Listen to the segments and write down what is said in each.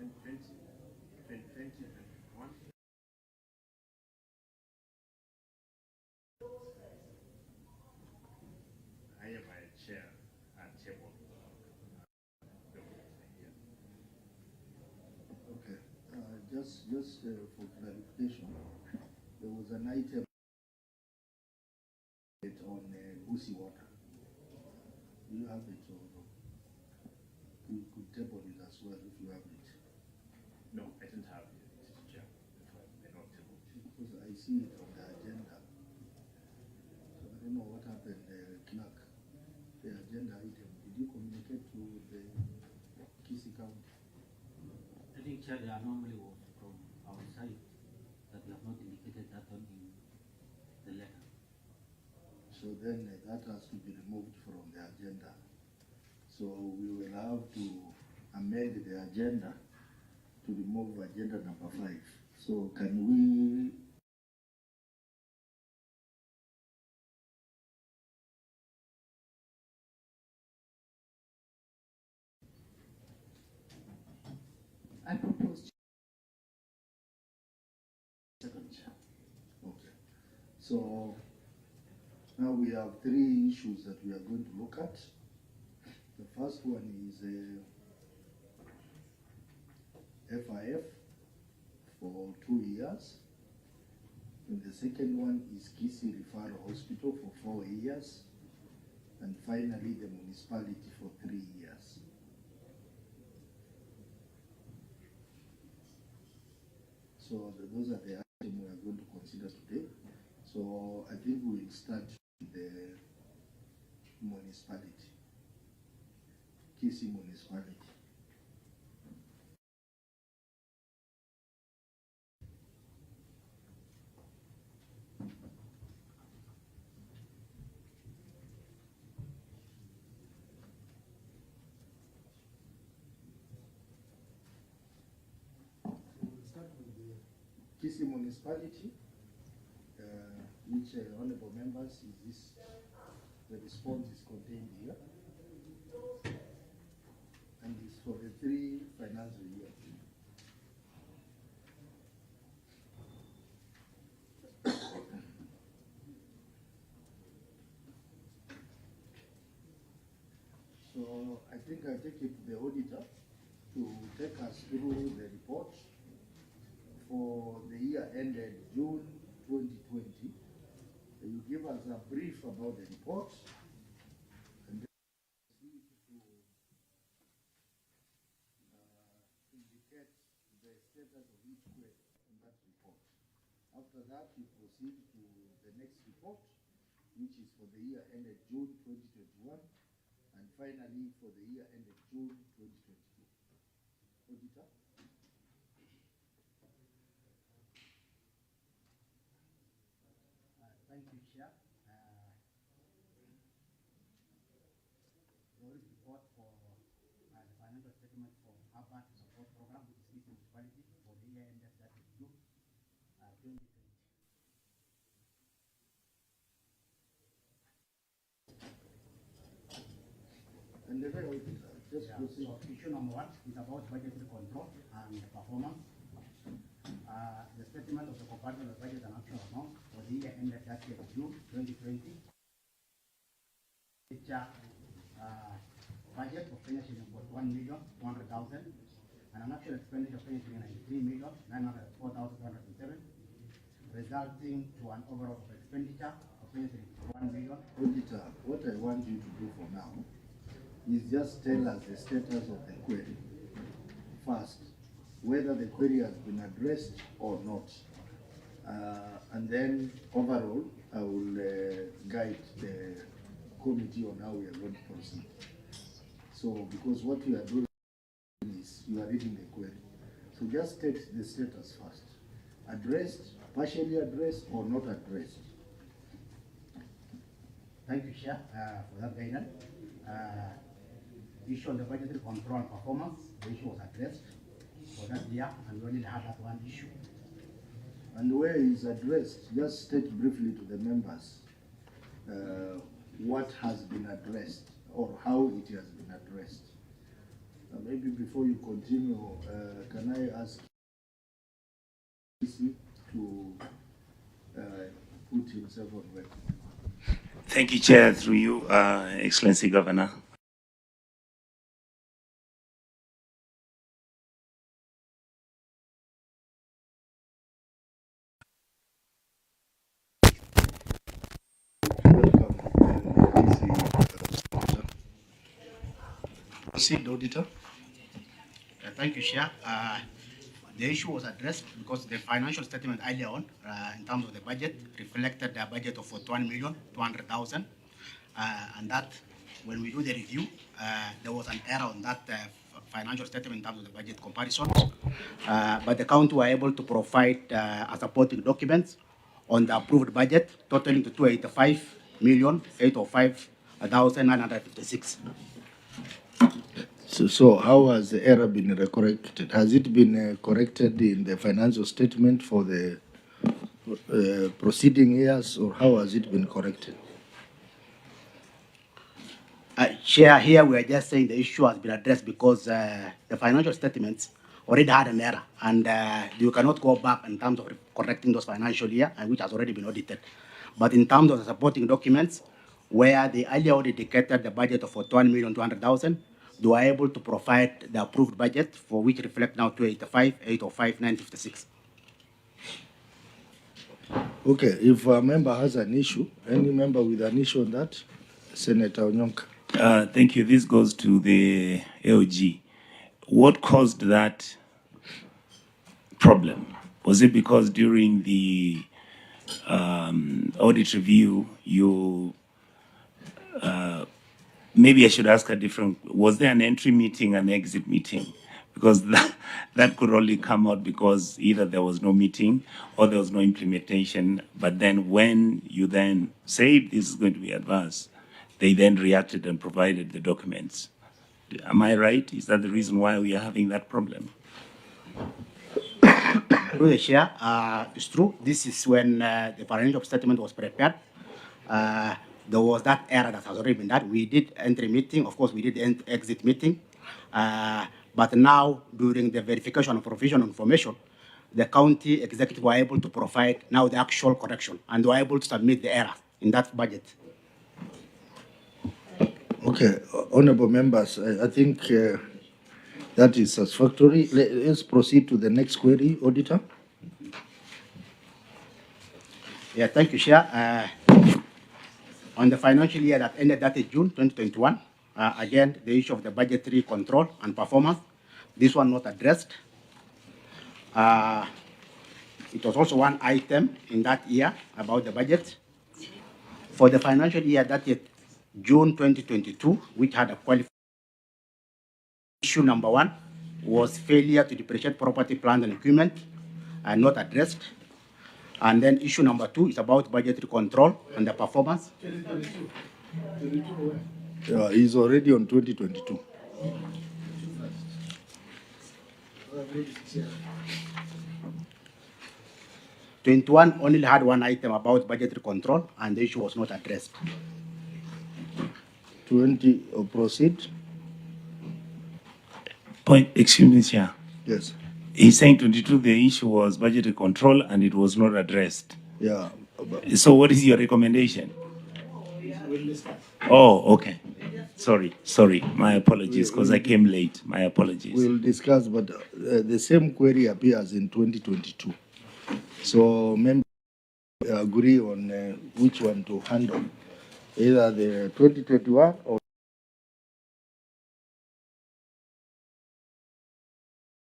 2021. I am a chair and table. Okay, just for clarification, there was an item on KISII water. Do you have it, or no? You could table it as well if you have it. No, I didn't have it, Mr. Chair. I don't table it. Because I see it on the agenda. So I don't know what happened, clerk. The agenda item. Did you communicate to the KISII county? I think, Chair, the anomaly was from our side that we have not indicated that on in the letter. So then that has to be removed from the agenda. So we will have to amend the agenda to remove agenda number 5. So can we I propose. second chair? Okay. So now we have 3 issues that we are going to look at. The first one is FIF for 2 years. And the second one is KISII Referral Hospital for 4 years. And finally, the municipality for 3 years. So those are the items we are going to consider today. So I think we will start with the municipality, KISII municipality. KISII municipality, which honorable members is this, the response is contained here, and it's for the 3 financial years. So I think I take it to the auditor to take us through the report for the year ended June 2020. You give us a brief about the report, and then proceed to indicate the status of each query in that report. After that, we proceed to the next report, which is for the year ended June 2021, and finally for the year ended June 2022. Auditor? Thank you, Chair. The audit report for the financial statement for ARATI support program, which is KISII municipality for the year ended that is June 2020. And the very auditor, just proceed. So issue number 1 is about budgetary control and performance. The statement of the compartment of budget and actual amount for the year ended 30th of June 2020. Budget of finishing was 1,400,000 and an actual expenditure of finishing 93,904,207, resulting to an overall of expenditure of finishing 1 million. Auditor, what I want you to do for now is just tell us the status of the query first, whether the query has been addressed or not. And then overall, I will guide the committee on how we are going to proceed. So, because what you are doing is you are reading the query. So just state the status first. Addressed, partially addressed, or not addressed. Thank you, Chair, for that guidance. Issue on the budgetary control and performance, the issue was addressed for that year, and we only had that one issue. And where is addressed, just state briefly to the members what has been addressed or how it has been addressed. Maybe before you continue, can I ask KISII to put himself on record? Thank you, Chair. Through you, Excellency Governor. Welcome, KISII. Proceed, Auditor. Thank you, Chair. The issue was addressed because the financial statement earlier on, in terms of the budget, reflected a budget of 41,200,000, and that when we do the review, there was an error on that financial statement in terms of the budget comparison. But the county were able to provide a supporting documents on the approved budget, totaling to 285,805,956. So how has the error been corrected? Has it been corrected in the financial statement for the preceding years, or how has it been corrected? Chair, here we are just saying the issue has been addressed because the financial statements already had an error, and you cannot go back in terms of correcting those financial year, and which has already been audited. But in terms of the supporting documents, where they earlier indicated the budget of 41,200,000, they were able to provide the approved budget, for which reflect now 285,805,956. Okay, if a member has an issue, any member with an issue on that, Senator Onyonka. Thank you. This goes to the AOG. What caused that problem? Was it because during the audit review, you maybe I should ask a different, was there an entry meeting, an exit meeting? Because that could only come out because either there was no meeting or there was no implementation. But then when you then said this is going to be advanced, they then reacted and provided the documents. Am I right? Is that the reason why we are having that problem? Through the chair, it's true. This is when the financial statement was prepared. There was that error that has already been done. We did entry meeting, of course, we did exit meeting. But now, during the verification of provisional information, the county executive were able to provide now the actual correction, and were able to submit the error in that budget. Okay, honorable members, I think that is satisfactory. Let's proceed to the next query, Auditor. Yeah, thank you, Chair. On the financial year that ended that is June 2021, again, the issue of the budgetary control and performance, this one not addressed. It was also one item in that year about the budget. For the financial year that is June 2022, which had a qualified issue number one was failure to depreciate property, plant, and equipment, and not addressed. And then issue number two is about budgetary control and the performance. Yeah, he's already on 2022. '21 only had one item about budgetary control, and the issue was not addressed. 20, proceed. Point, excuse me, Chair. Yes. He's saying 22, the issue was budgetary control and it was not addressed. Yeah. So what is your recommendation? Oh, okay. Sorry. My apologies, because I came late. My apologies. We'll discuss, but the same query appears in 2022. So members agree on which one to handle, either the 2021 or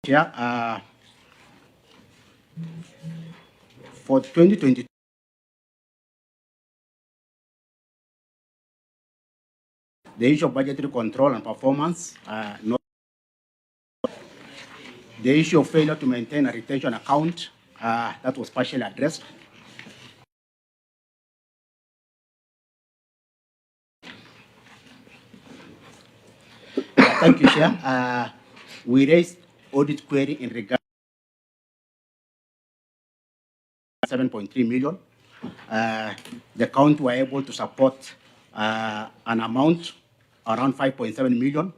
Yeah, for 2022, the issue of budgetary control and performance, not the issue of failure to maintain a retention account, that was partially addressed. Thank you, Chair. We raised audit query in regard to 7.3 million. The county were able to support an amount around 5.7 million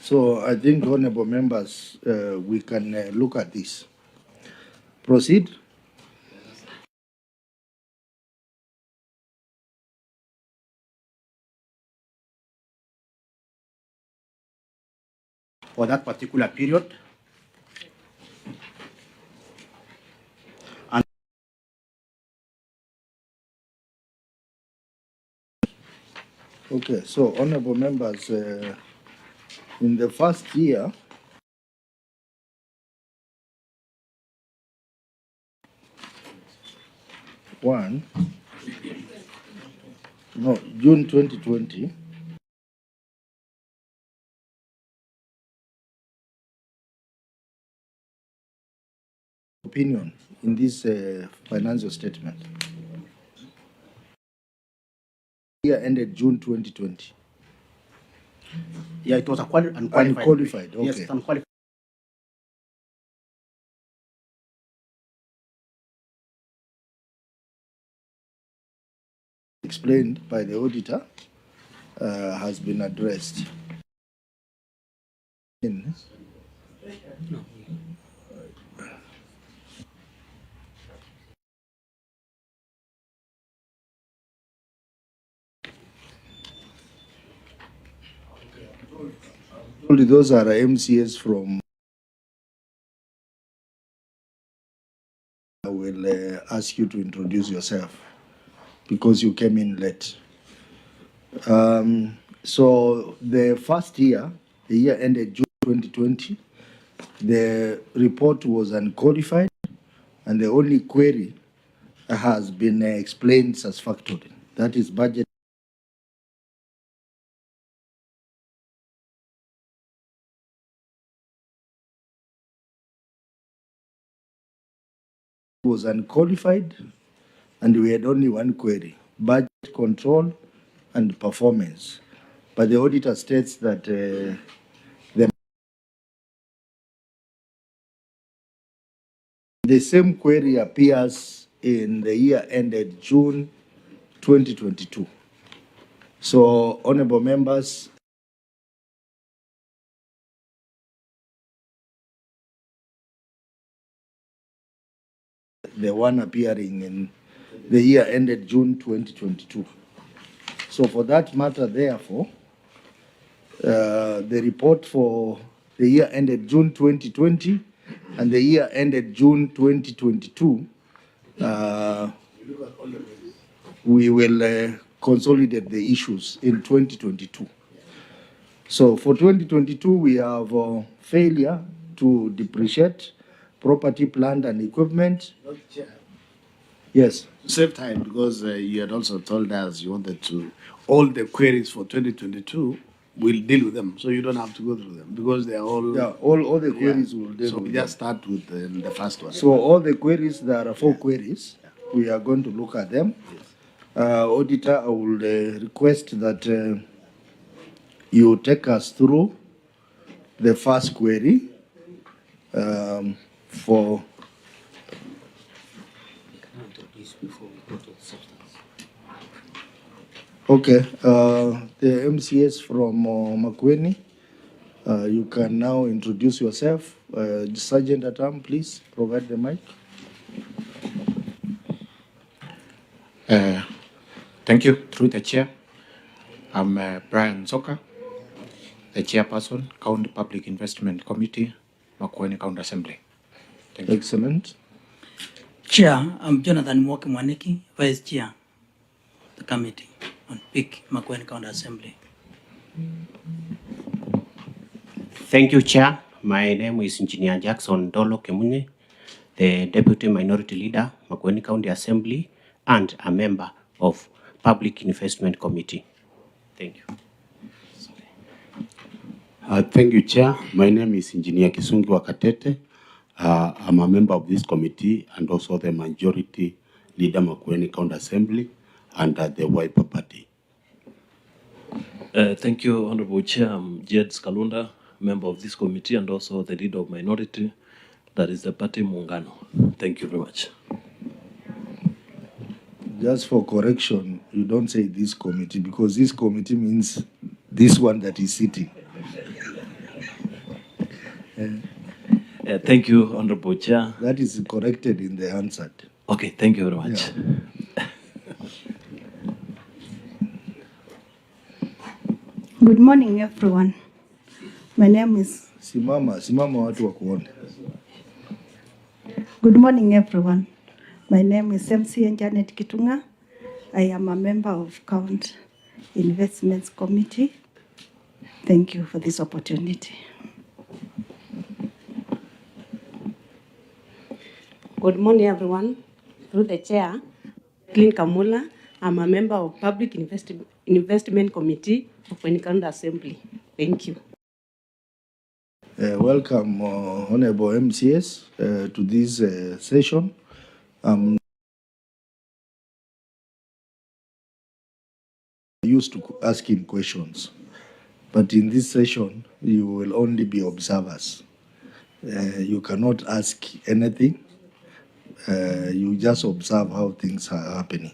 So I think, honorable members, we can look at this. Proceed. For that particular period. And Okay, so honorable members, in the first year, June 2020, opinion in this financial statement. Year ended June 2020. Yeah, it was unqualified. Unqualified, okay. Yes, unqualified. Explained by the auditor has been addressed. Only those are MCS from. I will ask you to introduce yourself because you came in late. So the first year, the year ended June 2020, the report was unqualified and the only query has been explained satisfactorily. That is budget. Was unqualified and we had only one query, budget control and performance. But the auditor states that the same query appears in the year ended June 2022. So, honorable members, the one appearing in the year ended June 2022. So for that matter, therefore, the report for the year ended June 2020 and the year ended June 2022, we will consolidate the issues in 2022. So for 2022, we have failure to depreciate property, plant, and equipment. Yes. Save time, because you had also told us you wanted to, all the queries for 2022, we'll deal with them. So you don't have to go through them because they are all. Yeah, all the queries will deal So with we them. just start with the first one. So all the queries, there are 4 queries. We are going to look at them. Auditor, I will request that you take us through the first query for. Okay, the MCS from Makueni, you can now introduce yourself. Sergeant Atam, please provide the mic. Thank you. Through the chair, I'm Brian Soka, the chairperson, County Public Investment Committee, Makueni County Assembly. Thank you. Excellent. Chair, I'm Jonathan Mwoki Mwaniki, Vice Chair, the Committee on PIC, Makueni County Assembly. Thank you, Chair. My name is Engineer Jackson Dolo Kemunye, the Deputy Minority Leader, Makueni County Assembly, and a member of Public Investment Committee. Thank you. Thank you, Chair. My name is Engineer Kisungi Wakatete. I'm a member of this committee and also the Majority Leader, Makueni County Assembly, under the Wiper Party. Thank you, Honorable Chair. I'm Jed Skalunda, member of this committee and also the leader of minority, that is the party Muungano. Thank you very much. Just for correction, you don't say this committee because this committee means this one that is sitting. Thank you, Honorable Chair. That is corrected in the answer. Okay, thank you very much. Yeah. Good morning, everyone. My name is... Simama watu wakuone. Good morning, everyone. My name is MC Janet Kitunga. I am a member of Count Investments Committee. Thank you for this opportunity. Good morning, everyone. Through the chair, Clin Kamula, I'm a member of Public Investment Committee of Makueni County Assembly. Thank you. Welcome, Honorable MCS, to this session. Used to asking questions, but in this session, you will only be observers. You cannot ask anything. You just observe how things are happening.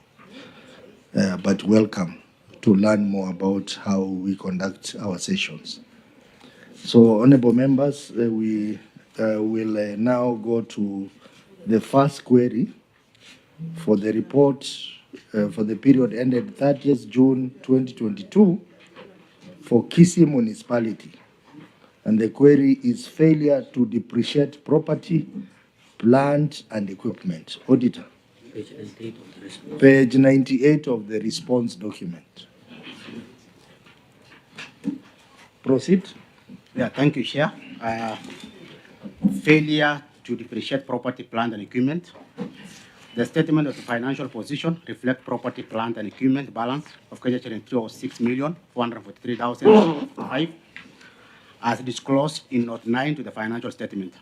But welcome to learn more about how we conduct our sessions. So, honorable members, we will now go to the first query for the report for the period ended 30th June 2022 for KISII municipality. And the query is failure to depreciate property, plant and equipment. Auditor. Page 98 of the response document. Proceed. Yeah, thank you, Chair. Failure to depreciate property, plant and equipment. The statement of the financial position reflects property, plant and equipment balance of KISII 306,443,005 as disclosed in Note 9 to the financial statement.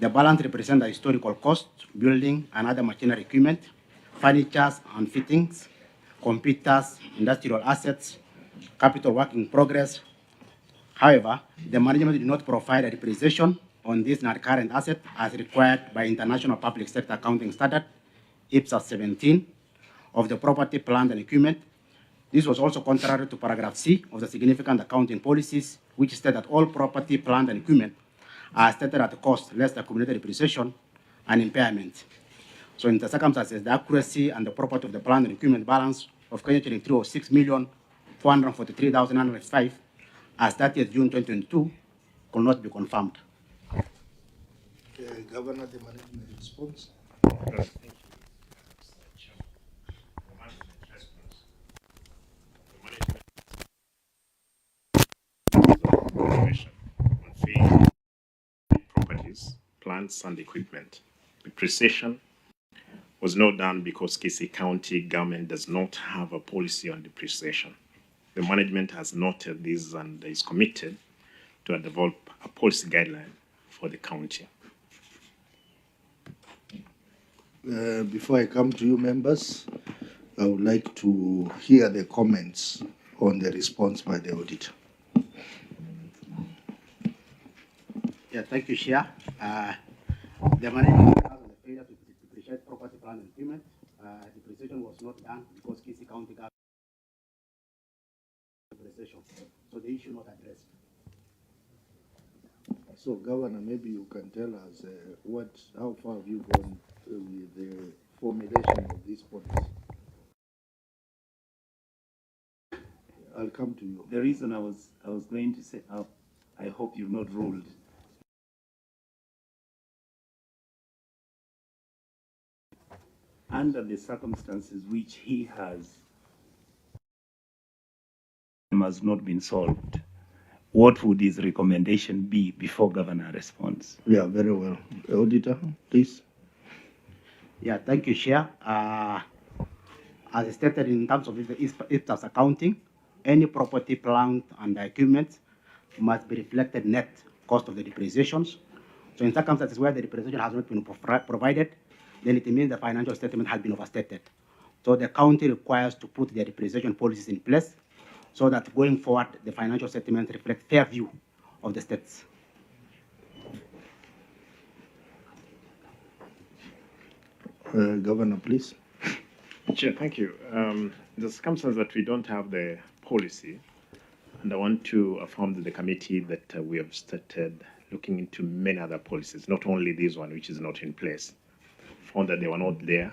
The balance represents the historical cost, building and other machinery equipment, furniture and fittings, computers, industrial assets, capital work in progress. However, the management did not provide a depreciation on this non-current asset as required by International Public Sector Accounting Standard, IPSA 17, of the property, plant and equipment. This was also contrary to paragraph C of the significant accounting policies, which state that all property, plant and equipment are stated at the cost less the accumulated depreciation and impairment. So in the circumstances, the accuracy and the property of the plant and equipment balance of KISII 306,443,905 as 30th June 2022 could not be confirmed. Governor, the management response. Properties, plants and equipment. Depreciation was not done because KISII County government does not have a policy on depreciation. The management has noted this and is committed to develop a policy guideline for the county. Before I come to you, members, I would like to hear the comments on the response by the auditor. Yeah, thank you, Chair. The management has the failure to depreciate property, plant and equipment. Depreciation was not done because KISII County got depreciation, so the issue not addressed. So, Governor, maybe you can tell us how far have you gone with the formulation of this policy? I'll come to you. The reason I was going to say, I hope you've not ruled. Under the circumstances which he has not been solved, what would his recommendation be before Governor responds? Yeah, very well. Auditor, please. Yeah, thank you, Chair. As stated in terms of the IPSA's accounting, any property, plant and equipment must be reflected net cost of the depreciations. So in circumstances where the depreciation has not been provided, then it means the financial statement has been overstated. So the county requires to put their depreciation policies in place so that going forward, the financial statement reflects fair view of the states. Governor, please. Chair, thank you. The circumstance that we don't have the policy, and I want to affirm to the committee that we have started looking into many other policies, not only this one, which is not in place. Found that they were not there,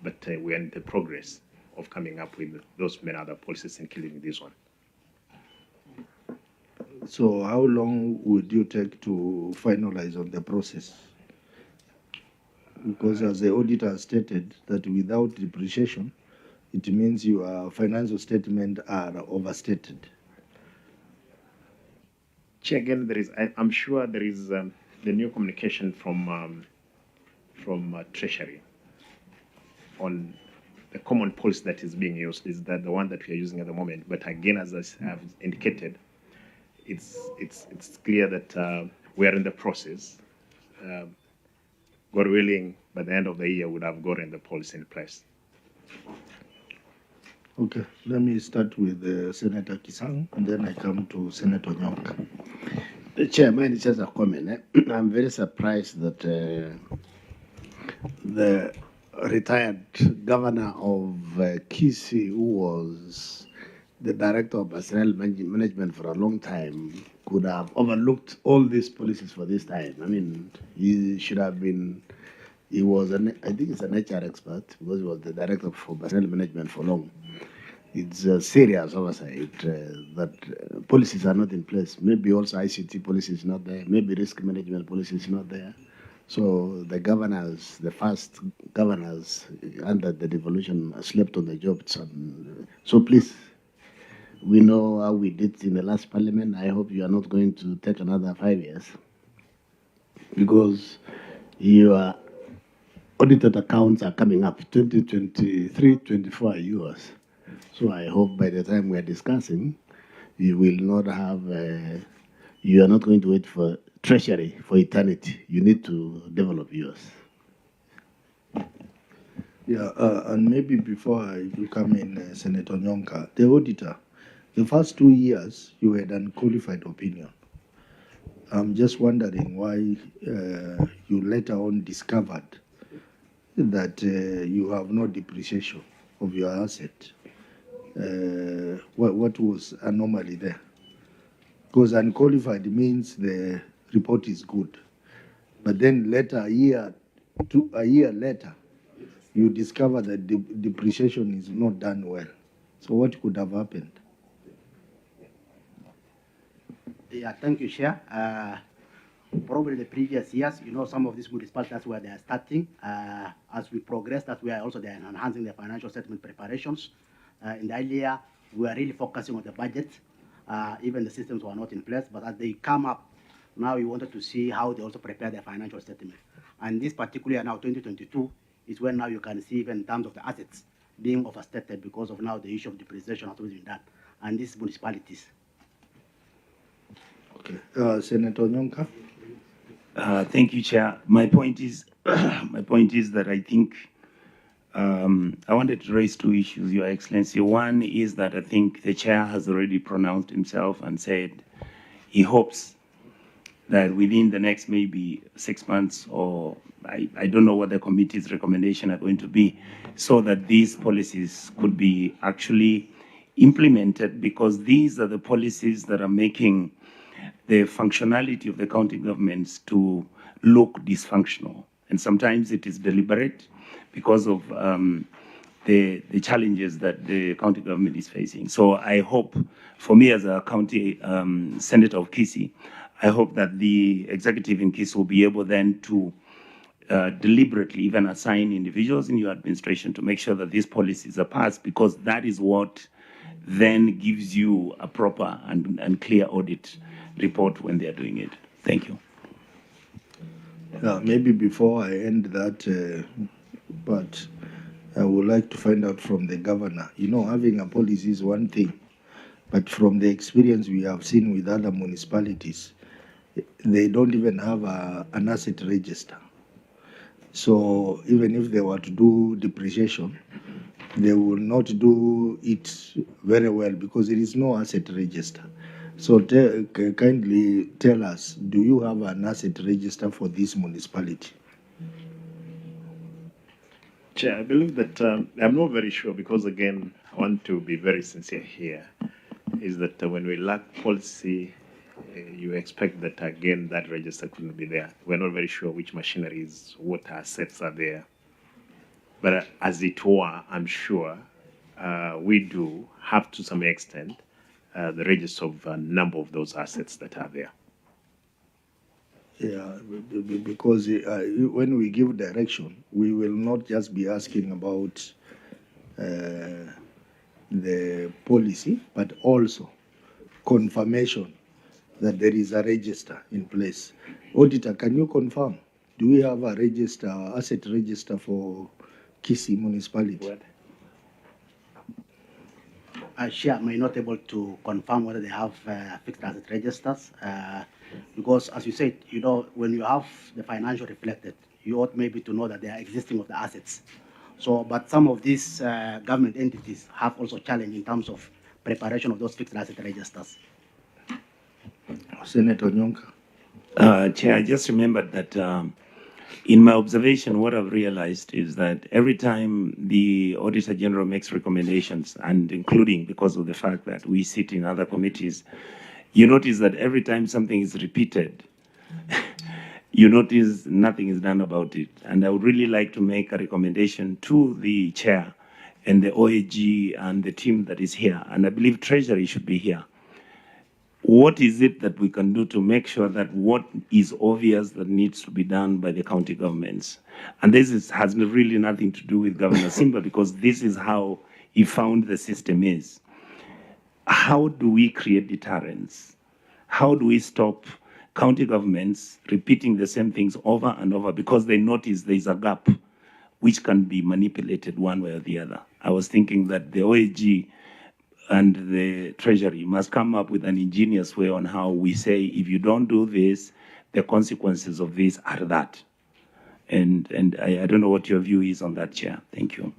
but we are in the progress of coming up with those many other policies, including this one. So how long would you take to finalize on the process? Because as the auditor stated that without depreciation, it means your financial statement are overstated. Chair, again, I'm sure there is the new communication from Treasury on the common policy that is being used. Is that the one that we are using at the moment? But again, as I have indicated, it's clear that we are in the process. God willing, by the end of the year, we'll have gotten the policy in place. Okay, let me start with Senator Kisang, and then I come to Senator Nyonka. Chairman, it's just a comment. I'm very surprised that the retired governor of KISII, who was the director of personnel management for a long time, could have overlooked all these policies for this time. I mean, he should have been, he was, I think he's an HR expert because he was the director for personnel management for long. It's a serious oversight that policies are not in place. Maybe also ICT policy is not there. Maybe risk management policy is not there. So the governors, the first governors under the devolution slept on the job. So please, we know how we did in the last parliament. I hope you are not going to take another 5 years because your audited accounts are coming up, 2023, 24 years. So I hope by the time we are discussing, you will not have, you are not going to wait for Treasury for eternity. You need to develop yours. Yeah, and maybe before you come in, Senator Nyonka, the auditor, the first 2 years, you had unqualified opinion. I'm just wondering why you later on discovered that you have no depreciation of your asset. What was anomaly there? Because unqualified means the report is good, but then later, a year later, you discover that the depreciation is not done well. So what could have happened? Yeah, thank you, Chair. Probably the previous years, you know, some of these municipalities, that's where they are starting. As we progress, that's where also they are enhancing their financial statement preparations. In the earlier, we are really focusing on the budget. Even the systems were not in place, but as they come up, now we wanted to see how they also prepare their financial statement. And this particular now, 2022, is when now you can see even in terms of the assets being overstated because of now the issue of depreciation has always been done. And these municipalities. Okay, Senator Nyonka. Thank you, Chair. My point is, that I think I wanted to raise two issues, Your Excellency. One is that I think the Chair has already pronounced himself and said he hopes that within the next maybe 6 months, or I don't know what the committee's recommendation are going to be, so that these policies could be actually implemented, because these are the policies that are making the functionality of the county governments to look dysfunctional. And sometimes it is deliberate because of the challenges that the county government is facing. So I hope, for me as a county senator of KISII, I hope that the executive in KISII will be able then to deliberately even assign individuals in your administration to make sure that these policies are passed, because that is what then gives you a proper and clear audit report when they are doing it. Thank you. Maybe before I end that part, I would like to find out from the governor. You know, having a policy is one thing, but from the experience we have seen with other municipalities, they don't even have an asset register. So even if they were to do depreciation, they will not do it very well because there is no asset register. So kindly tell us, do you have an asset register for this municipality? Chair, I believe that I'm not very sure because, again, I want to be very sincere here, is that when we lack policy you expect that again that register couldn't be there. We're not very sure which machineries, what assets are there. But as it were, I'm sure we do have to some extent the register of a number of those assets that are there. Yeah, because when we give direction, we will not just be asking about the policy, but also confirmation that there is a register in place. Auditor, can you confirm? Do we have a register, asset register for KISII municipality? What? Chair, may not able to confirm whether they have fixed asset registers, because as you said, you know, when you have the financial reflected, you ought maybe to know that they are existing of the assets. So, but some of these government entities have also challenged in terms of preparation of those fixed asset registers. Senator Nyonka. Chair, I just remembered that in my observation, what I've realized is that every time the Auditor General makes recommendations, and including because of the fact that we sit in other committees, you notice that every time something is repeated, you notice nothing is done about it. And I would really like to make a recommendation to the chair and the OAG and the team that is here, and I believe Treasury should be here. What is it that we can do to make sure that what is obvious that needs to be done by the county governments? And this has really nothing to do with Governor SIMBA, because this is how he found the system is. How do we create deterrence? How do we stop county governments repeating the same things over and over because they notice there's a gap which can be manipulated one way or the other? I was thinking that the OAG and the Treasury must come up with an ingenious way on how we say, if you don't do this, the consequences of this are that. And I don't know what your view is on that, Chair. Thank you.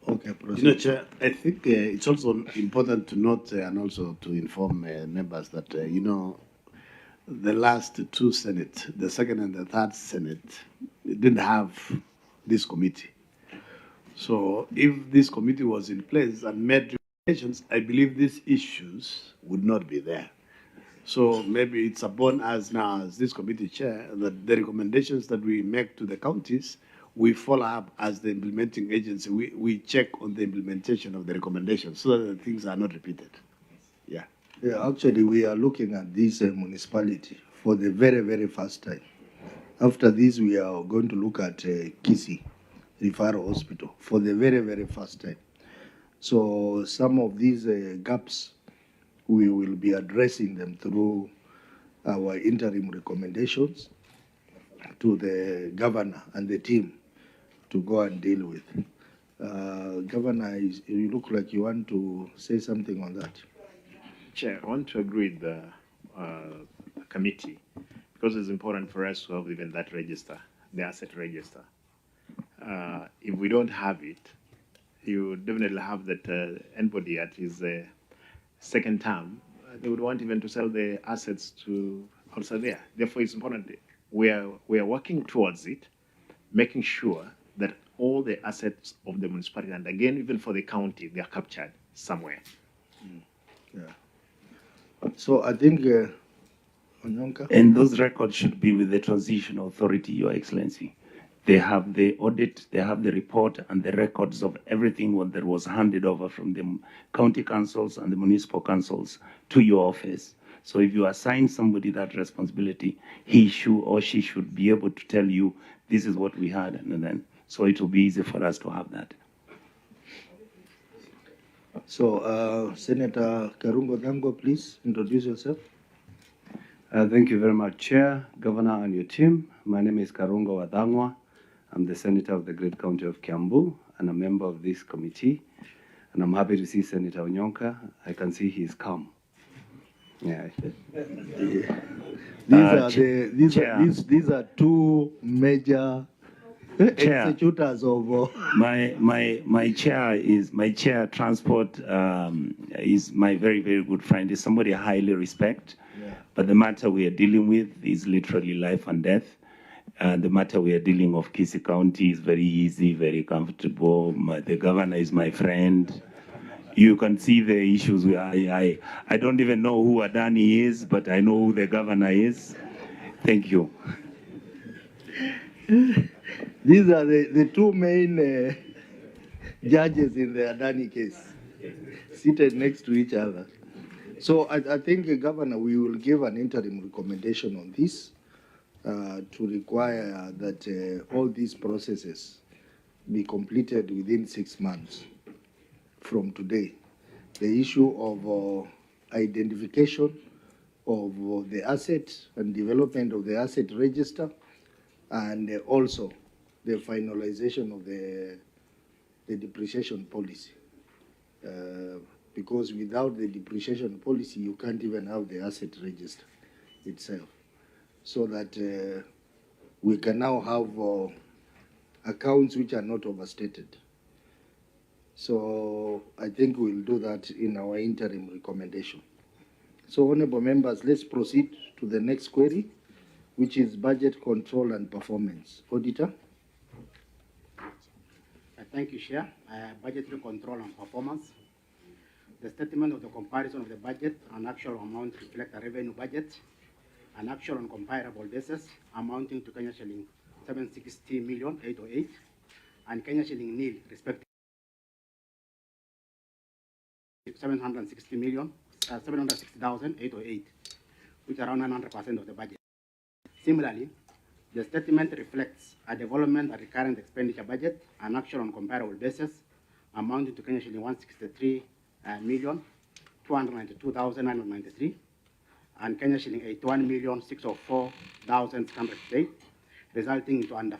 Okay, you know, Chair, I think it's also important to note and also to inform members that, you know, the last two Senate, the second and the third Senate, didn't have this committee. So if this committee was in place and made recommendations, I believe these issues would not be there. So maybe it's upon us now as this committee chair that the recommendations that we make to the counties, we follow up as the implementing agency. We check on the implementation of the recommendations so that the things are not repeated. Yeah. Yeah, actually, we are looking at this municipality for the very, very first time. After this, we are going to look at KISII Referral Hospital for the very, very first time. So some of these gaps, we will be addressing them through our interim recommendations to the governor and the team to go and deal with. Governor, you look like you want to say something on that. Chair, I want to agree with the committee because it's important for us to have even that register, the asset register. If we don't have it, you definitely have that anybody at his second term, they would want even to sell the assets to also there. Therefore, it's important. We are working towards it, making sure that all the assets of the municipality, and again, even for the county, they are captured somewhere. Yeah. So I think, Onyonka? And those records should be with the Transitional Authority, Your Excellency. They have the audit, they have the report and the records of everything that was handed over from the county councils and the municipal councils to your office. So if you assign somebody that responsibility, he should or she should be able to tell you, this is what we had, and then, so it will be easy for us to have that. So, Senator Karungo Dango, please introduce yourself. Thank you very much, Chair, Governor, and your team. My name is Karungo Wadangwa. I'm the Senator of the Great County of Kiambu and a member of this committee. And I'm happy to see Senator Onyonka. I can see he's calm. Yeah. These are two major executors of my chair transport is my very, very good friend. Is somebody I highly respect. Yeah. But the matter we are dealing with is literally life and death. The matter we are dealing of KISII County is very easy, very comfortable. The governor is my friend. you can see the issues. I don't even know who Adani is, but I know who the governor is. Thank you. These are the two main judges in the Adani case, seated next to each other. So I think, Governor, we will give an interim recommendation on this to require that all these processes be completed within 6 months from today. The issue of identification of the asset and development of the asset register, and also the finalization of the depreciation policy. Because without the depreciation policy, you can't even have the asset register itself. So that we can now have accounts which are not overstated. So I think we'll do that in our interim recommendation. So, honorable members, let's proceed to the next query, which is budget control and performance. Auditor. Thank you, Chair. Budgetary control and performance. The statement of the comparison of the budget and actual amount reflect a revenue budget, an actual and comparable basis amounting to Kenya shilling 760,808 and Kenya shilling nil, respectively 760,808, which are around 900% of the budget. Similarly, the statement reflects a development and recurrent expenditure budget, an actual and comparable basis amounting to Kenya shilling 163,292,993 and Kenya shilling 81,604,608, resulting into under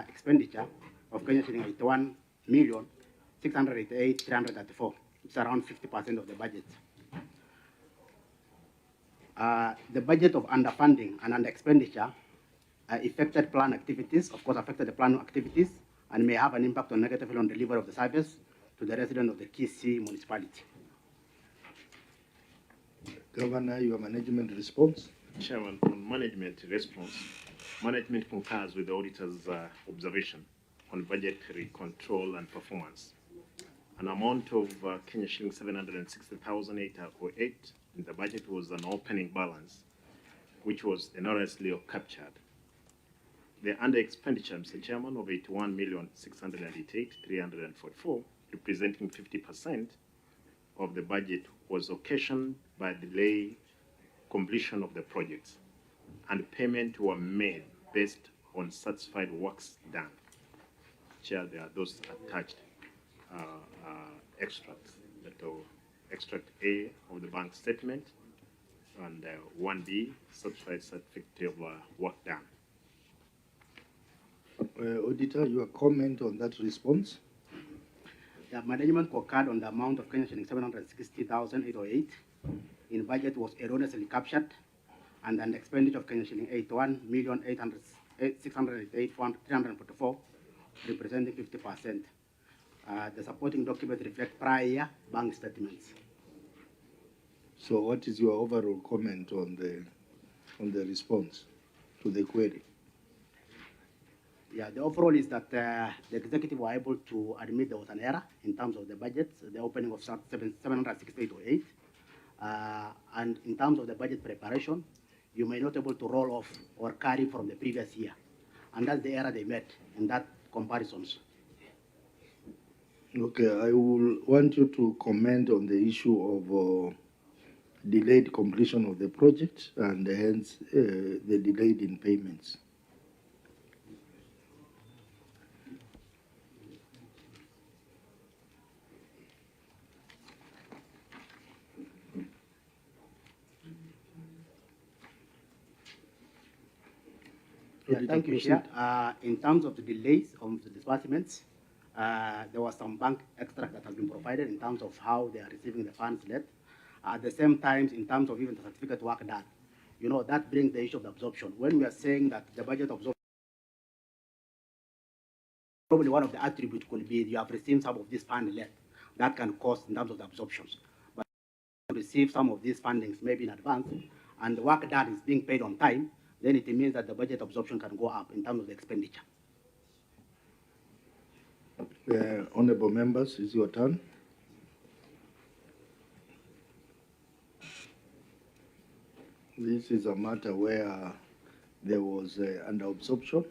expenditure of Kenya shilling 81,688,334, which is around 50% of the budget. The budget of underfunding and under expenditure affected plan activities, of course affected the plan activities, and may have an impact on negatively on delivery of the service to the resident of the KISII municipality. Governor, your management response. Chairman, on management response, management concurs with the auditor's observation on budgetary control and performance. An amount of Kenya shilling 760,808 in the budget was an opening balance, which was erroneously captured. The under expenditure, Mr. Chairman, of 81,688,344, representing 50% of the budget, was occasioned by delay completion of the projects, and payment were made based on satisfied works done. Chair, there are those attached extracts, extract A of the bank statement, and 1B, certified certificate of work done. Auditor, your comment on that response? The management concurred on the amount of Kenya shilling 760,808 in budget was erroneously captured, and an expenditure of Kenya shilling 81,688,344, representing 50%. The supporting documents reflect prior bank statements. So, what is your overall comment on the response to the query? Yeah, the overall is that the executive were able to admit there was an error in terms of the budget, the opening of 76808, and in terms of the budget preparation, you may not able to roll off or carry from the previous year, and that's the error they made in that comparisons. Okay, I will want you to comment on the issue of delayed completion of the project and hence the delayed in payments. Yeah, thank you, Chair. In terms of the delays of the disbursements, there was some bank extract that has been provided in terms of how they are receiving the funds late. At the same time, in terms of even the certificate work done, you know, that brings the issue of the absorption. When we are saying that the budget absorption, probably one of the attributes could be you have received some of this fund late. That can cause in terms of the absorptions. But to receive some of these fundings maybe in advance, and the work done is being paid on time, then it means that the budget absorption can go up in terms of the expenditure. Honorable members, it's your turn. This is a matter where there was under absorption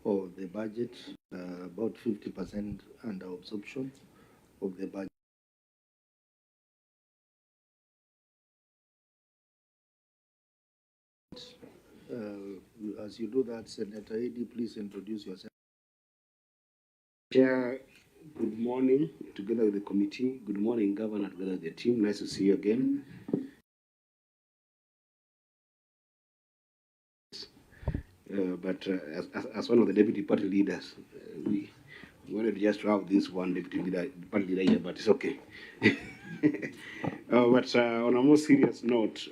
of the budget, about 50% under absorption of the budget. As you do that, Senator Edie, please introduce yourself. Chair, good morning, together with the committee. Good morning, Governor, together with the team. Nice to see you again. But as one of the deputy party leaders, we wanted just to have this one deputy leader, party leader here, but it's okay. But on a more serious note,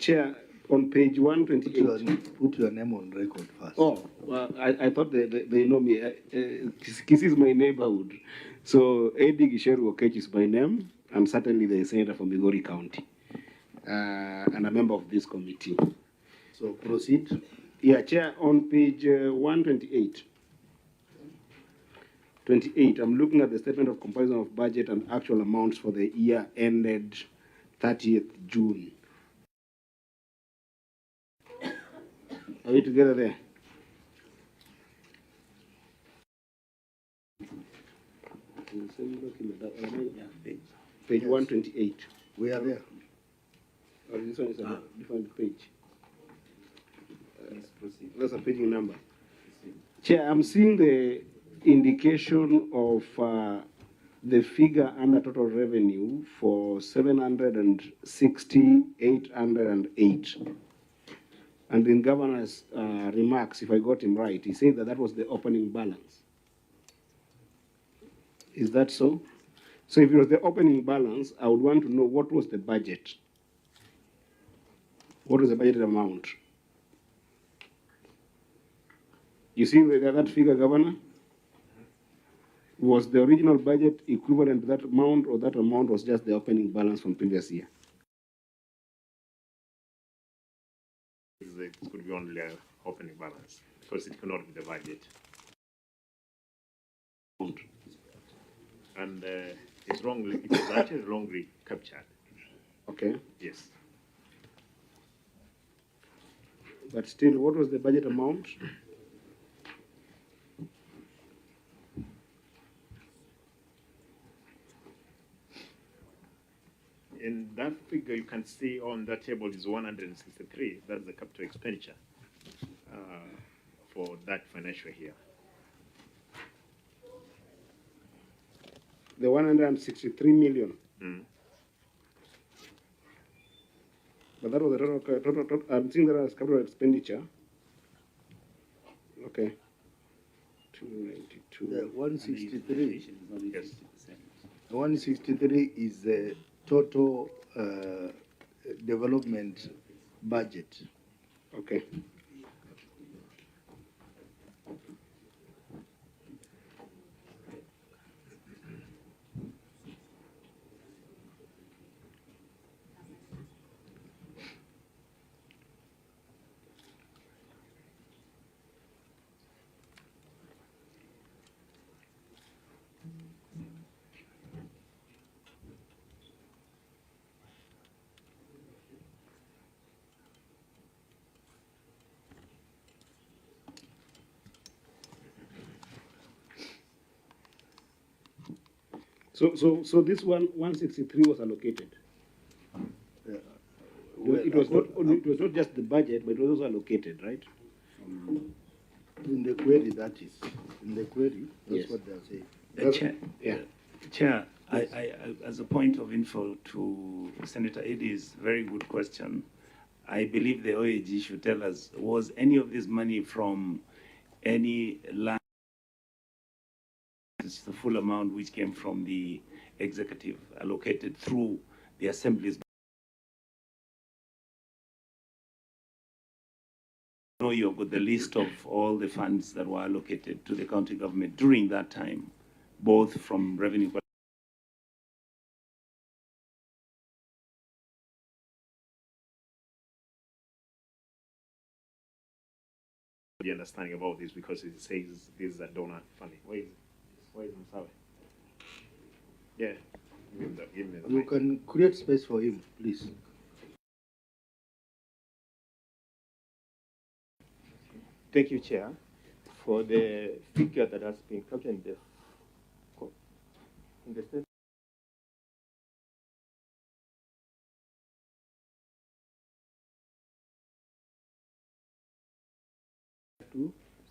Chair, on page 128. Put your name on record first. Oh, well, I thought they know me. KISII is my neighborhood. So Eddie Gisheru Okech is my name. I'm certainly the senator from Migori County and a member of this committee. So proceed. Yeah, Chair, on page 128. 28, I'm looking at the statement of comparison of budget and actual amounts for the year ended 30th June. Are we together there? In the same document, page 128. We are there. Or this one is a different page. That's a page number. Chair, I'm seeing the indication of the figure under total revenue for 760,808. And in Governor's remarks, if I got him right, he said that that was the opening balance. Is that so? So if it was the opening balance, I would want to know what was the budget. What was the budgeted amount? You see that figure, Governor? Was the original budget equivalent to that amount, or that amount was just the opening balance from previous year? It could be only an opening balance because it cannot be the budget. And it's wrongly, it was actually wrongly captured. Okay. Yes. But still, what was the budget amount? In that figure, you can see on that table is 163. That's the capital expenditure for that financial year. The 163 million. But that was the total I'm seeing that as capital expenditure. Okay. 292. The 163. Yes. The 163 is the total development budget. Okay. So this 163 was allocated. Well, it was not just the budget, but it was also allocated, right? In the query, that is. In the query, that's Yes. what they're saying. Chair, Yeah. Chair, I, as a point of info to Senator Edie's very good question, I believe the OAG should tell us, was any of this money from any land? It's the full amount which came from the executive allocated through the assemblies. I know you've got the list of all the funds that were allocated to the county government during that time, both from revenue. The understanding about this because it says this is a donor funding. Where is Musawe? Yeah. Give me the You can create space for him, please. Thank you, Chair, for the figure that has been captured in the statement.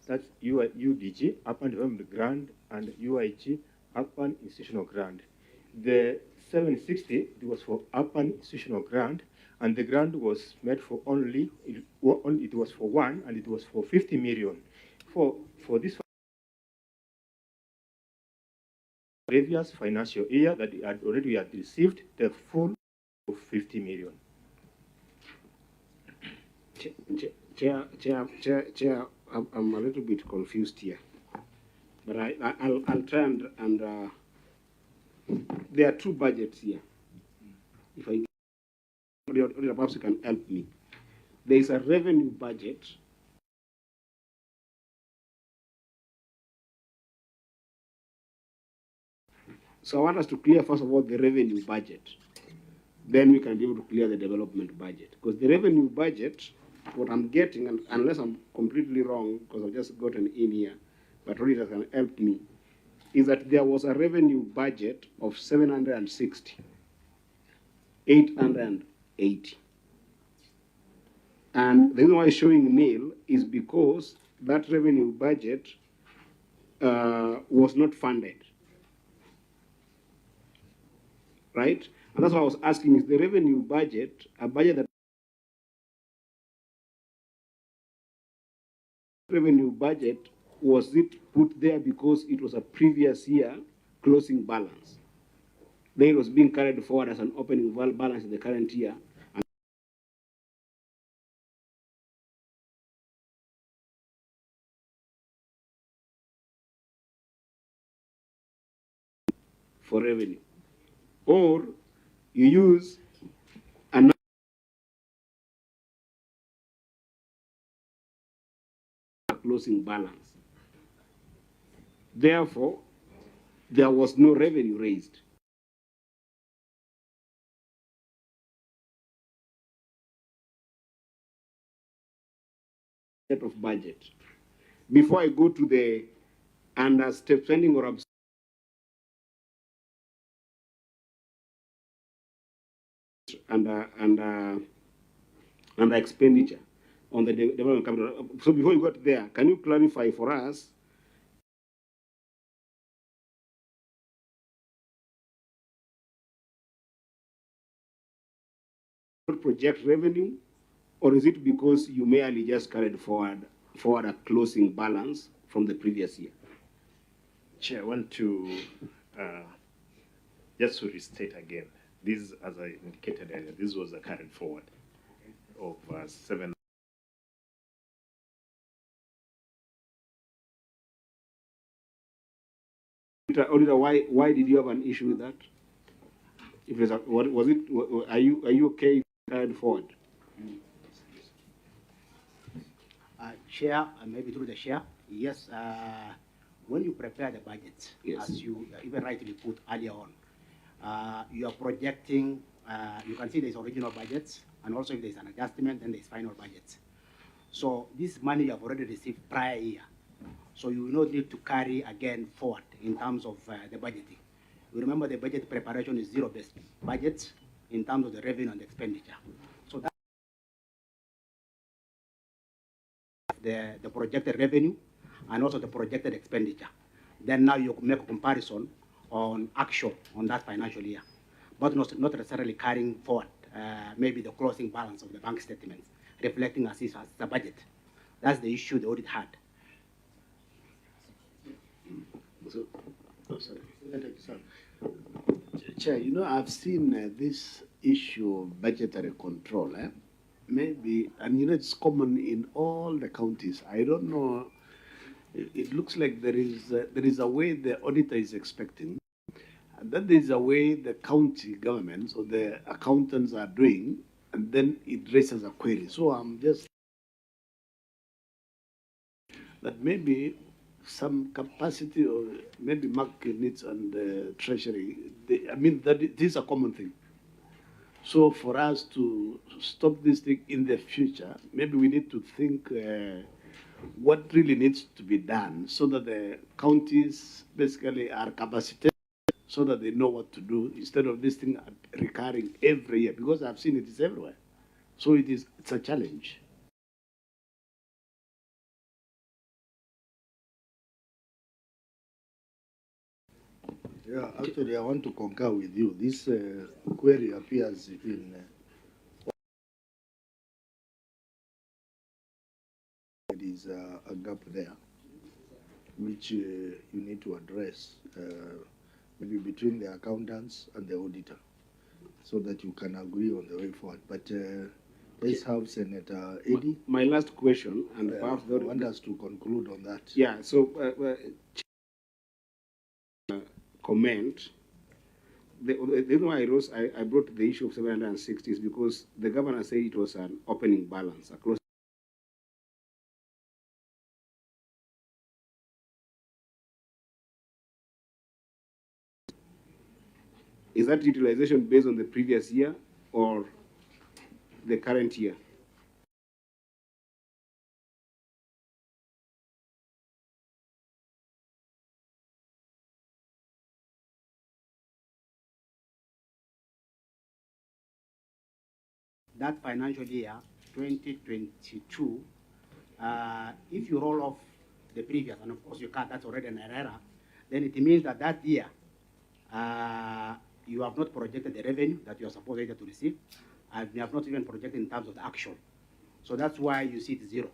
That's UDG, Urban Development Grant, and UIG, Urban Institutional Grant. The 760, it was for Urban Institutional Grant, and the grant was made for it was for one, and it was for 50 million. For this previous financial year that we had received the full of 50 million. Chair, I'm a little bit confused here, but I'll try and there are two budgets here. If I perhaps you can help me. There is a revenue budget. So I want us to clear first of all the revenue budget. Then we can be able to clear the development budget. Because the revenue budget, what I'm getting, and unless I'm completely wrong, because I've just gotten in here, but readers can help me, is that there was a revenue budget of 760, 880. And the reason why it's showing nil is because that revenue budget was not funded. Right? And that's why I was asking, is the revenue budget a budget that revenue budget, was it put there because it was a previous year closing balance? Then it was being carried forward as an opening balance in the current year. For revenue. Or you use another closing balance. Therefore, there was no revenue raised. Of budget. Before I go to the under spending or under expenditure on the development capital. So before you got there, can you clarify for us project revenue, or is it because you merely just carried forward a closing balance from the previous year? Chair, I want to just to restate again. This, as I indicated earlier, this was a carried forward of 7. Auditor, why did you have an issue with that? If it's what was it? Are you okay carried forward? Chair, maybe through the chair, yes. When you prepare the budget, yes, as you even rightly put earlier on, you are projecting. You can see there's original budgets, and also if there's an adjustment, then there's final budgets. So this money you have already received prior year, so you will not need to carry again forward in terms of the budgeting. You remember the budget preparation is zero-based budgets in terms of the revenue and the expenditure. So that the projected revenue and also the projected expenditure. Then now you make a comparison on actual on that financial year, but not necessarily carrying forward maybe the closing balance of the bank statements, reflecting as the budget. That's the issue the audit had. So, sorry. Chair, you know, I've seen this issue of budgetary control. Maybe, and you know, it's common in all the counties. I don't know. It looks like there is a way the auditor is expecting, and then there is a way the county governments or the accountants are doing, and then it raises a query. So I'm just that maybe some capacity or maybe market needs and treasury. I mean, that this is a common thing. So for us to stop this thing in the future, maybe we need to think what really needs to be done so that the counties basically are capacitated so that they know what to do instead of this thing recurring every year, because I've seen it is everywhere. So it's a challenge. Yeah, actually, I want to concur with you. This query appears in there is a gap there, which you need to address, maybe between the accountants and the auditor, so that you can agree on the way forward. But let's have Senator Eddie. My last question, and perhaps I want us to conclude on that. Yeah, so comment. The reason why I brought the issue of 760 is because the governor said it was an opening balance, a close. Is that utilization based on the previous year or the current year? That financial year, 2022, if you roll off the previous, and of course you can't, that's already an error, then it means that that year you have not projected the revenue that you are supposed either to receive, and you have not even projected in terms of the actual. So that's why you see it zero.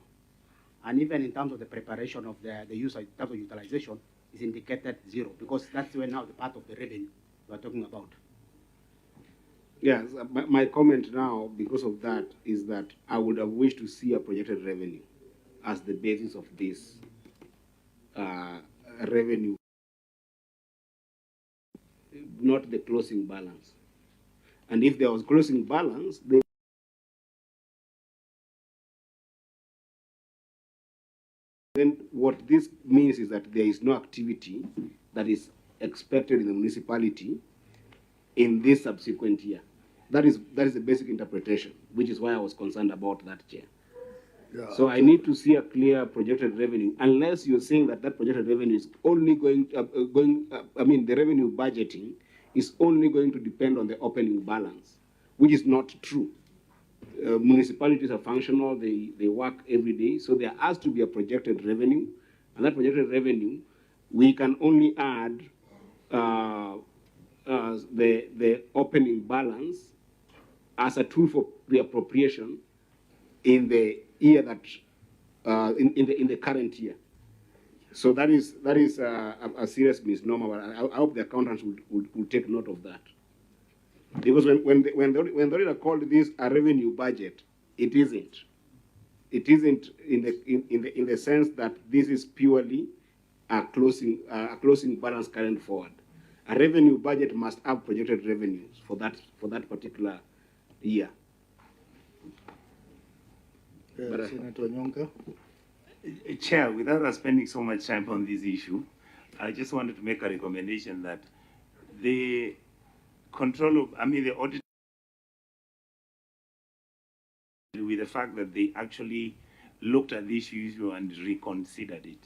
And even in terms of the preparation of the use, in terms of utilization, is indicated zero, because that's when now the part of the revenue we are talking about. Yes, my comment now, because of that, is that I would have wished to see a projected revenue as the basis of this revenue, not the closing balance. And if there was closing balance, then what this means is that there is no activity that is expected in the municipality in this subsequent year. That is the basic interpretation, which is why I was concerned about that, Chair. Yeah, so I need to see a clear projected revenue, unless you're saying that that projected revenue is only I mean, the revenue budgeting is only going to depend on the opening balance, which is not true. Municipalities are functional, they work every day, so there has to be a projected revenue, and that projected revenue, we can only add the opening balance as a tool for reappropriation in the year that in the current year. So that is a serious misnomer. But I hope the accountants will take note of that, because when the auditor called this a revenue budget, it isn't. It isn't in the sense that this is purely a closing balance carried forward. A revenue budget must have projected revenues for that particular year. Senator Nyonka. Chair, without us spending so much time on this issue, I just wanted to make a recommendation that the the audit, with the fact that they actually looked at this issue and reconsidered it.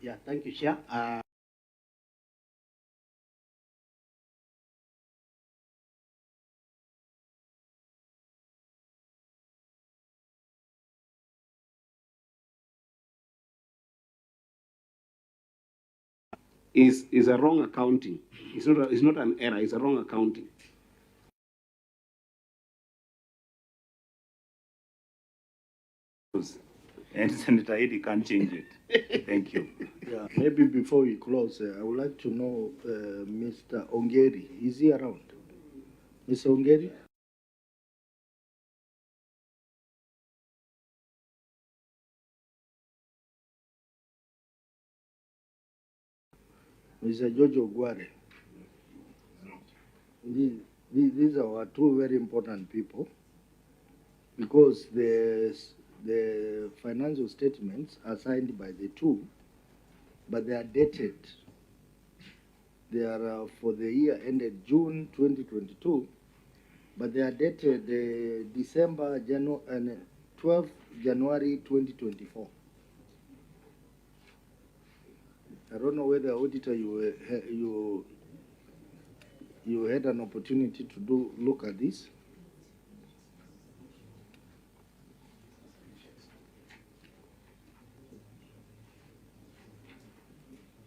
Yeah, thank you, Chair. Is a wrong accounting. It's not an error. It's a wrong accounting. And Senator Eddie can't change it. Thank you. Yeah, maybe before we close, I would like to know Mr. Ongeri. Is he around? Mr. Ongeri? Mr. Jojo Guare. These are our two very important people, because the financial statements are signed by the two, but they are dated They are for the year ended June 2022, but they are dated December, January, and 12th January 2024. I don't know whether, auditor, you had an opportunity to look at this.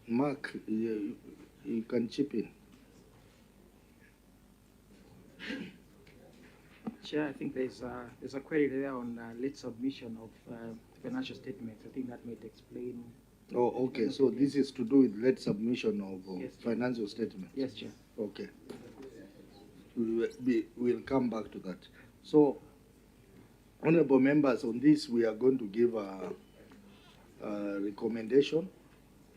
Mark, you can chip in. Chair, I think there's a query there on late submission of financial statements. I think that might explain. Oh, okay. So this is to do with late submission of Yes, financial statements. Yes, Chair. Okay. We'll come back to that. So, honorable members, on this we are going to give a recommendation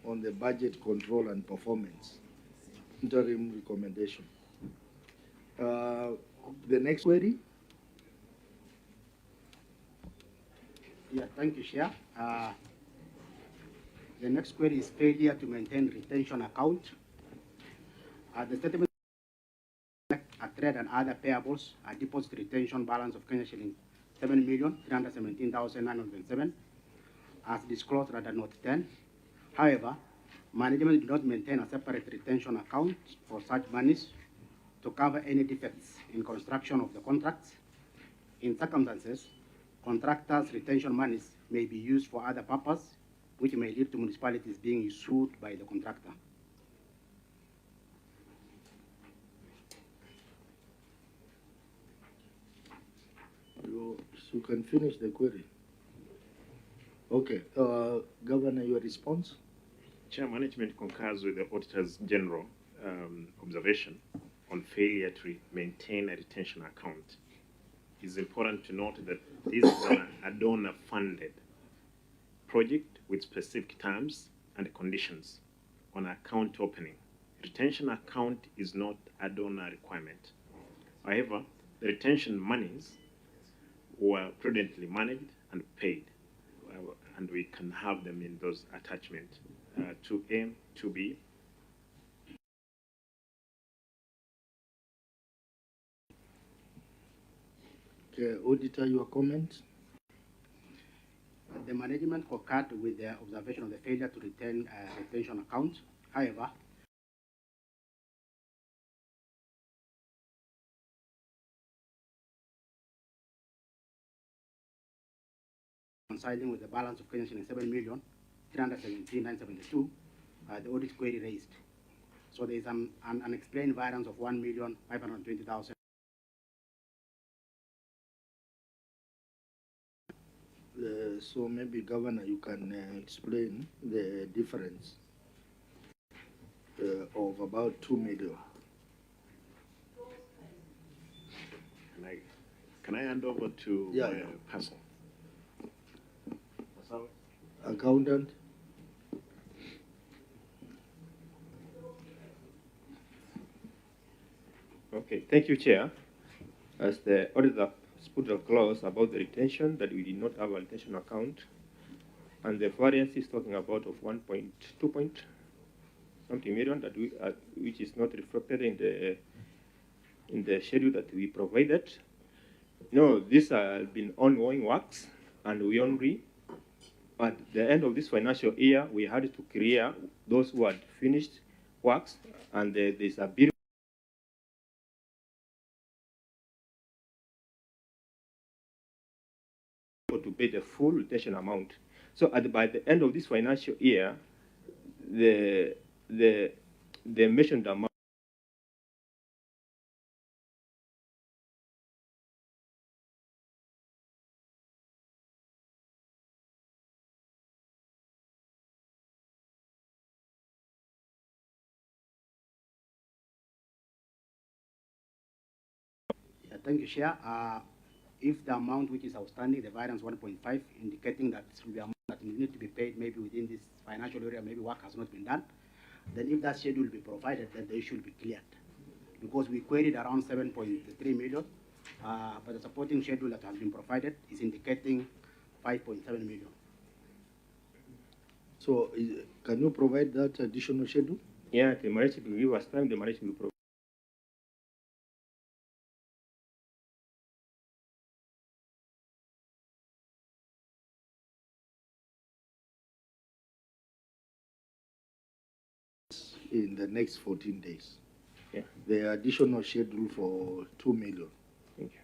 on the budget control and performance, interim recommendation. The next query. Yeah, thank you, Chair. The next query is failure to maintain retention account. The statement a trade and other payables, a deposit retention balance of Kenya shilling 7,317,907, as disclosed under Note 10. However, management did not maintain a separate retention account for such monies to cover any defects in construction of the contracts. In circumstances, contractors' retention monies may be used for other purposes, which may lead to municipalities being sued by the contractor. You can finish the query. Okay. Governor, your response? Chair, management concurs with the Auditor's General observation on failure to maintain a retention account. It's important to note that this is a donor-funded project with specific terms and conditions on account opening. Retention account is not a donor requirement. However, the retention monies were prudently managed and paid, and we can have them in those attachments. 2A, 2B. Okay, Auditor, your comment? The management concurred with the observation of the failure to retain retention account. However, coinciding with the balance of Kenya shilling 7,317,972, the audit query raised. So there is an unexplained variance of 1,520,000. So maybe, Governor, you can explain the difference of about 2 million. Can I hand over to my person? Accountant? Okay, thank you, Chair. As the auditor put a clause about the retention, that we did not have a retention account, and the variance is talking about of 1.2 point something million, that we which is not reflected in the schedule that we provided. No, these have been ongoing works, and we only at the end of this financial year we had to clear those who had finished works, and there's a bill to pay the full retention amount. So by the end of this financial year, the mentioned amount Thank you, Chair. If the amount which is outstanding, the variance 1.5, indicating that the amount that needs to be paid maybe within this financial area, maybe work has not been done, then if that schedule will be provided, then the issue will be cleared. Because we queried around 7.3 million, but the supporting schedule that has been provided is indicating 5.7 million. So can you provide that additional schedule? Yeah, the management will give us time, the management will provide. In the next 14 days. Yeah. The additional schedule for 2 million. Thank you.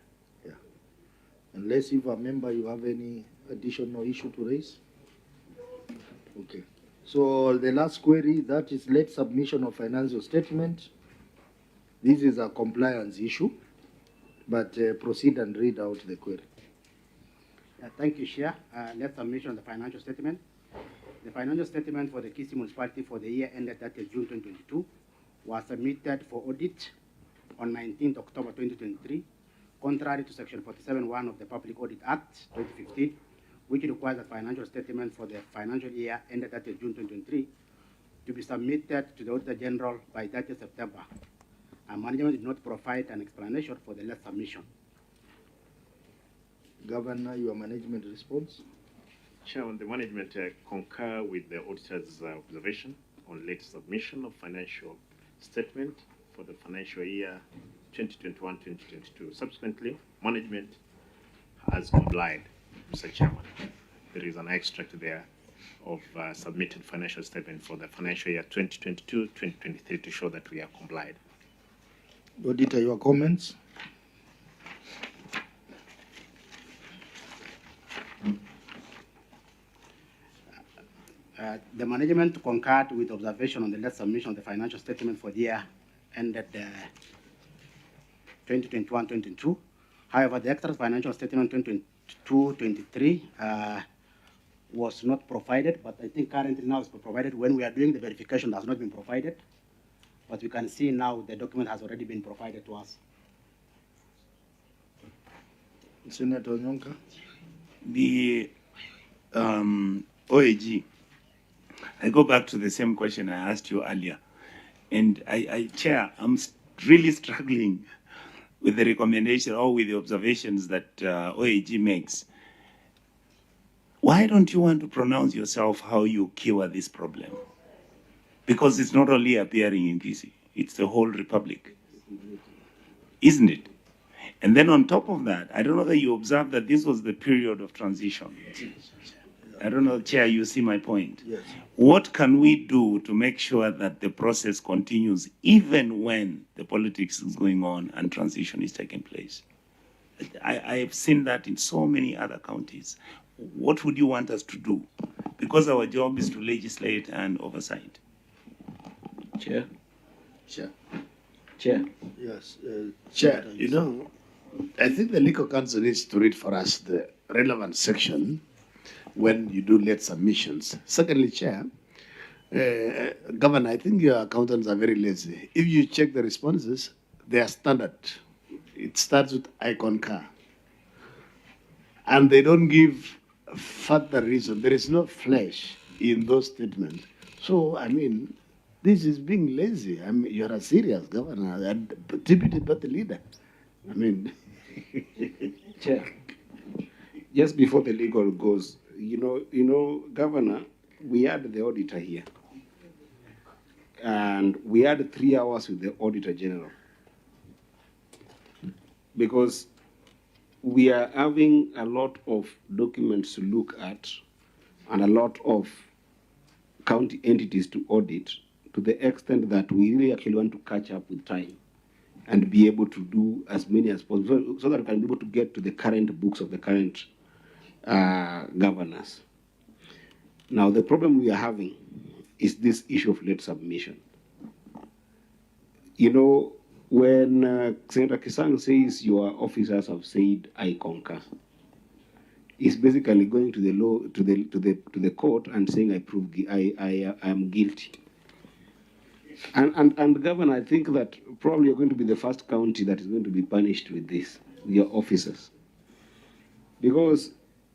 Yeah. Unless if a member you have any additional issue to raise. Okay. So the last query, that is late submission of financial statement. This is a compliance issue, but proceed and read out the query. Thank you, Chair. Let's submission of the financial statement. The financial statement for the KISII municipality for the year ended 30th June 2022 was submitted for audit on 19th October 2023, contrary to Section 47(1) of the Public Audit Act 2015, which requires a financial statement for the financial year ended 30th June 2023 to be submitted to the Auditor General by 30th September. And management did not provide an explanation for the late submission. Governor, your management response? Chairman, the management concur with the auditor's observation on late submission of financial statement for the financial year 2021-2022. Subsequently, management has complied, Mr. Chairman. There is an extract there of submitted financial statement for the financial year 2022-2023 to show that we are complied. Auditor, your comments? The management concurred with observation on the late submission of the financial statement for the year ended 2021-2022. However, the extra financial statement 2022-23 was not provided, but I think currently now it's provided. When we are doing the verification, it has not been provided. But we can see now the document has already been provided to us. Senator Nyonka? The OAG, I go back to the same question I asked you earlier. And Chair, I'm really struggling with the recommendation or with the observations that OAG makes. Why don't you want to pronounce yourself how you cure this problem? Because it's not only appearing in KISII, it's the whole Republic, isn't it? And then on top of that, I don't know that you observed that this was the period of transition. I don't know, Chair, you see my point. Yes. What can we do to make sure that the process continues even when the politics is going on and transition is taking place? I've seen that in so many other counties. What would you want us to do? Because our job is to legislate and oversight. Chair. Chair. Chair. Yes. Chair, you know, I think the legal counsel needs to read for us the relevant section when you do late submissions. Secondly, Chair, Governor, I think your accountants are very lazy. If you check the responses, they are standard. It starts with I concur. And they don't give further reason. There is no flesh in those statements. So, I mean, this is being lazy. I mean, you're a serious governor and deputy party leader. I mean, Chair, just before the legal goes, you know, Governor, we had the auditor here, and we had 3 hours with the Auditor General because we are having a lot of documents to look at and a lot of county entities to audit, to the extent that we really actually want to catch up with time and be able to do as many as possible so that we can be able to get to the current books of the current governors. Now, the problem we are having is this issue of late submission. You know, when Senator Kisang says your officers have said, I concur, it's basically going to the law, to the court and saying, I am guilty. And Governor, I think that probably you're going to be the first county that is going to be punished with this, your officers. Because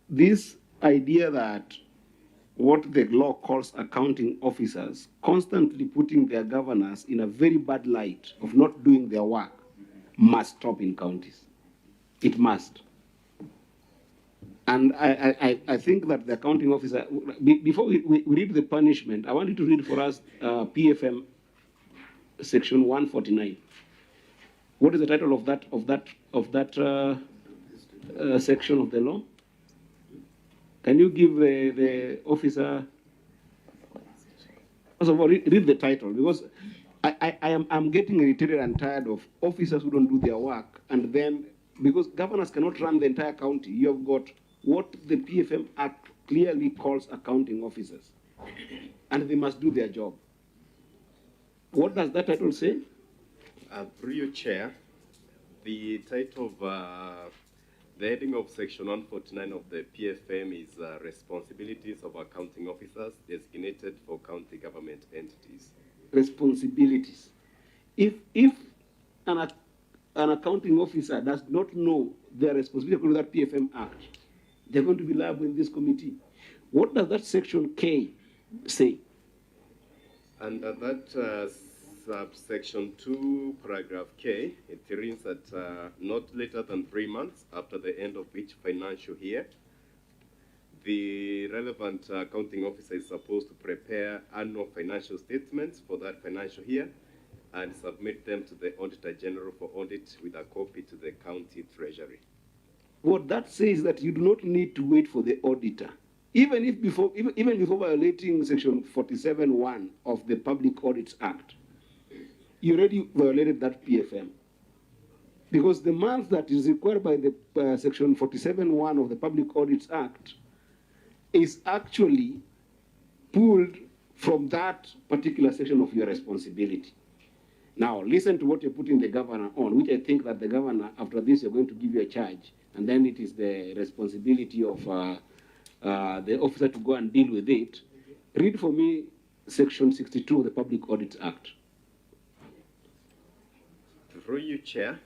this idea that what the law calls accounting officers constantly putting their governors in a very bad light of not doing their work must stop in counties. It must. And I think that the accounting officer, before we read the punishment, I want you to read for us PFM Section 149. What is the title of that section of the law? Can you give the officer? First of all, read the title, because I'm getting irritated and tired of officers who don't do their work, and then because governors cannot run the entire county, you have got what the PFM Act clearly calls accounting officers, and they must do their job. What does that title say? Through your chair, the title of the heading of Section 149 of the PFM is Responsibilities of Accounting Officers Designated for County Government Entities. Responsibilities. If an accounting officer does not know their responsibility according to that PFM Act, they're going to be liable in this committee. What does that Section K say? Under that subsection 2, paragraph K, it reads that not later than 3 months after the end of each financial year, the relevant accounting officer is supposed to prepare annual financial statements for that financial year and submit them to the Auditor General for audit with a copy to the county treasury. What that says is that you do not need to wait for the auditor. Even before violating Section 47(1) of the Public Audits Act, you already violated that PFM. Because the month that is required by the Section 47(1) of the Public Audits Act is actually pulled from that particular section of your responsibility. Now, listen to what you're putting the governor on, which I think that the governor, after this, you're going to give you a charge, and then it is the responsibility of the officer to go and deal with it. Read for me Section 62 of the Public Audits Act. Through you, Chair,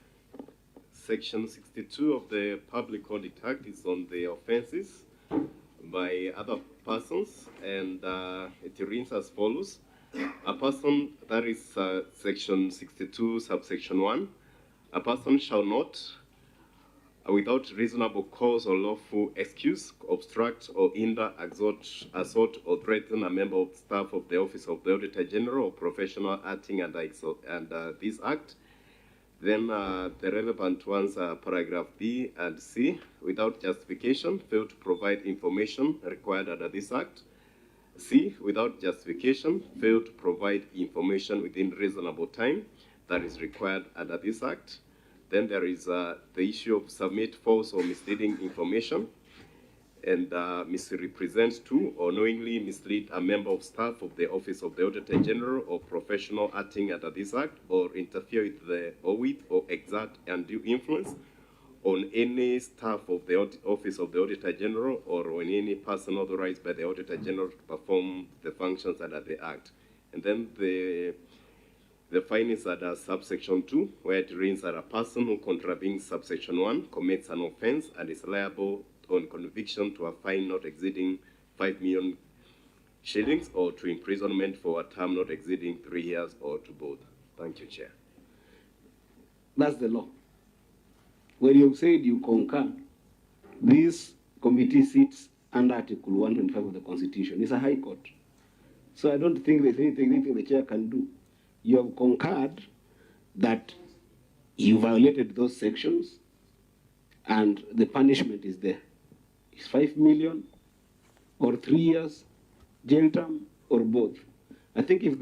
Section 62 of the Public Audit Act is on the offenses by other persons, and it reads as follows. A person, that is Section 62, subsection 1, a person shall not, without reasonable cause or lawful excuse, obstruct or hinder, assault or threaten a member of staff of the Office of the Auditor General or professional acting under this Act. Then the relevant ones are paragraph B and C, without justification, fail to provide information required under this Act. C, without justification, fail to provide information within reasonable time that is required under this Act. Then there is the issue of submit false or misleading information and misrepresent to or knowingly mislead a member of staff of the Office of the Auditor General or professional acting under this Act, or interfere with or exert undue influence on any staff of the Office of the Auditor General or on any person authorized by the Auditor General to perform the functions under the Act. And then the fine is under subsection 2, where it reads that a person who contravenes subsection 1 commits an offense and is liable on conviction to a fine not exceeding 5 million shillings or to imprisonment for a term not exceeding 3 years or to both. Thank you, Chair. That's the law. When you said you concur, this committee sits under Article 125 of the Constitution. It's a high court. So I don't think there's anything the chair can do. You have concurred that you violated those sections and the punishment is there. It's 5 million or 3 years jail term or both. I think if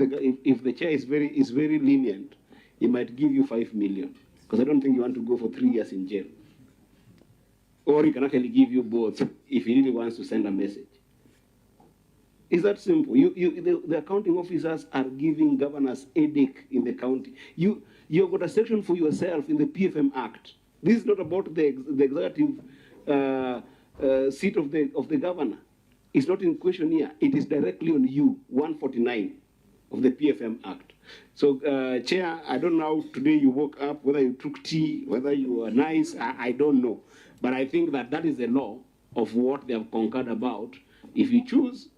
the chair is very lenient, he might give you 5 million, because I don't think you want to go for 3 years in jail. Or he can actually give you both if he really wants to send a message. It's that simple. The accounting officers are giving governors headache in the county. You've got a section for yourself in the PFM Act. This is not about the executive seat of the governor. It's not in question here. It is directly on you, 149 of the PFM Act. So, Chair, I don't know how today you woke up, whether you took tea, whether you were nice, I don't know. But I think that is the law of what they have concurred about. If you choose,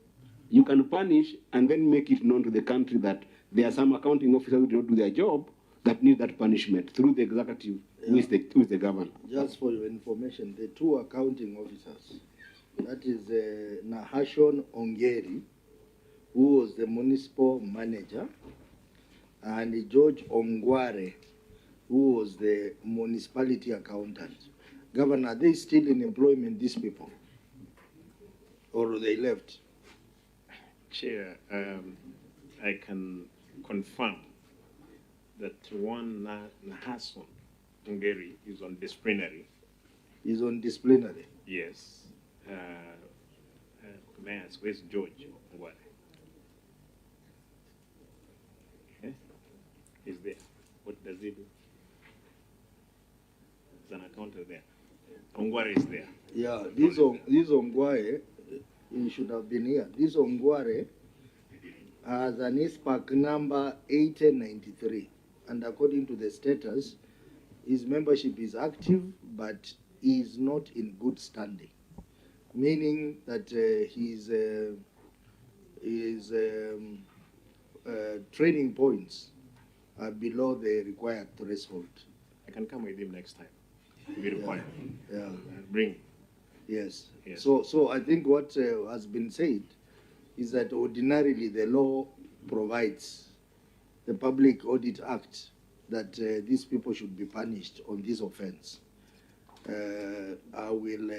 you can punish and then make it known to the country that there are some accounting officers who do not do their job that need that punishment through the executive, who is the governor. Just for your information, the two accounting officers, that is Nahashon Ongeri, who was the municipal manager, and George Ongware, who was the municipality accountant. Governor, are they still in employment, these people? Or they left? Chair, I can confirm that one Nahason Ngeri is on disciplinary. Is on disciplinary? Yes. May I ask, where's George Ongware? Okay. He's there. What does he do? He's an accountant there. Ongware is there. Yeah, this Ongware, he should have been here. This Ongware has an ISPAC number 1893, and according to the status, his membership is active, but he is not in good standing, meaning that his training points are below the required threshold. I can come with him next time if you require. Yeah. Bring. Yes. Yes. So I think what has been said is that ordinarily the law provides, the Public Audit Act, that these people should be punished on this offense. I will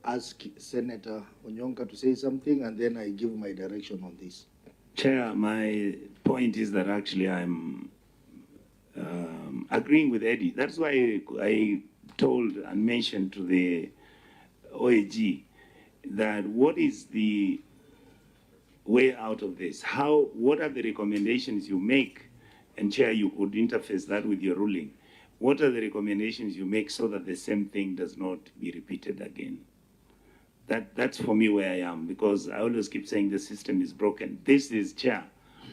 ask Senator Onyonka to say something, and then I give my direction on this. Chair, my point is that actually I'm agreeing with Eddie. That's why I told and mentioned to the OAG that what is the way out of this? What are the recommendations you make? And Chair, you could interface that with your ruling. What are the recommendations you make so that the same thing does not be repeated again? That's for me where I am, because I always keep saying the system is broken. This is, Chair,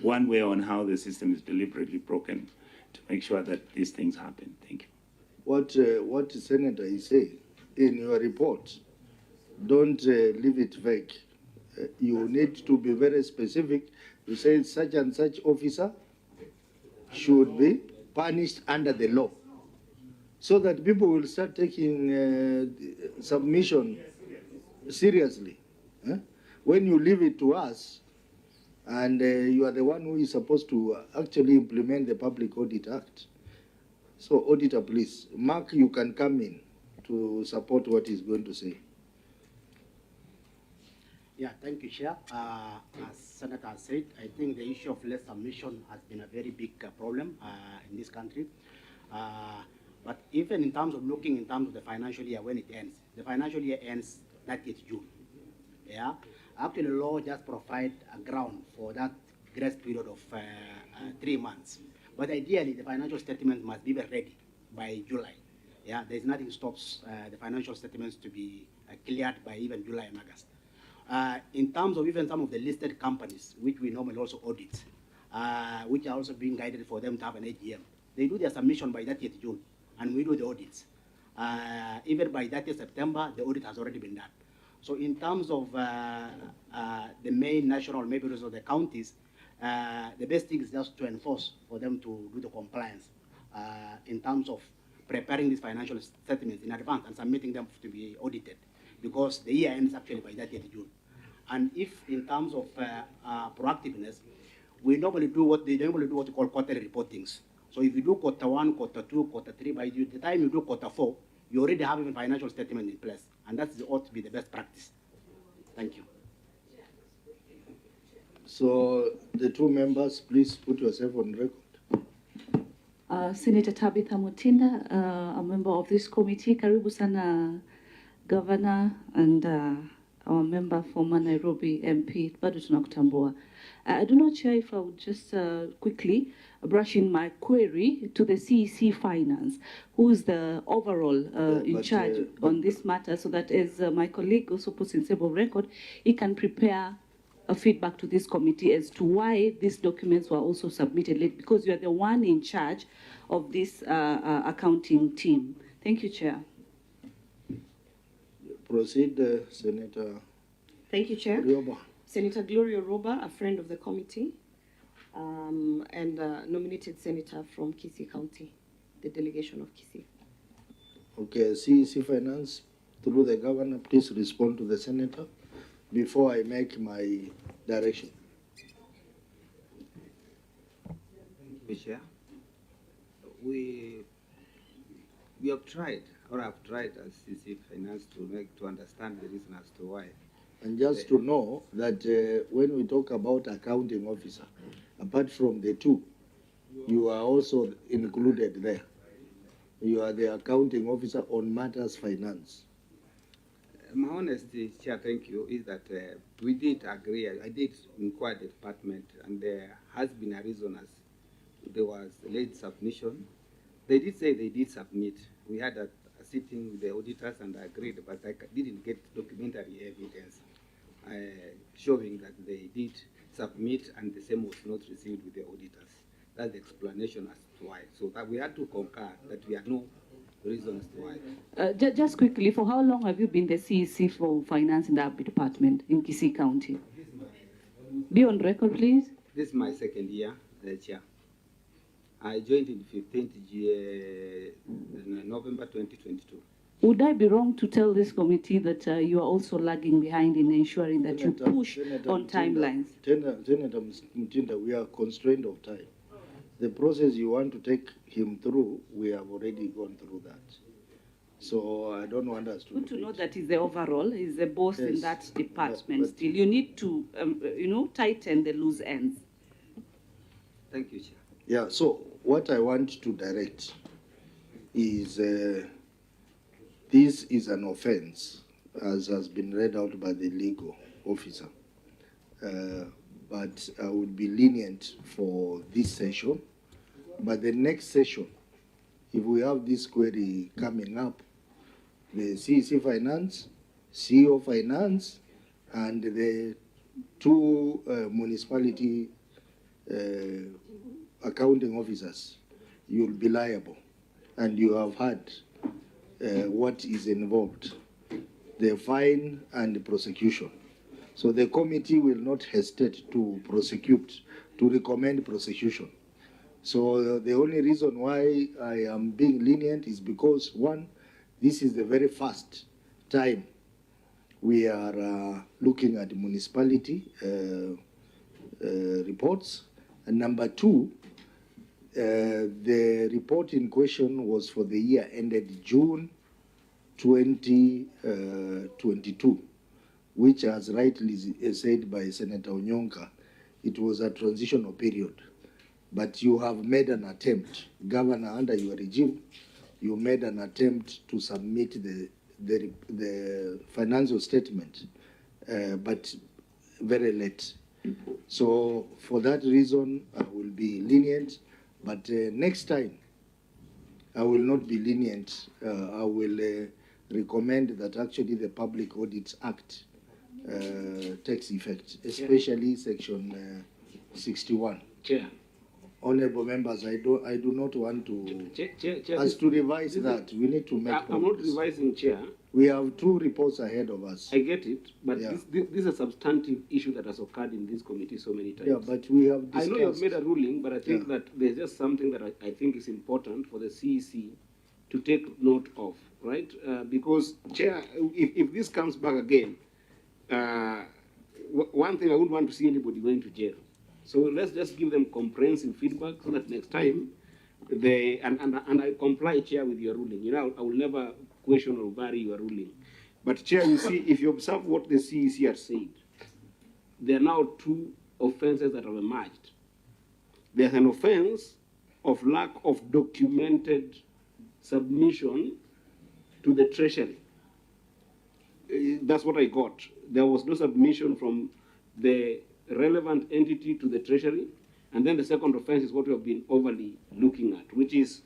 one way on how the system is deliberately broken to make sure that these things happen. Thank you. What the Senator is saying in your report, don't leave it vague. You need to be very specific. You say such and such officer should be punished under the law, so that people will start taking submission seriously. When you leave it to us, and you are the one who is supposed to actually implement the Public Audit Act. So, Auditor, please, Mark, you can come in to support what he's going to say. Yeah, thank you, Chair. As Senator has said, I think the issue of late submission has been a very big problem in this country. But even in terms of looking in terms of the financial year when it ends, the financial year ends 30th June. Yeah, actually, the law just provides a ground for that grace period of 3 months. But ideally, the financial statement must be ready by July. Yeah, there's nothing stops the financial statements to be cleared by even July and August. In terms of even some of the listed companies, which we normally also audit, which are also being guided for them to have an AGM, they do their submission by 30th June, and we do the audits. Even by 30th September, the audit has already been done. So in terms of the main national members of the counties, the best thing is just to enforce for them to do the compliance in terms of preparing these financial statements in advance and submitting them to be audited, because the year ends actually by 30th June. And if in terms of proactiveness, we normally do what we call quarterly reportings. So if you do quarter 1, quarter 2, quarter 3, by the time you do quarter 4, you already have even financial statement in place, and that ought to be the best practice. Thank you. So the two members, please put yourself on record. Senator Tabitha Mutinda, a member of this committee. Karibu sana, Governor, and our member, former Nairobi MP, bado tunakutambua. I do not sure if I would just quickly brush in my query to the CEC Finance, who is the overall in charge on this matter, so that as my colleague also puts in table record, he can prepare a feedback to this committee as to why these documents were also submitted late, because you are the one in charge of this accounting team. Thank you, Chair. Proceed, Senator. Thank you, Chair. Rioba. Senator Gloria Roba, a friend of the committee, and nominated senator from KISII County, the delegation of KISII. Okay, CEC Finance, through the governor, please respond to the senator before I make my direction. you, Chair. We have tried, or have tried as KISII Finance to understand the reason as to why. And just to know that when we talk about accounting officer, apart from the two, you are also included there. You are the accounting officer on matters finance. My honesty, Chair, thank you, is that we did agree. I did inquire the department, and there has been a reason as there was late submission. They did say they did submit. We had a sitting with the auditors and agreed, but I didn't get documentary evidence showing that they did submit and the same was not received with the auditors. That's the explanation as to why. So that we had to concur that we had no reasons to why. Just quickly, for how long have you been the CEC for finance in that department in KISII County? Be on record, please. This is my second year, Chair. I joined in 15th November 2022. Would I be wrong to tell this committee that you are also lagging behind in ensuring that you push on timelines? Senator Mutinda, we are constrained of time. The process you want to take him through, we have already gone through that. So I don't want us to. Good to know that he's the overall, he's the boss in that department. Still, you need to, tighten the loose ends. Thank you, Chair. Yeah. So what I want to direct is this is an offense, as has been read out by the legal officer. But I would be lenient for this session. But the next session, if we have this query coming up, the CEC Finance, CEO Finance, and the two municipality accounting officers, you'll be liable. And you have heard what is involved, the fine and the prosecution. So the committee will not hesitate to prosecute, to recommend prosecution. So the only reason why I am being lenient is because, one, this is the very first time we are looking at municipality reports. And number two, the report in question was for the year ended June 2022, which, as rightly said by Senator Onyonka, it was a transitional period. But you have made an attempt, Governor, under your regime, you made an attempt to submit the financial statement, but very late. So for that reason, I will be lenient, but next time, I will not be lenient. I will recommend that actually the Public Audits Act takes effect, especially Section 61. Chair. Honorable members, I do not want to, as to revise that, we need to make progress. I'm not revising, Chair. We have two reports ahead of us. I get it, but this is a substantive issue that has occurred in this committee so many times. Yeah, but we have discussed. I know you have made a ruling, but I think that there's just something that I think is important for the CEC to take note of, right? Because, Chair, if this comes back again, one thing I wouldn't want to see anybody going to jail. So let's just give them comprehensive feedback so that next time they, and I comply, Chair, with your ruling. You know, I will never question or vary your ruling. But, Chair, you see, if you observe what the CEC has said, there are now two offenses that have emerged. There's an offense of lack of documented submission to the Treasury. That's what I got. There was no submission from the relevant entity to the Treasury. And then the second offense is what we have been overly looking at, which is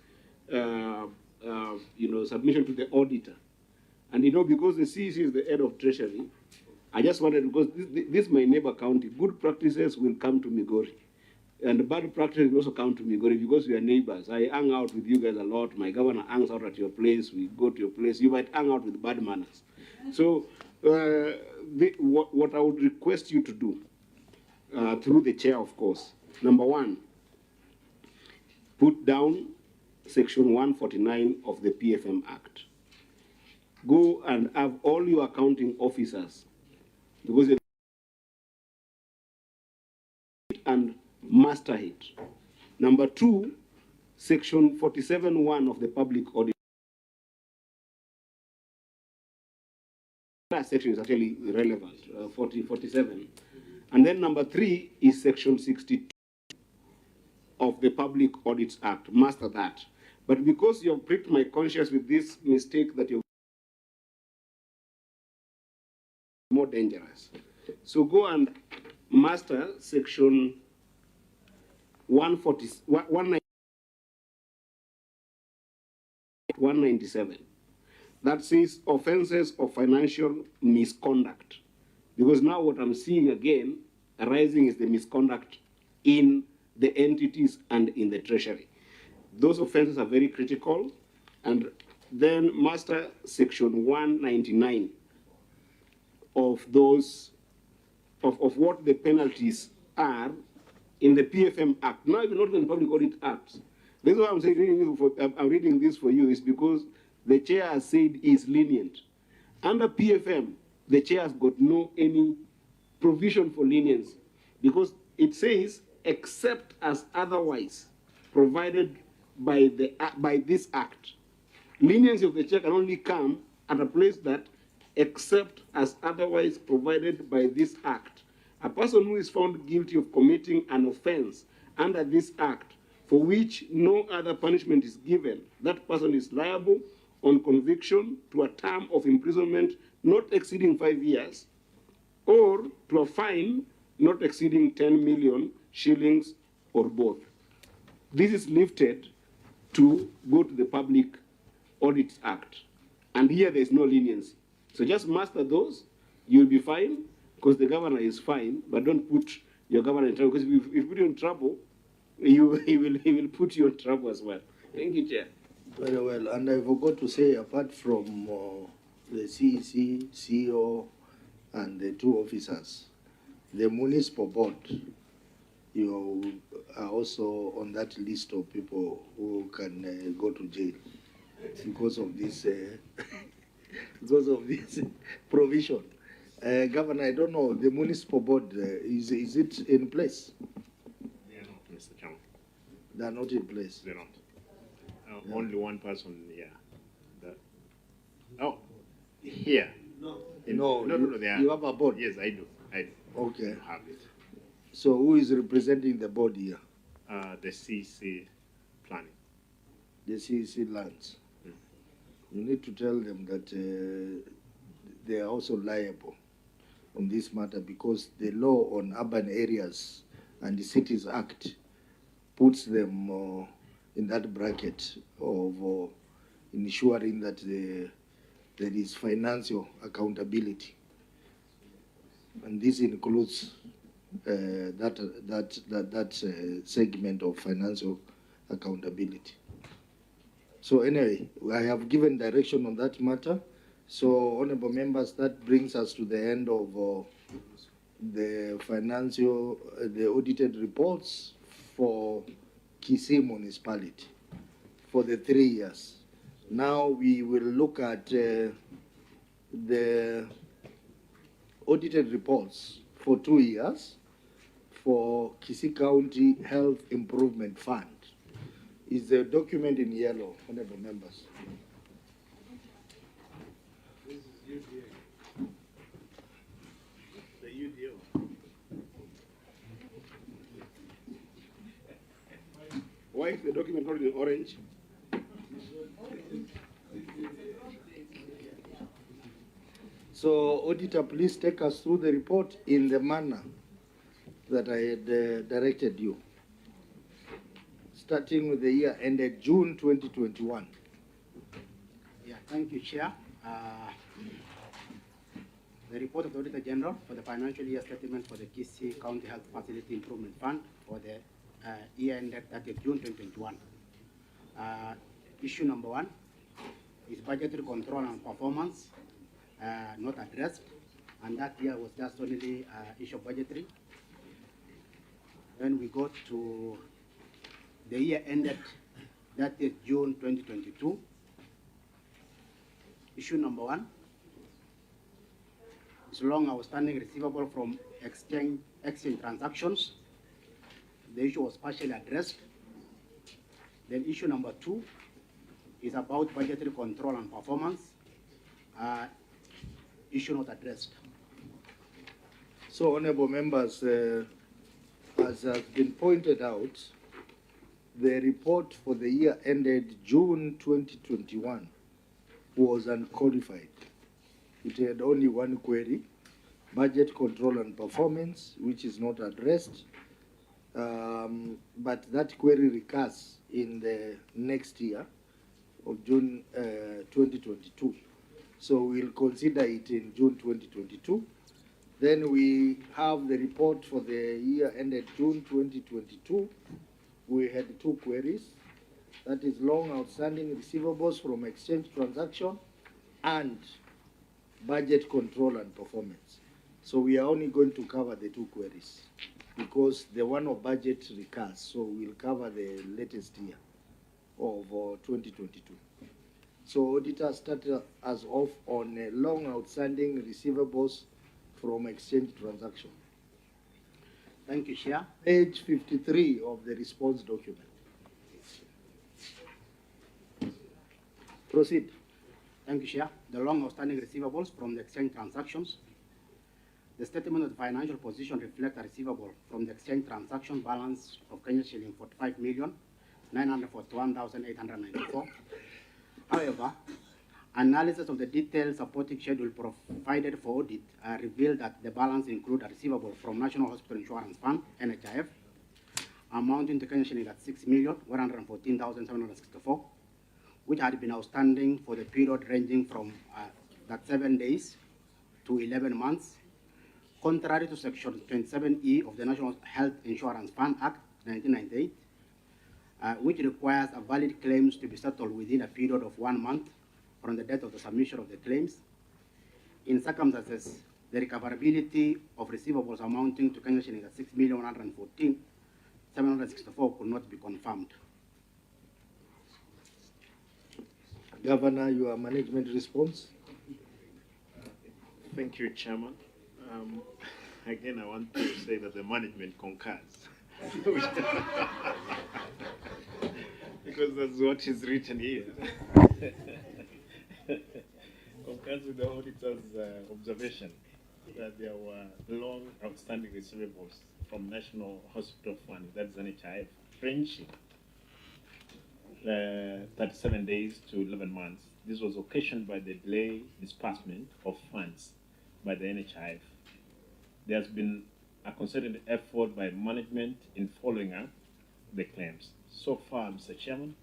submission to the auditor. And because the CEC is the head of Treasury, I just wanted, because this is my neighbor county, good practices will come to Migori. And bad practices will also come to Migori because we are neighbors. I hang out with you guys a lot. My governor hangs out at your place. We go to your place. You might hang out with bad manners. So what I would request you to do, through the chair, of course, number one, put down Section 149 of the PFM Act. Go and have all your accounting officers, because and master it. Number two, Section 47(1) of the Public Audit. That section is actually irrelevant, 47. And then number three is Section 62 of the Public Audits Act. Master that. But because you have pricked my conscience with this mistake that you're more dangerous. So go and master Section 197. That says offenses of financial misconduct. Because now what I'm seeing again arising is the misconduct in the entities and in the treasury. Those offenses are very critical. And then master Section 199 of those, of what the penalties are in the PFM Act. Now, even not in the Public Audit Act. This is why I'm saying I'm reading this for you, is because the chair has said is lenient. Under PFM, the chair has got no any provision for leniency, because it says, except as otherwise provided by this act. Leniency of the chair can only come at a place that, except as otherwise provided by this act. A person who is found guilty of committing an offense under this act, for which no other punishment is given, that person is liable on conviction to a term of imprisonment not exceeding 5 years, or to a fine not exceeding 10 million shillings, or both. This is lifted to go to the Public Audit Act. And here there is no leniency. So just master those, you'll be fine, because the governor is fine, but don't put your governor in trouble, because if you put you in trouble, he will put you in trouble as well. Thank you, Chair. Very well. And I forgot to say, apart from the CEC, CEO, and the two officers, the municipal board, you are also on that list of people who can go to jail because of this provision. Governor, I don't know, the municipal board, is it in place? They are not, Mr. Chairman. They are not in place. They're not. Only one person here. Here. No, they are. you have a board? Yes, I do. Okay. I have it. So who is representing the board here? The CC planning. The CEC lands. You need to tell them that they are also liable on this matter, because the law on urban areas and the Cities Act puts them in that bracket of ensuring that there is financial accountability. And this includes that segment of financial accountability. So anyway, I have given direction on that matter. So, honorable members, that brings us to the end of the the audited reports for KISII municipality for the 3 years. Now we will look at the audited reports for 2 years for KISII County Health Improvement Fund. Is the document in yellow, honorable members? This is UDA. The UDO. Why is the document not in orange? So, auditor, please take us through the report in the manner that I had directed you, starting with the year ended June 2021. Yeah, thank you, Chair. The report of the Auditor General for the financial year statement for the KISII County Health Facility Improvement Fund for the year ended 30th June 2021. Issue number 1 is budgetary control and performance, not addressed, and that year was just only issue of budgetary. Then we go to the year ended 30th June 2022. Issue number 1 is long outstanding receivable from exchange transactions. The issue was partially addressed. Then issue number 2 is about budgetary control and performance. Issue not addressed. So, honorable members, as has been pointed out, the report for the year ended June 2021 was unqualified. It had only one query, budget control and performance, which is not addressed. But that query recurs in the next year of June 2022. So we'll consider it in June 2022. Then we have the report for the year ended June 2022. We had 2 queries. That is long outstanding receivables from exchange transaction and budget control and performance. So we are only going to cover the 2 queries because the one of budget recurs. So we'll cover the latest year of 2022. So auditor started us off on long outstanding receivables from exchange transaction. Thank you, Chair. Page 53 of the response document. Proceed. Thank you, Chair. The long outstanding receivables from the exchange transactions. The statement of the financial position reflects a receivable from the exchange transaction balance of Kenya shilling 45,941,894. However, analysis of the detailed supporting schedule provided for audit revealed that the balance includes a receivable from National Hospital Insurance Fund, NHIF, amounting to Kenya shilling at 6,114,764, which had been outstanding for the period ranging from 7 days to 11 months, contrary to Section 27E of the National Health Insurance Fund Act 1998, which requires a valid claims to be settled within a period of 1 month from the date of the submission of the claims. In circumstances, the recoverability of receivables amounting to Kenya shilling at 6,114,764 could not be confirmed. Governor, your management response. Thank you, Chairman. Again, I want to say that the management concurs. Because that's what is written here. Concurs with the auditor's observation that there were long outstanding receivables from National Hospital Fund, that's NHIF, ranging 37 days to 11 months. This was occasioned by the delay disbursement of funds by the NHIF. There has been a concerted effort by management in following up the claims. So far, Mr. Chairman,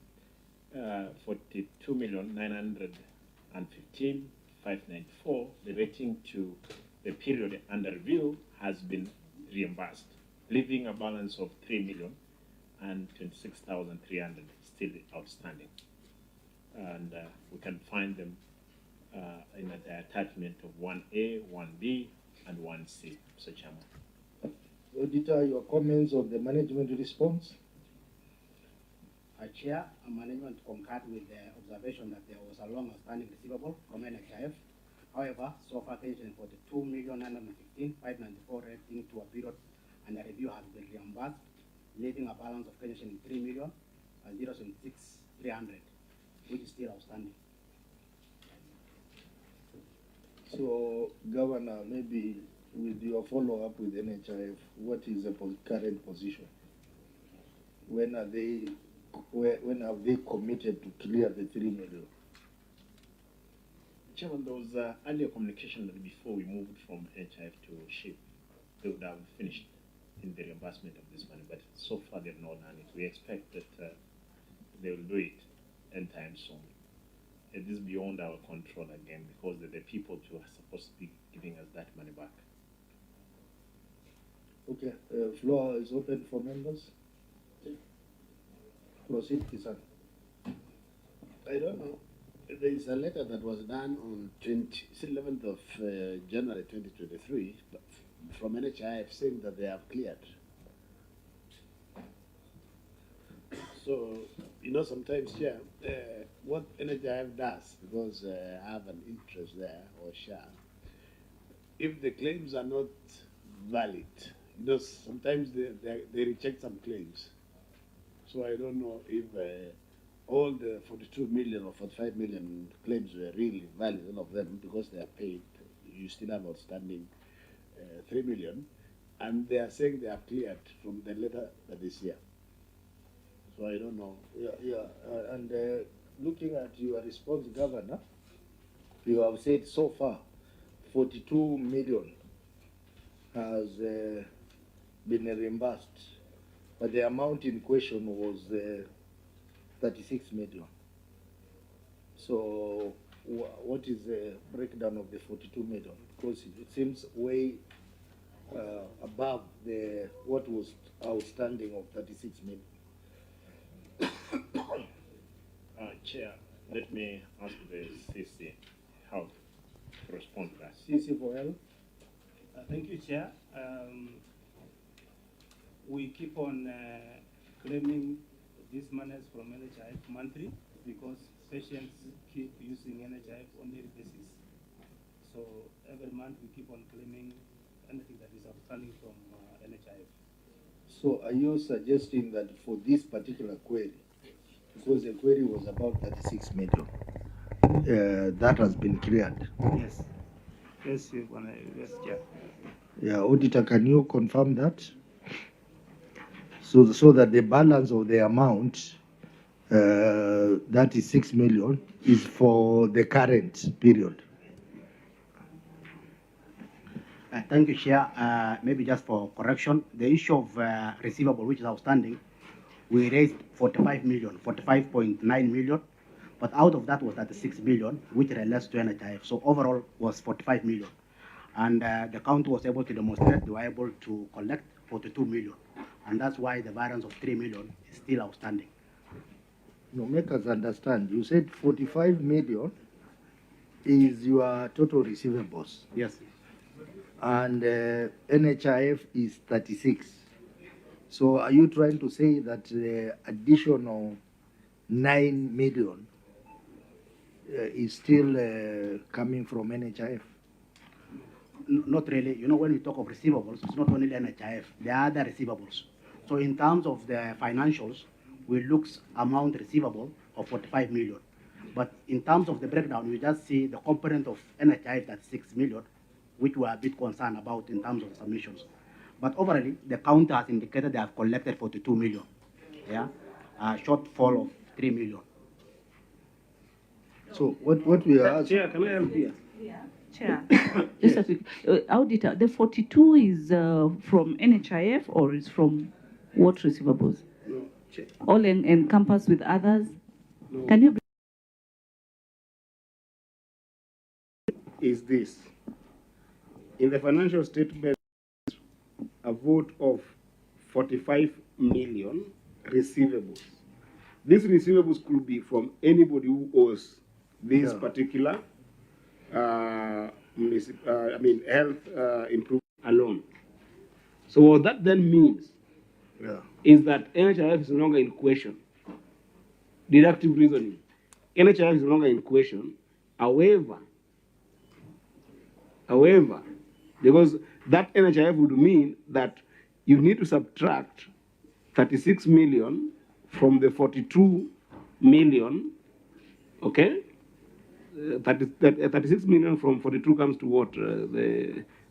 42,915,594 relating to the period under review has been reimbursed, leaving a balance of 3,026,300 still outstanding. And we can find them in the attachment of 1A, 1B, and 1C, Mr. Chairman. Auditor, your comments on the management response? Chair, management concurred with the observation that there was a long outstanding receivable from NHIF. However, so far, pension 42,915,594 relating to a period and the review has been reimbursed, leaving a balance of pension 3,006,300, which is still outstanding. So, Governor, maybe with your follow-up with NHIF, what is the current position? When have they committed to clear the 3 million? Chairman, there was earlier communication that before we moved from NHIF to SHIP, they would have finished in the reimbursement of this money, but so far they've not done it. We expect that they will do it anytime soon. It is beyond our control again because they're the people who are supposed to be giving us that money back. Okay, floor is open for members. Proceed, KISII. I don't know. There is a letter that was done on 11th of January 2023 from NHIF saying that they have cleared. So, you know, sometimes, yeah, what NHIF does, because I have an interest there or share, if the claims are not valid, you know, sometimes they reject some claims. So I don't know if all the 42 million or 45 million claims were really valid, all of them, because they are paid. You still have outstanding 3 million, and they are saying they are cleared from the letter that is here. So I don't know. And looking at your response, Governor, you have said so far 42 million has been reimbursed, but the amount in question was 36 million. So what is the breakdown of the 42 million? Because it seems way above the what was outstanding of 36 million. Chair, let me ask the CC how to respond to that. CC for L. Thank you, Chair. We keep on claiming these monies from NHIF monthly because patients keep using NHIF on daily basis. So every month we keep on claiming anything that is outstanding from NHIF. So are you suggesting that for this particular query, because the query was about 36 million, that has been cleared? Yes. Yes, yes, Chair. Yeah, Auditor, can you confirm that? So that the balance of the amount, that is 6 million, is for the current period. Thank you, Chair. Maybe just for correction, the issue of receivable, which is outstanding, we raised 45 million, 45.9 million, but out of that was 36 million, which relates to NHIF. So overall was 45 million. And the county was able to demonstrate they were able to collect 42 million. And that's why the variance of 3 million is still outstanding. No, make us understand. You said 45 million is your total receivables. Yes. And NHIF is 36. So are you trying to say that the additional 9 million is still coming from NHIF? Not really. You know, when we talk of receivables, it's not only NHIF, there are other receivables. So in terms of the financials, we look amount receivable of 45 million. But in terms of the breakdown, we just see the component of NHIF, that's 6 million, which we are a bit concerned about in terms of submissions. But overall, the county has indicated they have collected 42 million. Yeah, a shortfall of 3 million. So what we are asking... Chair, can I help here? Chair, just a quick, Auditor, the 42 is from NHIF or is from what receivables? No, Chair. All encompassed with others? No. Can you... Is this. In the financial statement, a vote of 45 million receivables. These receivables could be from anybody who owes this particular health improvement alone. So what that then means is that NHIF is no longer in question. Deductive reasoning. NHIF is no longer in question. However, because that NHIF would mean that you need to subtract 36 million from the 42 million, okay? 36 million from 42 comes to what? Do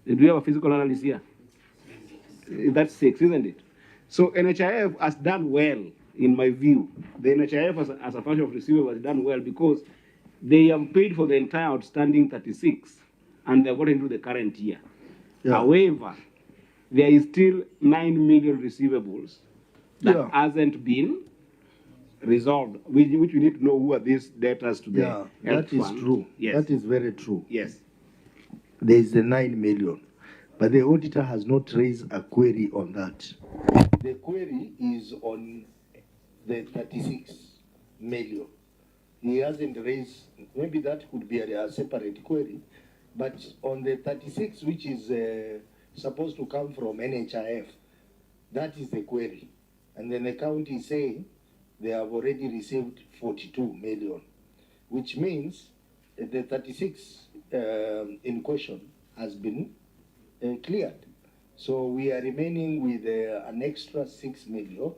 we have a physical analysis here? That's 6, isn't it? So NHIF has done well, in my view. The NHIF as a function of receivable has done well because they have paid for the entire outstanding 36 and they've got into the current year. Yeah. However, there is still 9 million receivables that hasn't been resolved, which we need to know who are these debtors to the health that is fund. true. Yes. That is very true. Yes. There is the 9 million, but the auditor has not raised a query on that. The query is on the 36 million. He hasn't raised, maybe that could be a separate query, but on the 36, which is supposed to come from NHIF, that is the query. And then the county is saying they have already received 42 million, which means the 36 in question has been cleared. So we are remaining with an extra 6 million,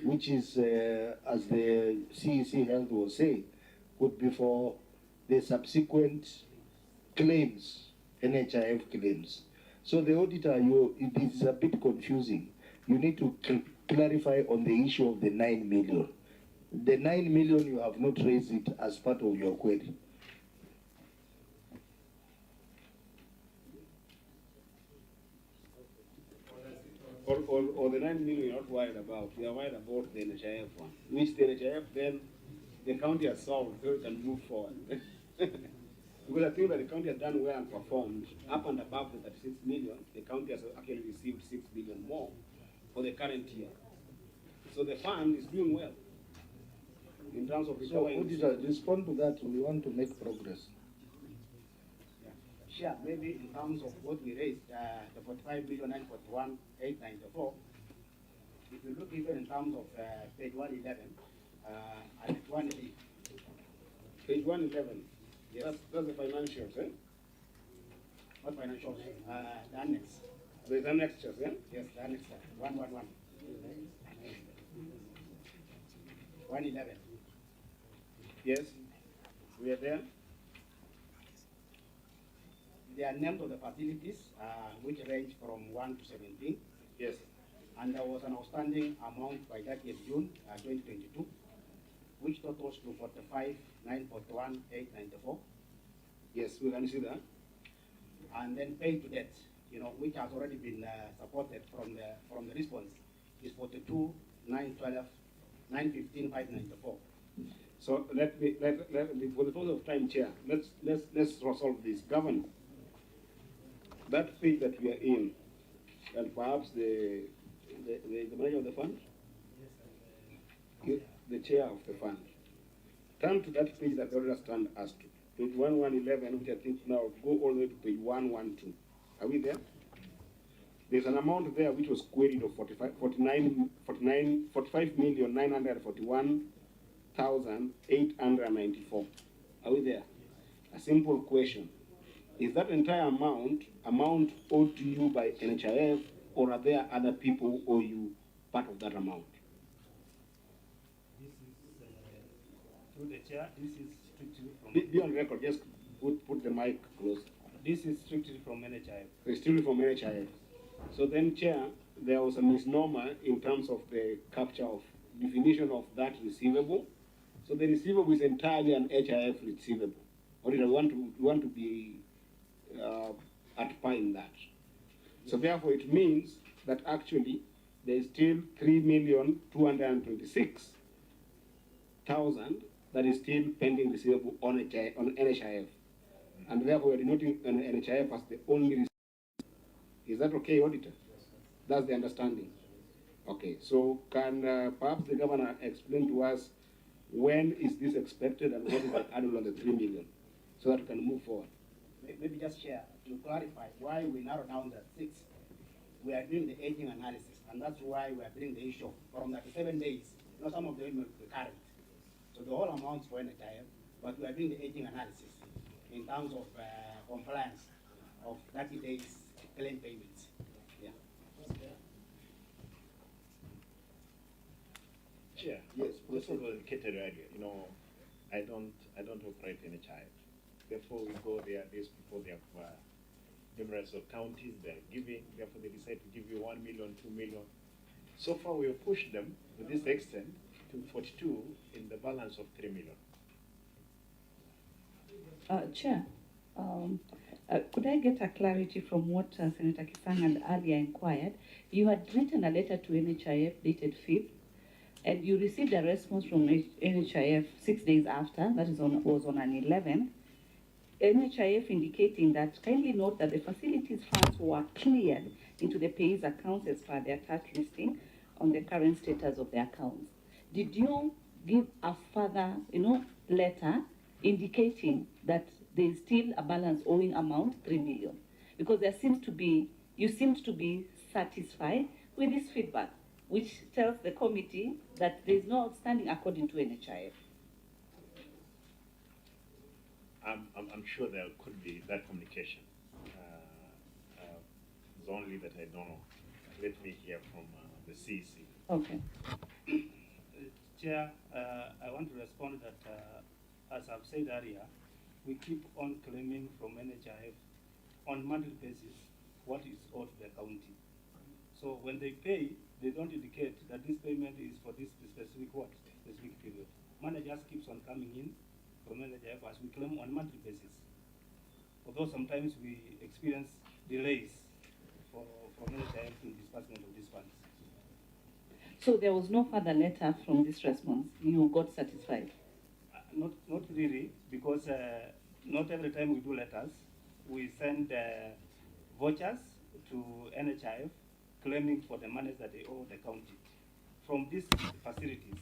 which is, as the CEC Health was saying, could be for the subsequent claims, NHIF claims. So the auditor, it is a bit confusing. You need to clarify on the issue of the 9 million. The 9 million, you have not raised it as part of your query. Or the 9 million you're not worried about. You are worried about the NHIF one, which the NHIF then the county has solved so it can move forward. Because I think that the county has done well and performed up and above the 36 million. The county has actually received 6 million more for the current year. So the fund is doing well in terms of So, auditor, respond to that. We want to make progress. Sure, maybe in terms of what we raised, the 45,941,894, if you look even in terms of page 111, and 111. Page 111, yes. That's the financials, eh? What financials? The annex. There's annexures, eh? Yes, the annex, 111. 111. Yes, we are there. They are named of the facilities, which range from 1 to 17. Yes. And there was an outstanding amount by 30th June 2022, which totals to 45,941,894. Yes, we can see that. And then paid to debt, which has already been supported from the response, is 42,912,915,594. So let me, for the purpose of time, Chair, let's resolve this. Governor, that page that we are in, and perhaps the manager of the fund, the chair of the fund, turn to that page that the order stand as to page 1111, which I think now go all the way to page 112. Are we there? There's an amount there which was queried of 45,941,894. Are we there? A simple question. Is that entire amount owed to you by NHIF, or are there other people who owe you part of that amount? This is, through the chair, this is strictly from... Be on record, just put the mic close. This is strictly from NHIF. It's strictly from NHIF. So then, Chair, there was a misnomer in terms of the capture of definition of that receivable. So the receivable is entirely an HIF receivable. Or we want to be at par in that. So therefore, it means that actually there is still 3,226,000 that is still pending receivable on NHIF. And therefore, we are denoting NHIF as the only receiver. Is that okay, Auditor? That's the understanding. Okay, so can perhaps the Governor explain to us when is this expected and what is the added on the 3 million so that we can move forward? Maybe just share to clarify why we narrow down the 6. We are doing the aging analysis, and that's why we are doing the issue from the 7 days. Some of them will be current. So the whole amounts for NHIF, but we are doing the aging analysis in terms of compliance of 30 days claim payments. Yeah. Chair, yes, this was indicated earlier. I don't operate in a child. Therefore, we go there days before they have numerous of counties they're giving. Therefore, they decide to give you 1 million, 2 million. So far, we have pushed them to this extent to 42 in the balance of 3 million. Chair, could I get a clarity from what Senator Kisang had earlier inquired? You had written a letter to NHIF dated 5th, and you received a response from NHIF 6 days after, that is was on an 11th. NHIF indicating that kindly note that the facilities funds were cleared into the payees accounts as per the attached listing on the current status of the accounts. Did you give a further, letter indicating that there is still a balance owing amount 3 million? Because you seemed to be satisfied with this feedback, which tells the committee that there is no outstanding according to NHIF. I'm sure there could be that communication. It's only that I don't know. Let me hear from the CEC Okay. Chair, I want to respond that, as I've said earlier, we keep on claiming from NHIF on monthly basis what is owed to the county. So when they pay, they don't indicate that this payment is for this specific period. Money just keeps on coming in from NHIF as we claim on monthly basis. Although sometimes we experience delays from NHIF in disbursement of these funds. So there was no further letter from this response. You got satisfied? Not really, because not every time we do letters, we send vouchers to NHIF claiming for the monies that they owe the county from these facilities.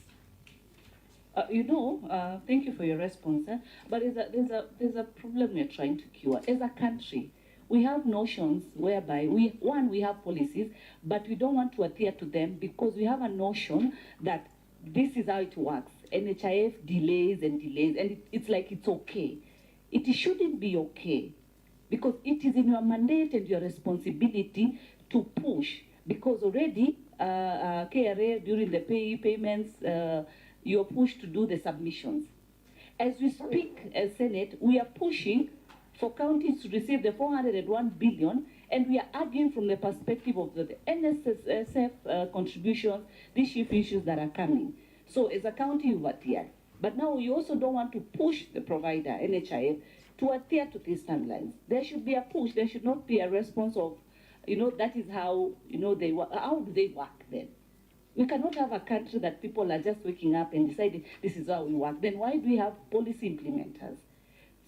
Thank you for your response. But there's a problem we're trying to cure. As a country, we have notions whereby we have policies, but we don't want to adhere to them because we have a notion that this is how it works. NHIF delays and delays, and it's like it's okay. It shouldn't be okay, because it is in your mandate and your responsibility to push, because already KRA during the payments, you're pushed to do the submissions. As we speak as Senate, we are pushing for counties to receive the 401 billion, and we are arguing from the perspective of the NSSF contributions, these chief issues that are coming. So as a county, you've adhered. But now we also don't want to push the provider, NHIF, to adhere to these timelines. There should be a push. There should not be a response of, that is how, they work. How do they work then? We cannot have a country that people are just waking up and deciding this is how we work. Then why do we have policy implementers?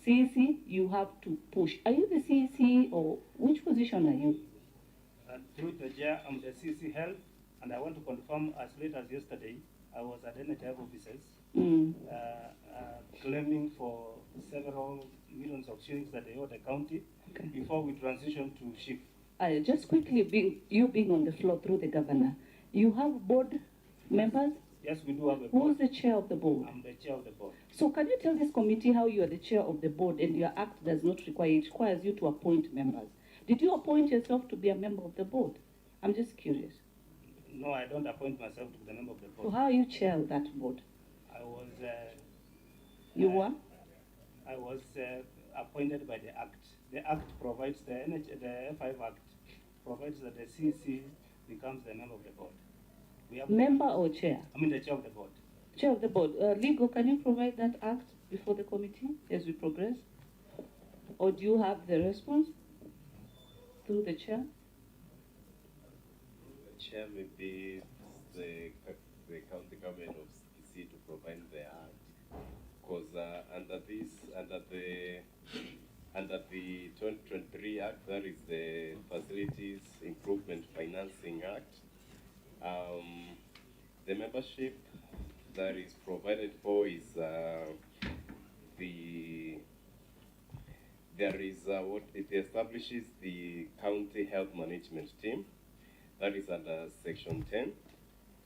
CEC, you have to push. Are you the CEC, or which position are you? Through the chair, I'm the CEC Health, and I want to confirm as late as yesterday, I was at NHIF offices claiming for several millions of shillings that they owe the county before we transition to shift. Just quickly, being on the floor through the governor, you have board members? Yes, we do have a board. Who's the chair of the board? I'm the chair of the board. So can you tell this committee how you are the chair of the board and your act does not require, it requires you to appoint members? Did you appoint yourself to be a member of the board? I'm just curious. No, I don't appoint myself to be the member of the board. So how are you chair of that board? I was... you were? I was appointed by the Act. The Act provides, the F5 Act provides that the CC becomes the member of the board. We have member or chair? I mean the chair of the board. Chair of the board. Legal, can you provide that act before the committee as we progress? Or do you have the response through the chair? The chair may be the county government of KISII to provide the act, because under the 2023 Act, that is the Facilities Improvement Financing Act. The membership that is provided for is what it establishes the county health management team, that is under section 10,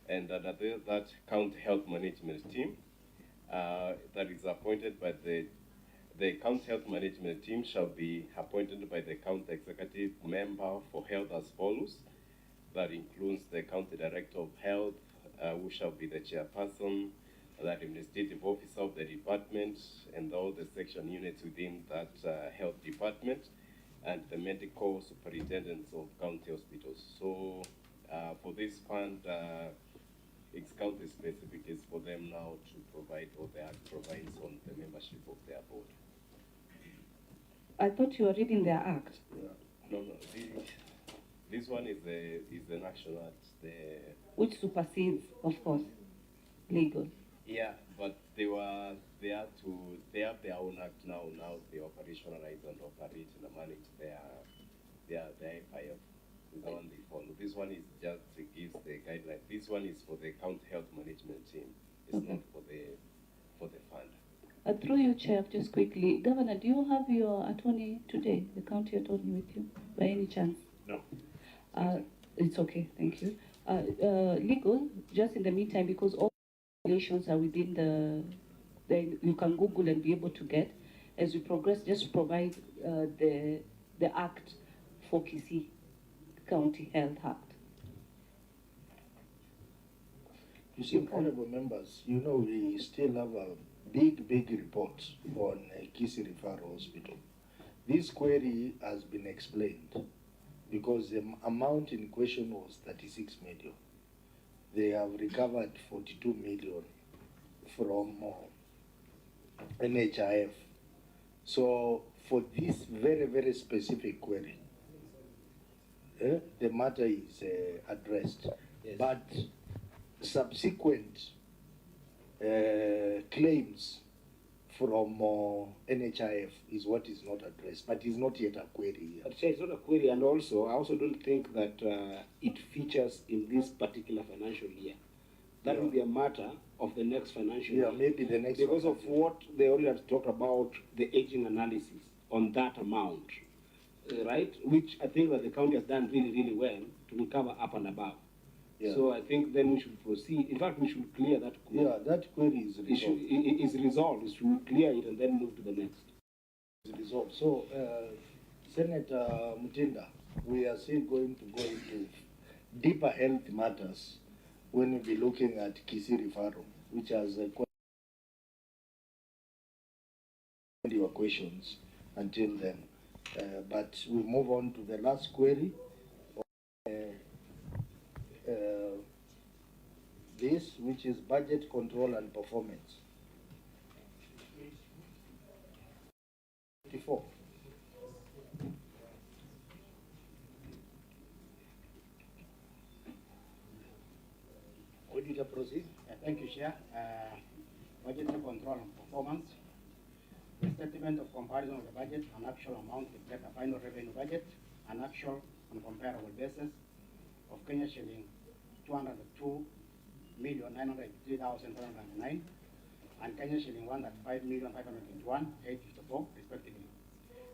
and under that county health management team that is appointed by the county health management team shall be appointed by the county executive member for health as follows. That includes the county director of health, who shall be the chairperson, the administrative officer of the department, and all the section units within that health department, and the medical superintendents of county hospitals. So for this fund, it's county specific. It's for them now to provide what the Act provides on the membership of their board. I thought you were reading their act. No. This one is the national act, which supersedes, of course, legal. Yeah, but they have their own act now. Now they operationalize and operate and manage their FIF. Is the one they follow. This one is just gives the guideline. This one is for the county health management team. It's not for the fund. Through you, Chair, just quickly, Governor, do you have your attorney today, the county attorney with you, by any chance? No. It's okay, thank you. Legal, just in the meantime, because all regulations are within you can Google and be able to get. As we progress, just provide the act for KISII, County Health Act. You see, honorable members, you know, we still have a big report on KISII Referral Hospital. This query has been explained because the amount in question was 36 million. They have recovered 42 million from NHIF. So for this very specific query, the matter is addressed. Yes. But subsequent claims from NHIF is what is not addressed, but is not yet a query. But it's not a query, and also I also don't think that it features in this particular financial year. That will be a matter of the next financial year. Yeah, maybe the next. Because of what they already have talked about, the aging analysis on that amount, right? Which I think that the county has done really well to recover up and above. Yeah. So I think then we should proceed. In fact, we should clear that query. Yeah, that query is resolved. It is resolved. We should clear it and then move to the next. It's resolved. So, Senator Mutinda, we are still going to go into deeper health matters when we'll be looking at KISII referral, which has your questions until then. But we move on to the last query. This, which is budget control and performance. 54. Auditor proceed. Thank you, Chair. Budget control and performance. The statement of comparison of the budget and actual amount reflect a final revenue budget, an actual on comparable basis of Kenya shilling 202,983,409 and Kenya shilling 105,521,854 respectively,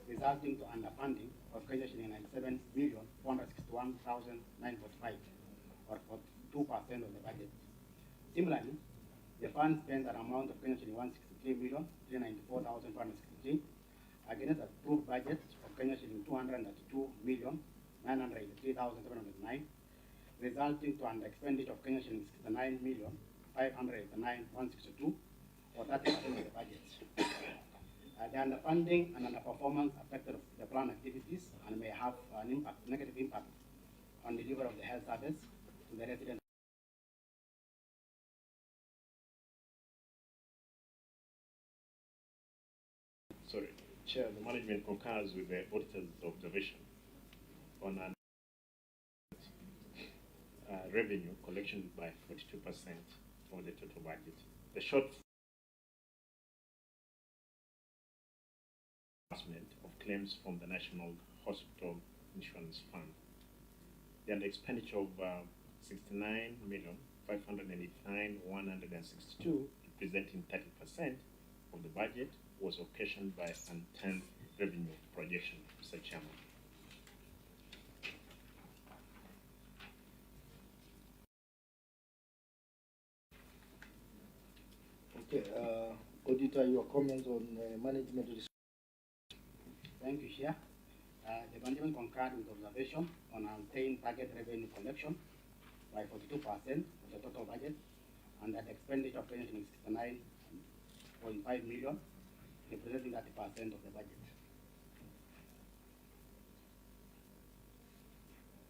resulting to underfunding of Kenya shilling 97,461,945 or 2% of the budget. Similarly, the fund spent an amount of Kenya shilling 163,394,463 against a approved budget of Kenya shilling 202,983,709, resulting to an expenditure of Kenya shilling 69,589,162 or 30% of the budget. The underfunding and underperformance affected the plan activities and may have an negative impact on delivery of the health service to the residents. Sorry, Chair, the management concurs with the auditor's observation on revenue collection by 42% of the total budget. The short of claims from the National Hospital Insurance Fund. The expenditure of 69,589,162, representing 30% of the budget, was occasioned by untamed revenue projection, Mr. Chairman. Okay, Auditor, your comments on management. Thank you, Chair. The management concurred with observation on untamed target revenue collection by 42% of the total budget and that expenditure of 69.5 million, representing 30% of the budget.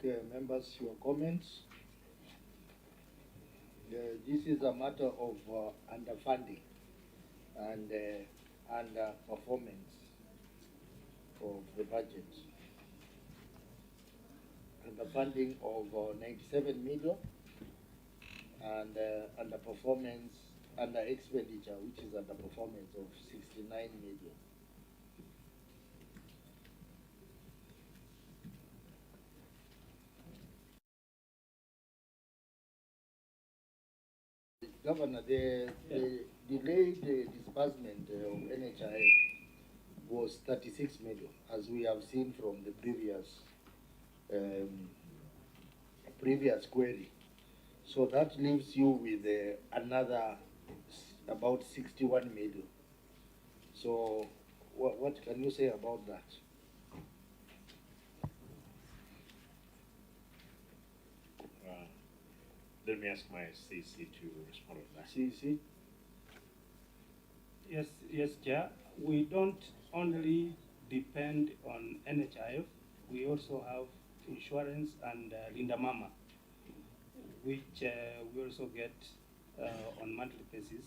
Okay, members, your comments. This is a matter of underfunding and underperformance of the budget. Underfunding of 97 million and underperformance, under expenditure, which is underperformance of 69 million. Governor, the delayed disbursement of NHIF was 36 million, as we have seen from the previous query. So that leaves you with another about 61 million. So what can you say about that? Let me ask my CC to respond to that. CC. Yes, Chair. We don't only depend on NHIF. We also have insurance and Linda Mama, which we also get on monthly basis.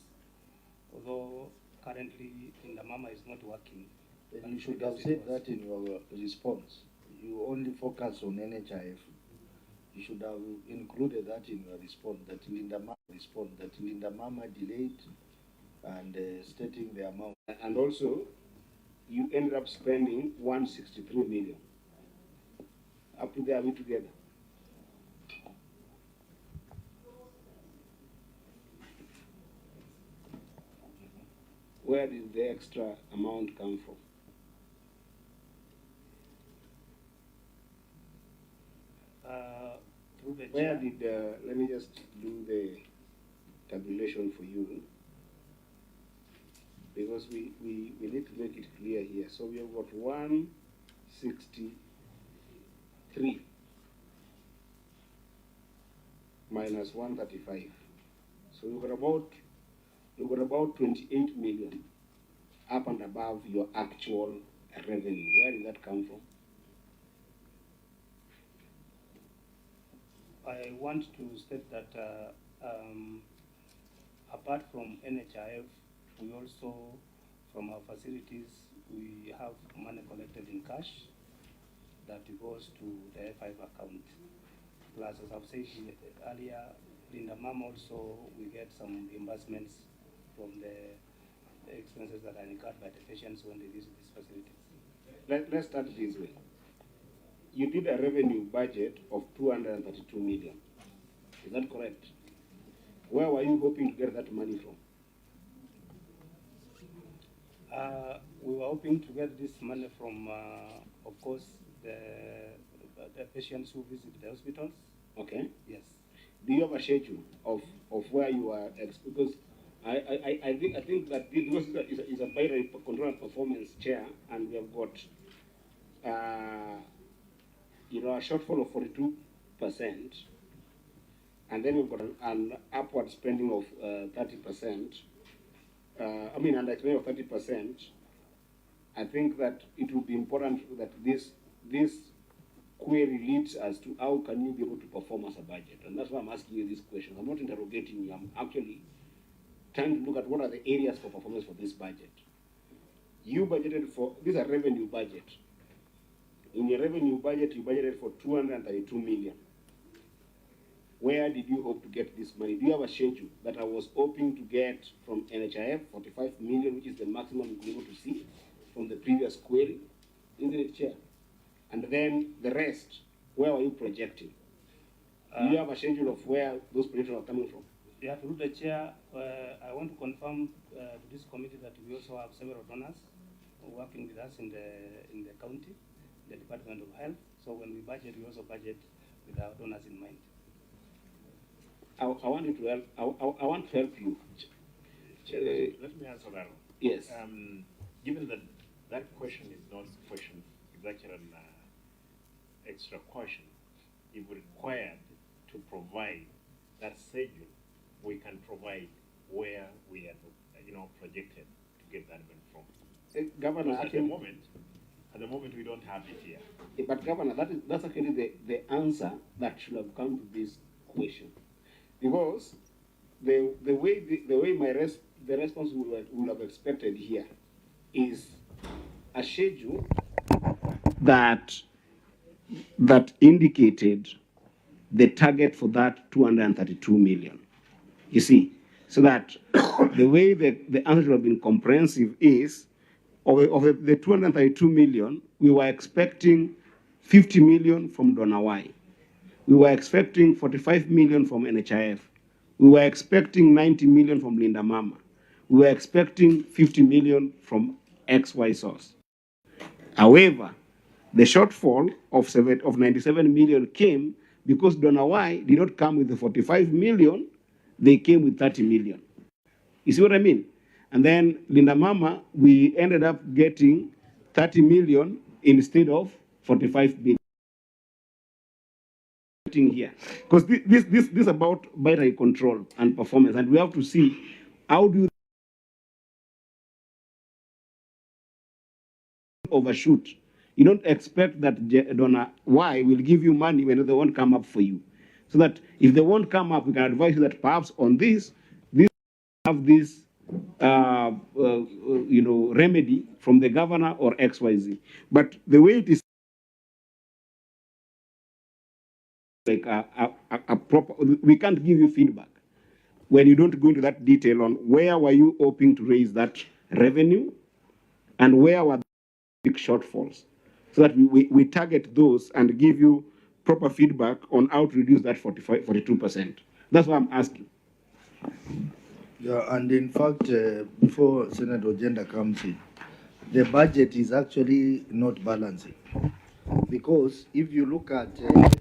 Although currently Linda Mama is not working. Then you should have said that in your response. You only focus on NHIF. You should have included that in your response, that Linda Mama delayed and stating the amount. And also, you ended up spending 163 million. Up to there, are we together? Where did the extra amount come from? Where did, let me just do the tabulation for you, because we need to make it clear here. So we have got 163 minus 135. So you've got about 28 million up and above your actual revenue. Where did that come from? I want to state that apart from NHIF, we also, from our facilities, we have money collected in cash that goes to the F5 account. Plus, as I've said earlier, Linda Mama also, we get some reimbursements from the expenses that are incurred by the patients when they visit these facilities. Let's start this way. You did a revenue budget of 232 million. Is that correct? Where were you hoping to get that money from? We were hoping to get this money from, of course, the patients who visit the hospitals. Okay. Yes. Do you have a schedule of where you are? Because I think that this is a binary control performance chair, and we have got a shortfall of 42%, and then we've got an upward spending of 30%. Under spending of 30%. I think that it would be important that this query leads us to how can you be able to perform as a budget, and that's why I'm asking you these questions. I'm not interrogating you. I'm actually trying to look at what are the areas for performance for this budget. You budgeted for, this is a revenue budget. In your revenue budget, you budgeted for 232 million. Where did you hope to get this money? Do you have a schedule that I was hoping to get from NHIF, 45 million, which is the maximum you could be able to see from the previous query? Isn't it, Chair? And then the rest, where are you projecting? Do you have a schedule of where those projections are coming from? Yeah, through the Chair, I want to confirm to this committee that we also have several donors working with us in the county, the Department of Health. So when we budget, we also budget with our donors in mind. I want you to help. I want to help you. Let me answer that one. Yes. Given that that question is not a question, it's actually an extra question. If required to provide that schedule, we can provide where we are, projected to get that money from. Governor, at the moment, we don't have it here. But Governor, that's actually the answer that should have come to this question, because the way the response would have expected here is a schedule that indicated the target for that 232 million. You see, so that the way the answer should have been comprehensive is, of the 232 million, we were expecting 50 million from Donawai. We were expecting 45 million from NHIF. We were expecting 90 million from Linda Mama. We were expecting 50 million from XY source. However, the shortfall of 97 million came because Donawai did not come with the 45 million, they came with 30 million. You see what I mean? And then Linda Mama, we ended up getting 30 million instead of 45 million. here, because this is about battery control and performance, and we have to see how do you overshoot. You don't expect that donor Y will give you money when they won't come up for you. So that if they won't come up, we can advise you that perhaps on this have this remedy from the governor or XYZ. But the way it is like a proper, we can't give you feedback when you don't go into that detail on where were you hoping to raise that revenue and where were the big shortfalls, so that we target those and give you proper feedback on how to reduce that 42%. That's what I'm asking. Yeah, and in fact, before Senator Ogenda comes in, the budget is actually not balancing. Because if you look at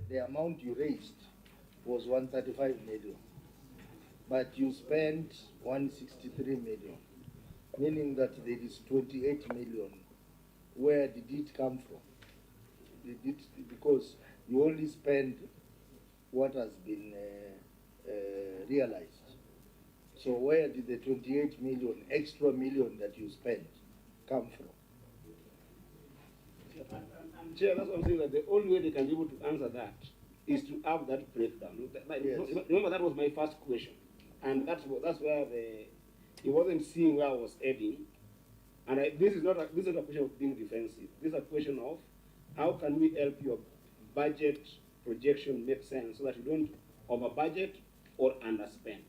the amount you raised was 135 million, but you spent 163 million, meaning that there is 28 million. Where did it come from? Because you only spend what has been realized. So where did the 28 million, extra million that you spent come from? Chair, that's what I'm saying, that the only way they can be able to answer that is to have that breakdown. Yes. Remember, that was my first question. And that's where he wasn't seeing where I was heading. And this is not a question of being defensive. This is a question of how can we help your budget projection make sense so that you don't over budget or underspend.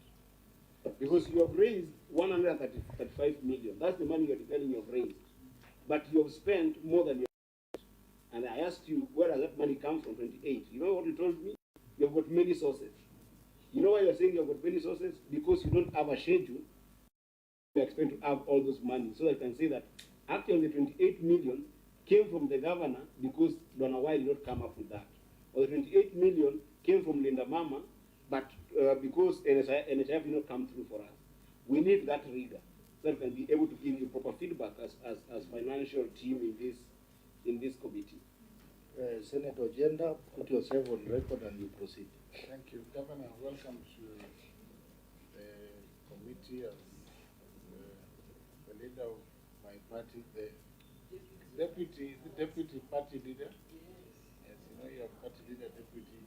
Because you have raised 135 million. That's the money you're declaring you have raised. But you have spent more than you have. And I asked you, where does that money come from, 28? You know what you told me? You've got many sources. You know why you're saying you've got many sources? Because you don't have a schedule. You expect to have all those money. So I can say that actually the 28 million came from the governor because Donna White did not come up with that. Or the 28 million came from Linda Mama, but because NHIF did not come through for us. We need that rigor so that we can be able to give you proper feedback as financial team in this committee. Senator Ogenda, put yourself on record and you proceed. Thank you. Governor, welcome to the committee as the leader of my party, the deputy party leader. Yes, you know you have party leader, deputy.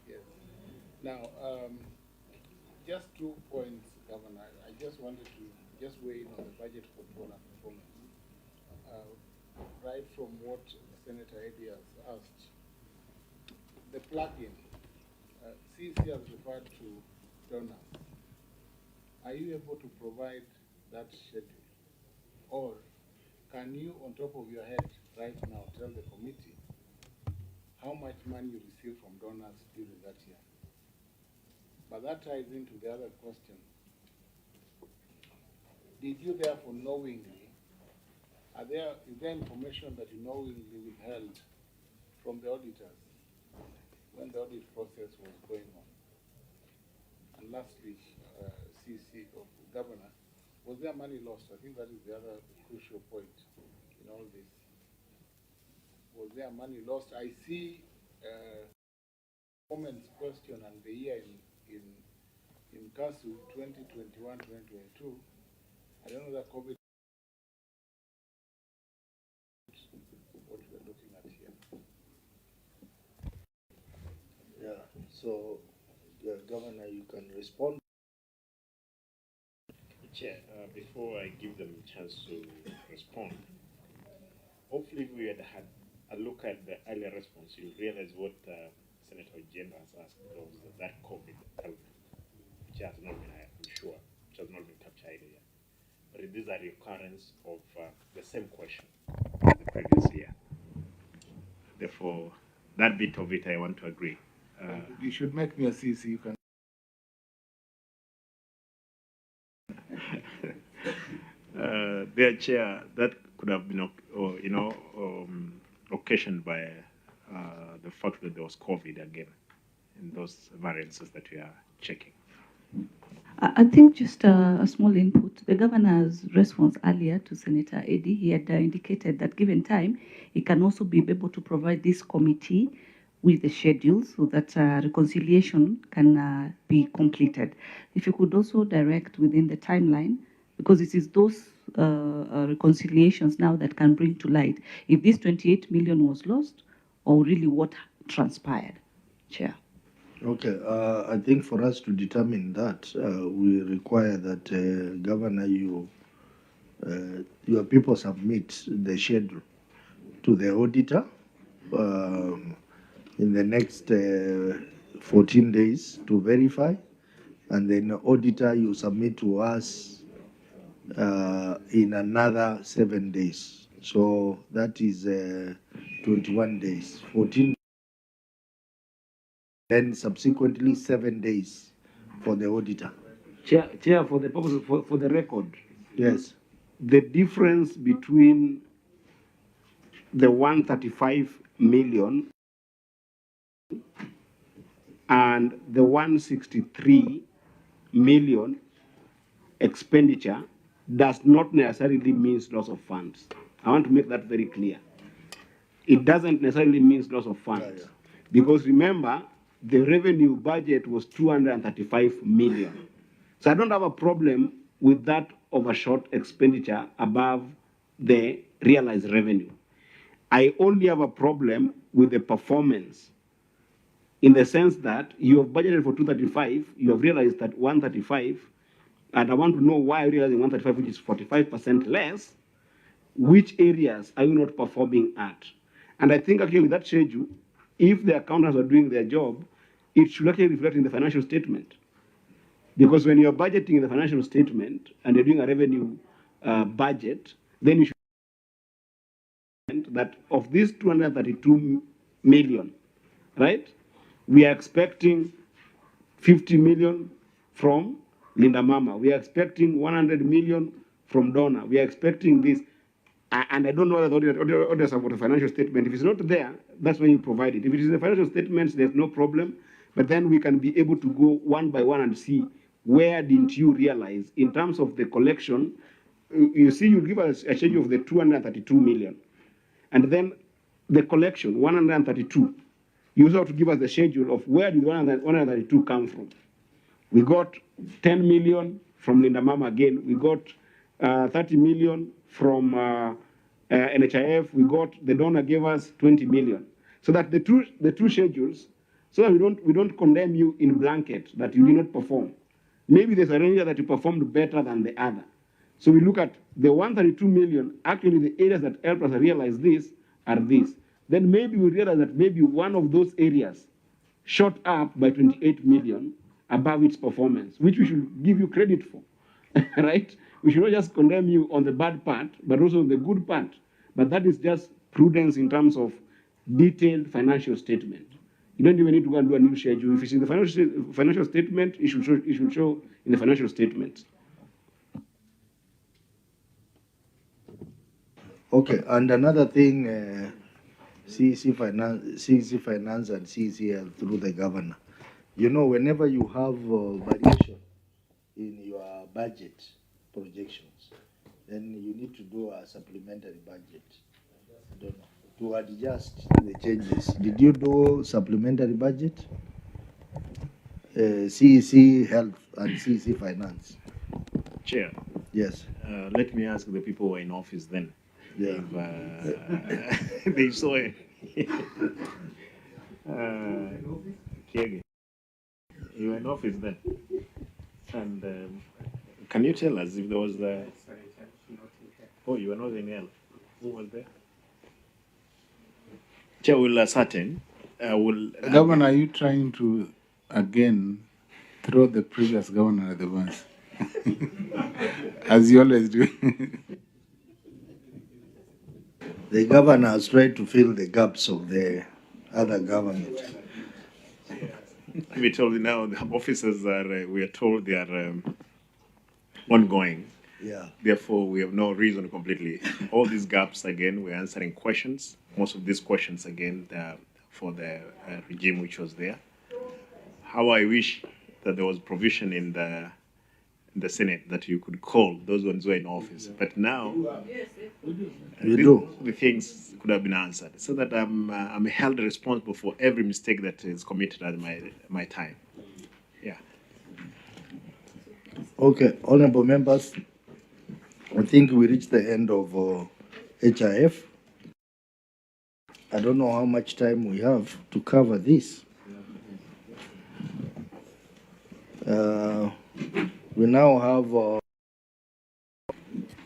Yes. Now, just 2 points, Governor. I just wanted to just weigh in on the budget control and performance. Right from what Senator Eddy has asked, the plug-in, CISI has referred to donors. Are you able to provide that schedule? Or can you, on top of your head right now, tell the committee how much money you received from donors during that year? But that ties into the other question. Did you therefore knowingly, is there information that you knowingly withheld from the auditors when the audit process was going on? And lastly, CC of Governor, was there money lost? I think that is the other crucial point in all this. Was there money lost? I see performance question and the year in KISII 2021-2022. I don't know that COVID what we're looking at here. Yeah, so Governor, you can respond. Chair, before I give them a chance to respond, hopefully we had a look at the earlier response, you'll realize what Senator Ogenda has asked, because that COVID element, which has not been, I'm sure, which has not been captured here. But it is a recurrence of the same question the previous year. Therefore, that bit of it I want to agree. You should make me a CC, you can. Their chair, that could have been, occasioned by the fact that there was COVID again in those variances that we are checking. I think just a small input. The governor's response earlier to Senator Eddy, he had indicated that given time, he can also be able to provide this committee with the schedule so that reconciliation can be completed. If you could also direct within the timeline, because it is those reconciliations now that can bring to light if this 28 million was lost or really what transpired. Chair. Okay, I think for us to determine that, we require that, Governor, your people submit the schedule to the auditor in the next 14 days to verify, and then the auditor you submit to us in another 7 days. So that is 21 days, 14, then subsequently 7 days for the auditor. Chair, for the purpose for the record. Yes. The difference between the 135 million and the 163 million expenditure does not necessarily mean loss of funds. I want to make that very clear. It doesn't necessarily mean loss of funds. Because remember, the revenue budget was 235 million. So I don't have a problem with that overshot expenditure above the realized revenue. I only have a problem with the performance, in the sense that you have budgeted for 235, you have realized that 135, and I want to know why you're realizing 135, which is 45% less. Which areas are you not performing at? And I think actually with that schedule, if the accountants are doing their job, it should actually reflect in the financial statement. Because when you're budgeting in the financial statement and you're doing a revenue budget, then you should that of these 232 million, right? We are expecting 50 million from Linda Mama. We are expecting 100 million from Donna. We are expecting this. And I don't know whether the auditors have got a financial statement. If it's not there, that's when you provide it. If it is in the financial statements, there's no problem. But then we can be able to go one by one and see where didn't you realize in terms of the collection. You see, you give us a schedule of the 232 million. And then the collection, 132. You also have to give us the schedule of where did 132 come from. We got 10 million from Linda Mama again. We got 30 million from NHIF. We got, the donor gave us 20 million. So that the two schedules, so that we don't condemn you in blanket that you did not perform. Maybe there's an area that you performed better than the other. So we look at the 132 million, actually the areas that help us realize this are these. Then maybe we realize that maybe one of those areas shot up by 28 million above its performance, which we should give you credit for, right? We should not just condemn you on the bad part, but also on the good part. But that is just prudence in terms of detailed financial statement. You don't even need to go and do a new schedule. If it's in the financial statement, it should show in the financial statement. Okay, and another thing, CISI Finance and CISI through the governor. You know, whenever you have variation in your budget projections, then you need to do a supplementary budget. I don't know, to adjust the changes. Did you do supplementary budget? CISI Health and CISI Finance. Chair. Yes. Let me ask the people who were in office then. Yeah. If they saw it. You were in office then. And can you tell us if there was the... Oh, you were not in L. Who was there? Chair will ascertain. Governor, are you trying to, again, throw the previous governor at the bus? As you always do. The governor has tried to fill the gaps of the other government. We told you now the officers are, we are told they are ongoing. Yeah. Therefore, we have no reason completely. All these gaps, again, we're answering questions. Most of these questions, again, for the regime which was there. How I wish that there was provision in the in the Senate that you could call those ones who are in office. But now, the things could have been answered, so that I'm held responsible for every mistake that is committed at my time. Yeah. Okay, honorable members, I think we reached the end of HIF. I don't know how much time we have to cover this. We now have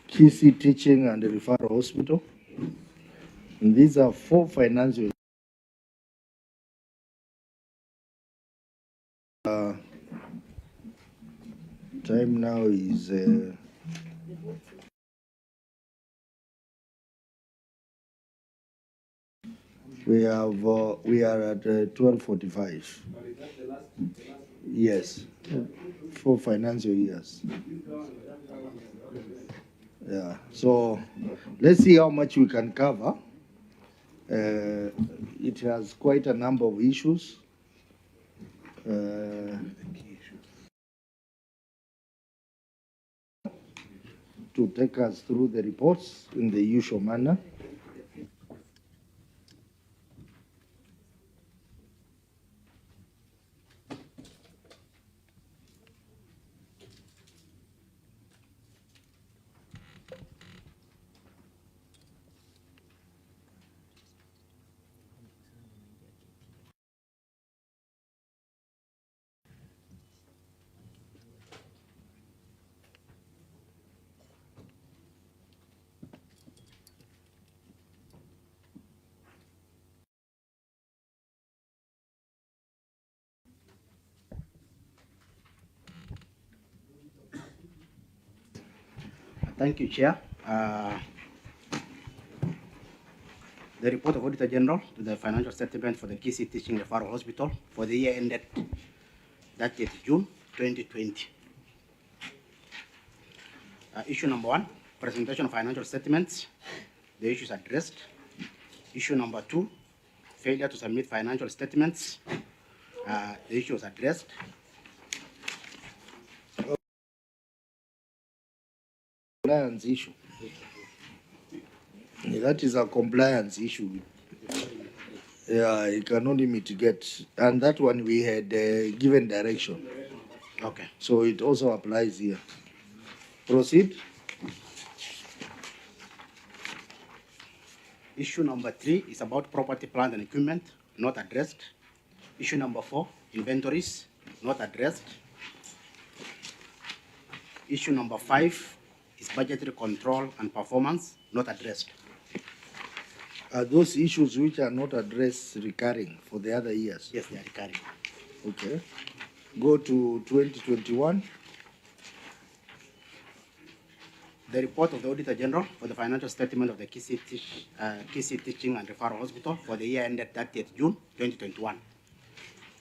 KISII Teaching and Referral Hospital. And these are 4 financial. Time now is we are at 12:45. Yes, 4 financial years. Yeah, so let's see how much we can cover. It has quite a number of issues. To take us through the reports in the usual manner. Thank you, Chair. The report of Auditor General to the financial statement for the KISII Teaching Referral Hospital for the year ended 30th June 2020. Issue number 1, presentation of financial statements. The issues addressed. Issue number 2, failure to submit financial statements. The issue was addressed. Compliance issue. That is a compliance issue. Yeah, it can only mitigate. And that one we had given direction. Okay. So it also applies here. Proceed. Issue number 3 is about property, plant, and equipment, not addressed. Issue number 4, inventories, not addressed. Issue number 5 is budgetary control and performance, not addressed. Are those issues which are not addressed recurring for the other years? Yes, they are recurring. Okay. Go to 2021. The report of the Auditor General for the financial statement of the KISII Teaching and Referral Hospital for the year ended 30th June 2021.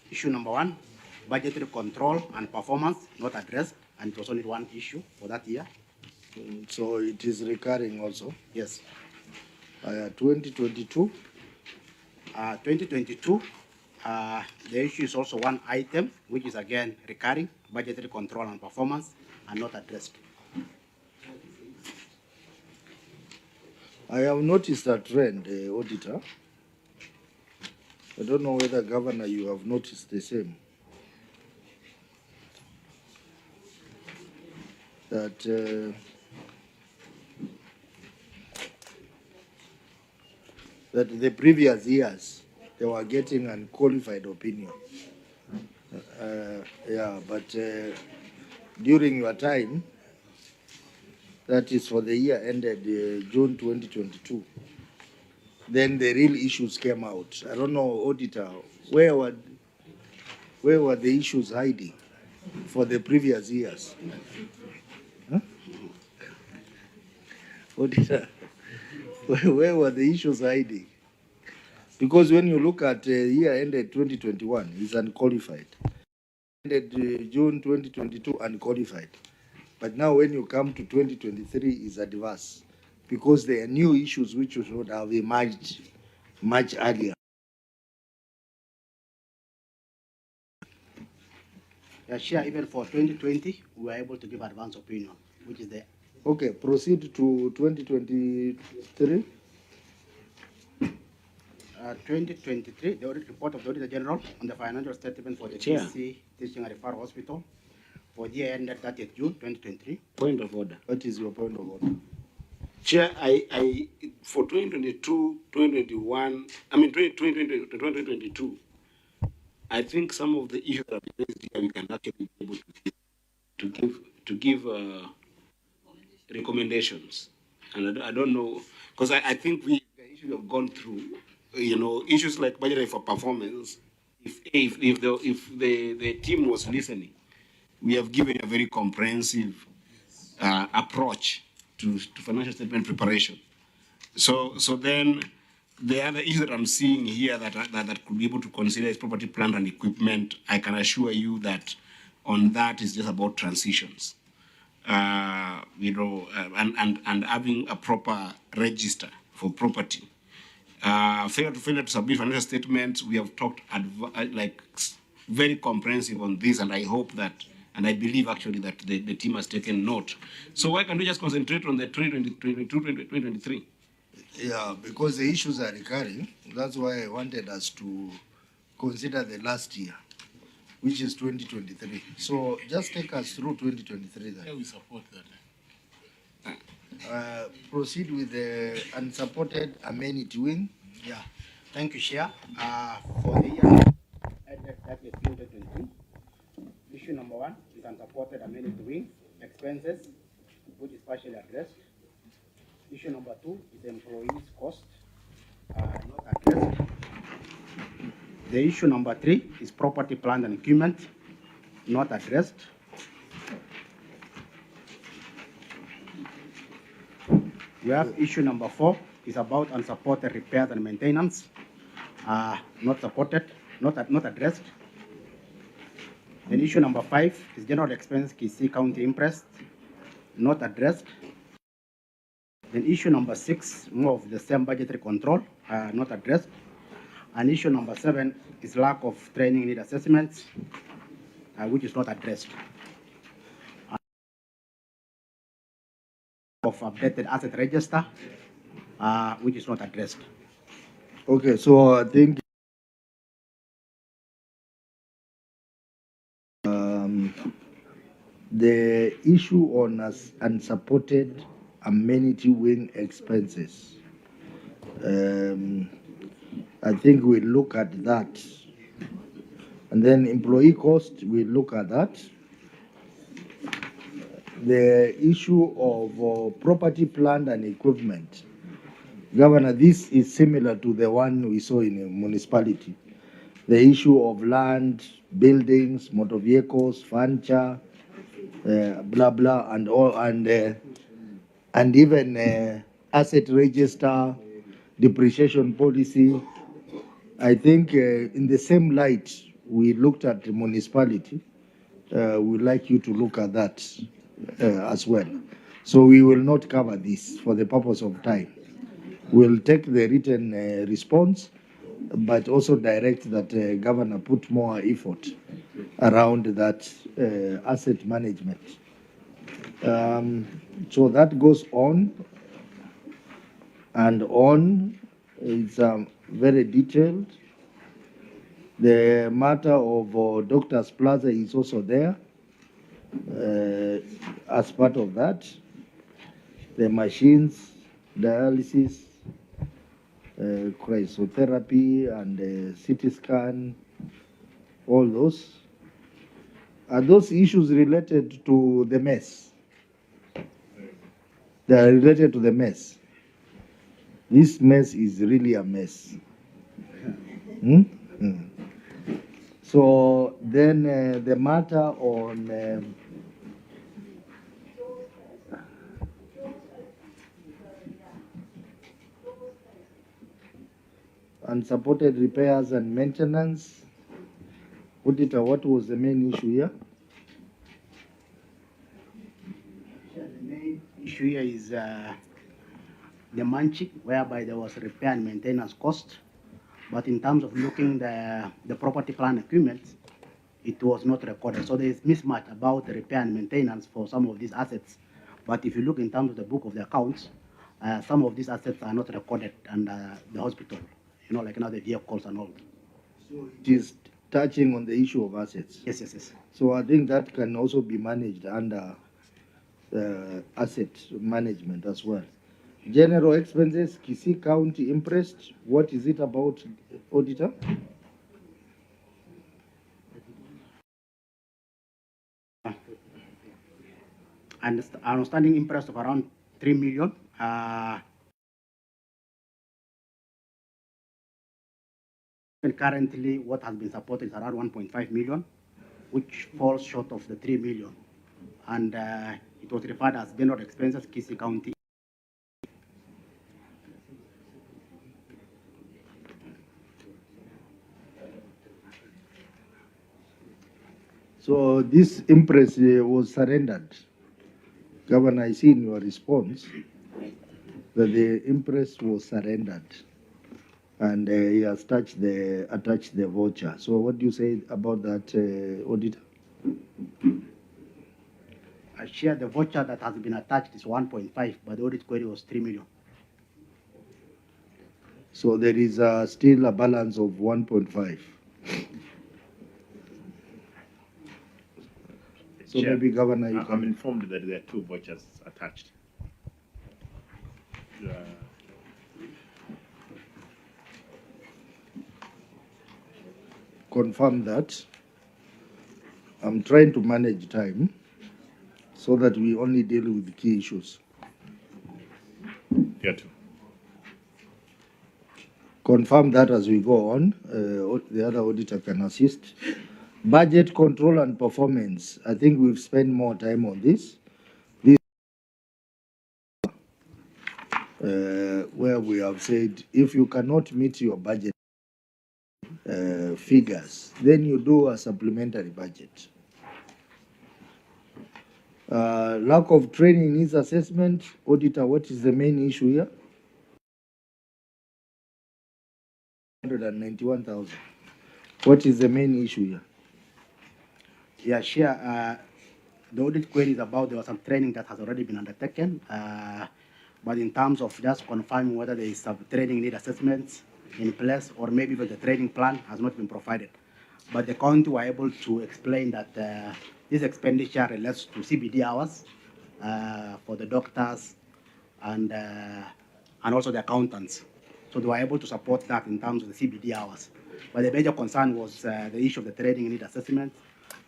Issue number 1, budgetary control and performance, not addressed, and it was only 1 issue for that year. So it is recurring also? Yes. 2022? 2022, the issue is also 1 item, which is again recurring, budgetary control and performance, and not addressed. I have noticed a trend, Auditor. I don't know whether, Governor, you have noticed the same. That the previous years, they were getting unqualified opinion. Yeah, but during your time, that is for the year ended June 2022, then the real issues came out. I don't know, Auditor, where were the issues hiding for the previous years? Huh? Auditor, where were the issues hiding? Because when you look at year ended 2021, it's unqualified. Ended June 2022, unqualified. But now when you come to 2023, it's adverse. Because there are new issues which should have emerged much earlier. Chair, even for 2020, we were able to give advance opinion, which is the Okay, proceed to 2023. 2023, the audit report of the Auditor General on the financial statement for the Chair. KISII Teaching and Referral Hospital for the year ended 30th June 2023. Point of order. What is your point of order? Chair, I for 2022, 2021, I mean 2020, 2022, I think some of the issues that have been raised here, we can actually be able to give recommendations. And I don't know, because I think the issues have gone through, issues like budgetary for performance. If the team was listening, we have given a very comprehensive approach to financial statement preparation. So then the other issue that I'm seeing here that could be able to consider is property, plant, and equipment. I can assure you that on that is just about transitions, and having a proper register for property. Failure to submit financial statements. We have talked very comprehensive on this, and I hope that, and I believe actually that the team has taken note. So why can't we just concentrate on the 2022, 2023? Yeah, because the issues are recurring. That's why I wanted us to consider the last year, which is 2023. So just take us through 2023 then. Yeah, we support that. Proceed with the unsupported amenity wing. Yeah, thank you, Chair. For the year ended 30th June 2023, issue number 1 is unsupported amenity wing expenses, which is partially addressed. Issue number 2 is employees' cost, not addressed. The issue number 3 is property, plant, and equipment, not addressed. We have issue number 4 is about unsupported repairs and maintenance, not supported, not addressed. Then issue number 5 is general expense, KISII county interest, not addressed. Then issue number 6, more of the same budgetary control, not addressed. And issue number 7 is lack of training need assessments, which is not addressed. Of updated asset register, which is not addressed. Okay, so I think the issue on unsupported amenity wing expenses, I think we'll look at that. And then employee cost, we'll look at that. The issue of property, plant, and equipment. Governor, this is similar to the one we saw in a municipality. The issue of land, buildings, motor vehicles, furniture, blah blah, and all, and even asset register, depreciation policy. I think in the same light we looked at the municipality. We'd like you to look at that as well. So we will not cover this for the purpose of time. We'll take the written response, but also direct that Governor put more effort around that asset management. So that goes on and on. It's very detailed. The matter of Doctor's Plaza is also there as part of that. The machines, dialysis, cryotherapy, and CT scan, all those. Are those issues related to the mess? They are related to the mess. This mess is really a mess. So then the matter on unsupported repairs and maintenance. Auditor, what was the main issue here? The main issue here is the Manchik, whereby there was repair and maintenance cost. But in terms of looking the property, plant, equipment, it was not recorded. So there is mismatch about the repair and maintenance for some of these assets. But if you look in terms of the book of the accounts, some of these assets are not recorded under the hospital, like the vehicles and all. So it is touching on the issue of assets. Yes, yes, yes. So I think that can also be managed under asset management as well. General expenses, KISII County impressed. What is it about, auditor? And an outstanding interest of around 3 million. And currently, what has been supported is around 1.5 million, which falls short of the 3 million. And it was referred as general expenses, KISII County. So this impress was surrendered. Governor, I see in your response that the impress was surrendered and he has attached the voucher. So what do you say about that, auditor? I share the voucher that has been attached is 1.5, but the audit query was 3 million. So there is still a balance of 1.5. So Chair, maybe, Governor, you I'm informed that there are 2 vouchers attached. Confirm that. I'm trying to manage time so that we only deal with the key issues. There are 2. Confirm that as we go on. The other auditor can assist. Budget control and performance. I think we've spent more time on this. Where we have said if you cannot meet your budget figures, then you do a supplementary budget. Lack of training needs assessment. Auditor, what is the main issue here? 191,000. What is the main issue here? Yeah, share. The audit query is about there was some training that has already been undertaken. But in terms of just confirming whether there is some training need assessments in place or maybe the training plan has not been provided. But the county were able to explain that this expenditure relates to CBD hours for the doctors and also the accountants. So they were able to support that in terms of the CBD hours. But the major concern was the issue of the training need assessment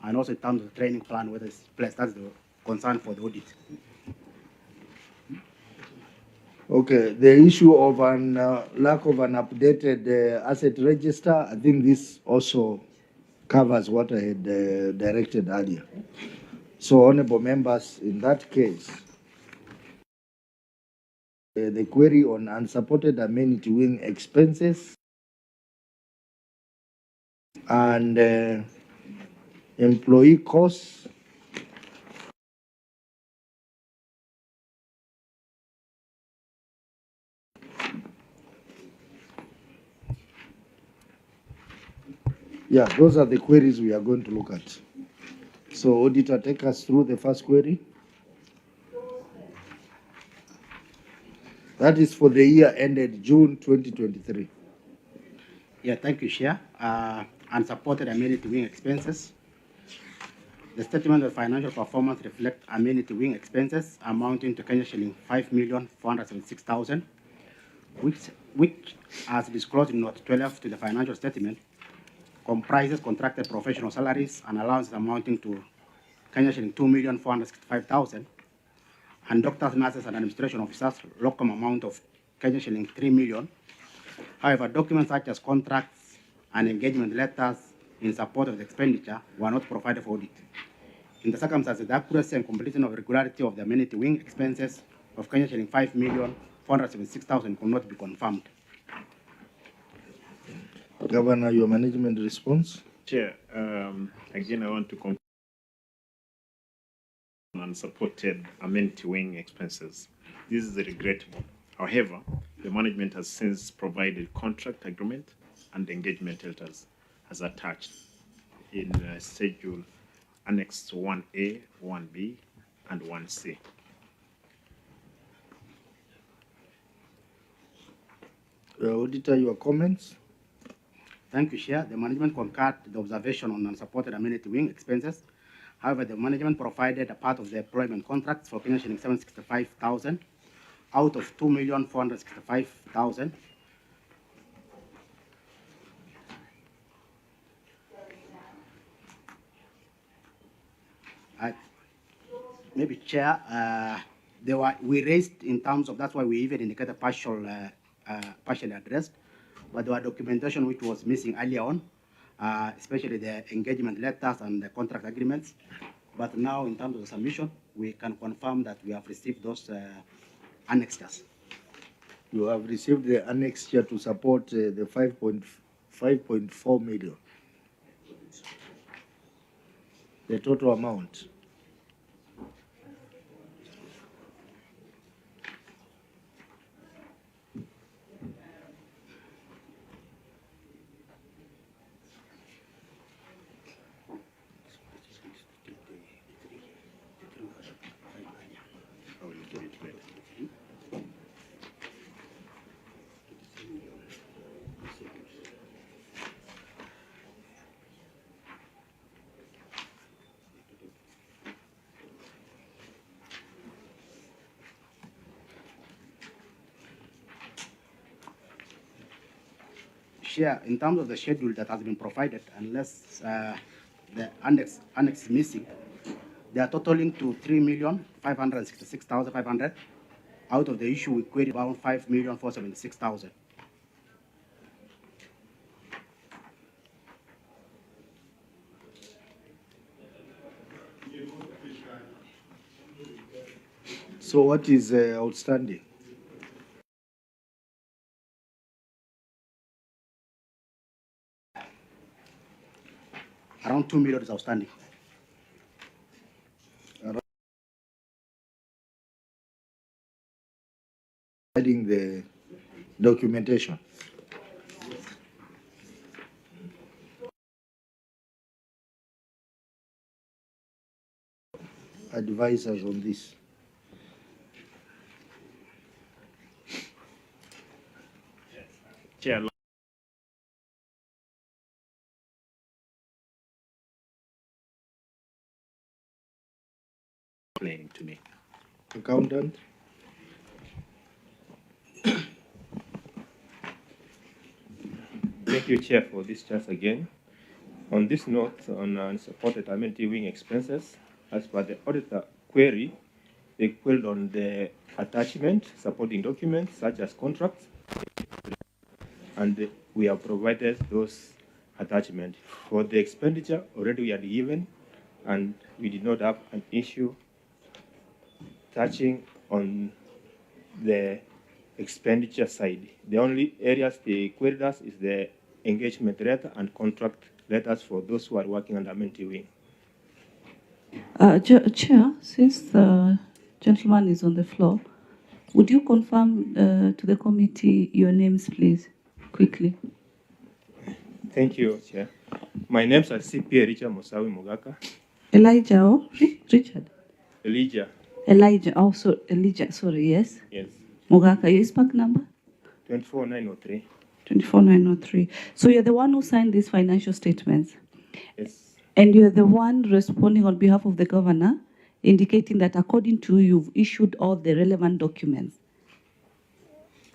and also in terms of the training plan, whether it's placed. That's the concern for the audit. Okay, the issue of an lack of an updated asset register, I think this also covers what I had directed earlier. So, honorable members, in that case, the query on unsupported amenity wing expenses and employee costs. Yeah, those are the queries we are going to look at. So, auditor, take us through the first query. That is for the year ended June 2023. Yeah, thank you, Chair. Unsupported amenity wing expenses. The statement of financial performance reflects amenity wing expenses amounting to Kenya shilling 5,476,000, which, as disclosed in Note 12 to the financial statement, comprises contracted professional salaries and allowances amounting to Kenya shilling 2,465,000, and doctors, nurses, and administration officers, locum amount of Kenya shilling 3 million. However, documents such as contracts and engagement letters in support of the expenditure were not provided for audit. In the circumstances, the accuracy and completion of regularity of the amenity wing expenses of Kenya shilling 5,476,000 could not be confirmed. Governor, your management response? Chair, again, I want to confirm unsupported amenity wing expenses. This is regrettable. However, the management has since provided contract agreement and engagement letters as attached. in Schedule Annex 1A, 1B, and 1C. Auditor, your comments? Thank you, Chair. The management concurred the observation on unsupported amenity wing expenses. However, the management provided a part of the employment contracts for Kenya shilling 765,000 out of 2,465,000. Maybe, Chair, we raised in terms of, that's why we even indicated partially addressed, but there were documentation which was missing earlier on, especially the engagement letters and the contract agreements. But now, in terms of the submission, we can confirm that we have received those annexures. You have received the annexure to support the 5.4 million. The total amount. Share in terms of the schedule that has been provided, unless the annex is missing, they are totaling to 3,566,500. Out of the issue, we queried about 5,476,000. So what is outstanding? Around 2 million is outstanding. Adding the documentation. Advisors on this. Chair. Explaining to me. Accountant. Thank you, Chair, for this chance again. On this note, on unsupported amenity wing expenses, as per the auditor query, they queried on the attachment supporting documents such as contracts, and we have provided those attachments. For the expenditure, already we had given, and we did not have an issue touching on the expenditure side. The only areas they queried us is the engagement letter and contract letters for those who are working under amenity wing. Chair, since the gentleman is on the floor, would you confirm to the committee your names, please, quickly? Thank you, Chair. My names are CPA Richard Musawi Mugaka. Elijah, oh, Richard? Elijah. Elijah, oh, so Elijah, sorry, yes? Yes. Mugaka, your SPAC number? 24903. 24903. So you're the one who signed these financial statements? Yes. And you're the one responding on behalf of the governor, indicating that according to you, you've issued all the relevant documents.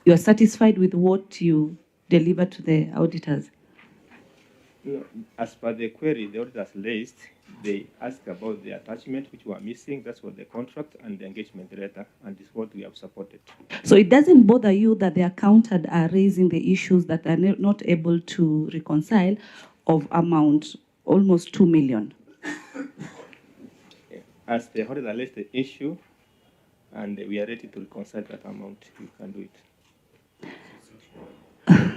You are satisfied with what you delivered to the auditors? No, as per the query, the auditors raised, they asked about the attachment which were missing. That's what the contract and the engagement letter, and is what we have supported. So it doesn't bother you that the accountant are raising the issues that are not able to reconcile of amount almost 2 million? As the auditor raised the issue, and we are ready to reconcile that amount, you can do it.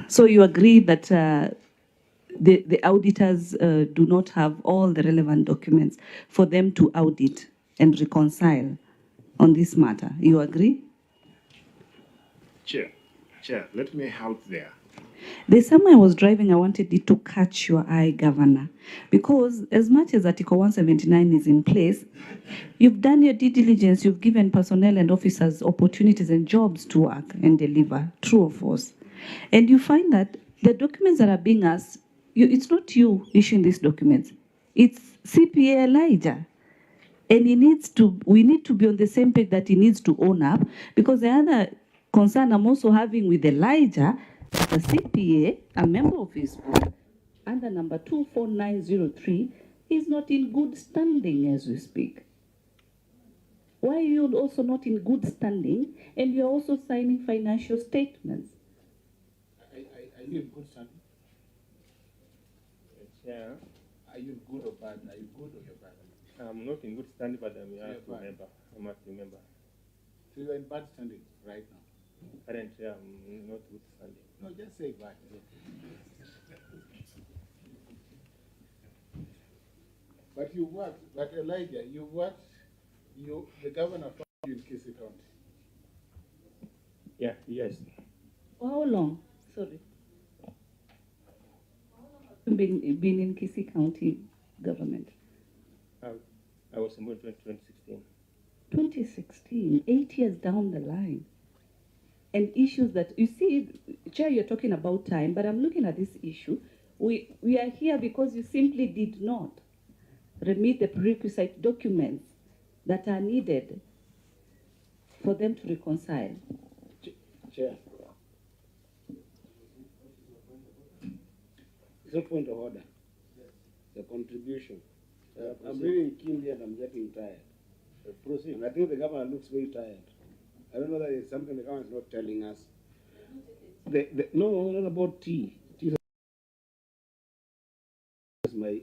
So you agree that the auditors do not have all the relevant documents for them to audit and reconcile on this matter. You agree? Chair, let me help there. There's somewhere I was driving, I wanted it to catch your eye, Governor, because as much as Article 179 is in place, you've done your due diligence, you've given personnel and officers opportunities and jobs to work and deliver, true or false. And you find that the documents that are being asked, it's not you issuing these documents, it's CPA Elijah. And we need to be on the same page that he needs to own up, because the other concern I'm also having with Elijah, the CPA, a member of his board, under number 24903, is not in good standing as we speak. Why are you also not in good standing and you're also signing financial statements? Are you in good standing? Yeah. Are you good or bad? Are you good or you're bad? I'm not in good standing, but I'm So a you're bad. member. I'm a member. So you're in bad standing right now. Currently, I'm not good standing. No, just say bad. But you worked, but Elijah, you worked, the governor found you in KISII County. Yeah, yes. For how long? Sorry. Been in KISII County government? I was in 2016. 2016, 8 years down the line. And issues that, you see, Chair, you're talking about time, but I'm looking at this issue. We are here because you simply did not remit the prerequisite documents that are needed for them to reconcile. Chair. It's a point of order. The contribution. I'm very keen here and I'm getting tired. Proceed. And I think the governor looks very tired. I don't know that it's something the government is not telling us. No, not about tea. Tea is my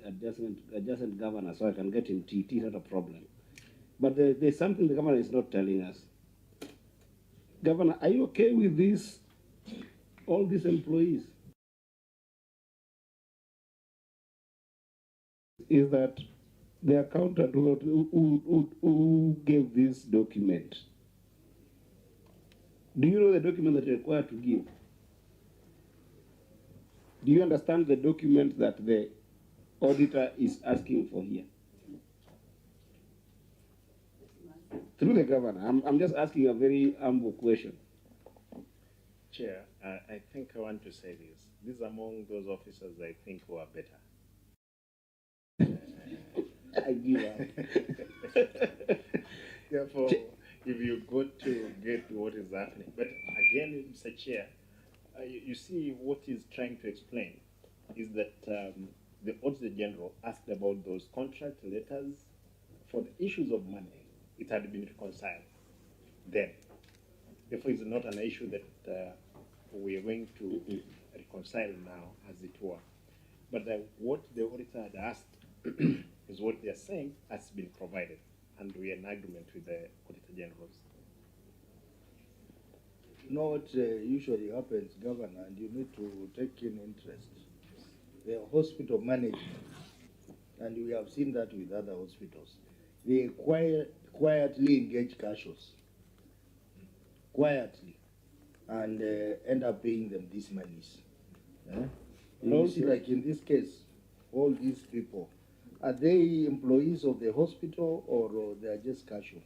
adjacent governor, so I can get him tea. Tea is not a problem. But there's something the governor is not telling us. Governor, are you okay with this? All these employees? Is that the accountant who gave this document? Do you know the document that you're required to give? Do you understand the document that the auditor is asking for here? Through the governor, I'm just asking a very humble question. Chair, I think I want to say this. This is among those officers I think who are better. I give up. Therefore, if you got to get what is happening. But again, Mr. Chair, you see what he's trying to explain is that the Auditor General asked about those contract letters for the issues of money. It had been reconciled then. Therefore, it's not an issue that we are going to reconcile now, as it were. But what the auditor had asked is what they are saying has been provided, and we are in agreement with the Auditor Generals. You know what usually happens, Governor, and you need to take in interest. The hospital management, and we have seen that with other hospitals, they quietly engage casuals, quietly, and end up paying them these monies. You see, like in this case, all these people, are they employees of the hospital or they are just casuals?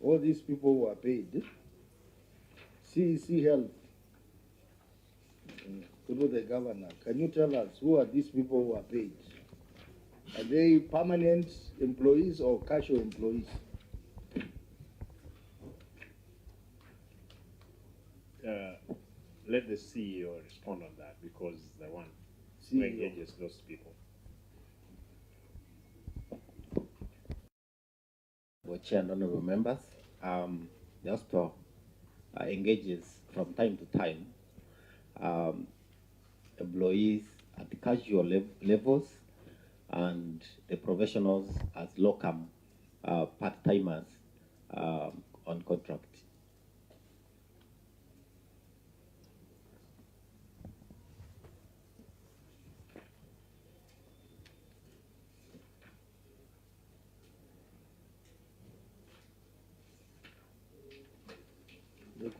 All these people who are paid, CEC Health, through the governor, can you tell us who are these people who are paid? Are they permanent employees or casual employees? Let the CEO respond on that, because the one who engages those people. Chair and honorable members, the hospital engages from time to time employees at the casual levels and the professionals as locum part-timers on contract.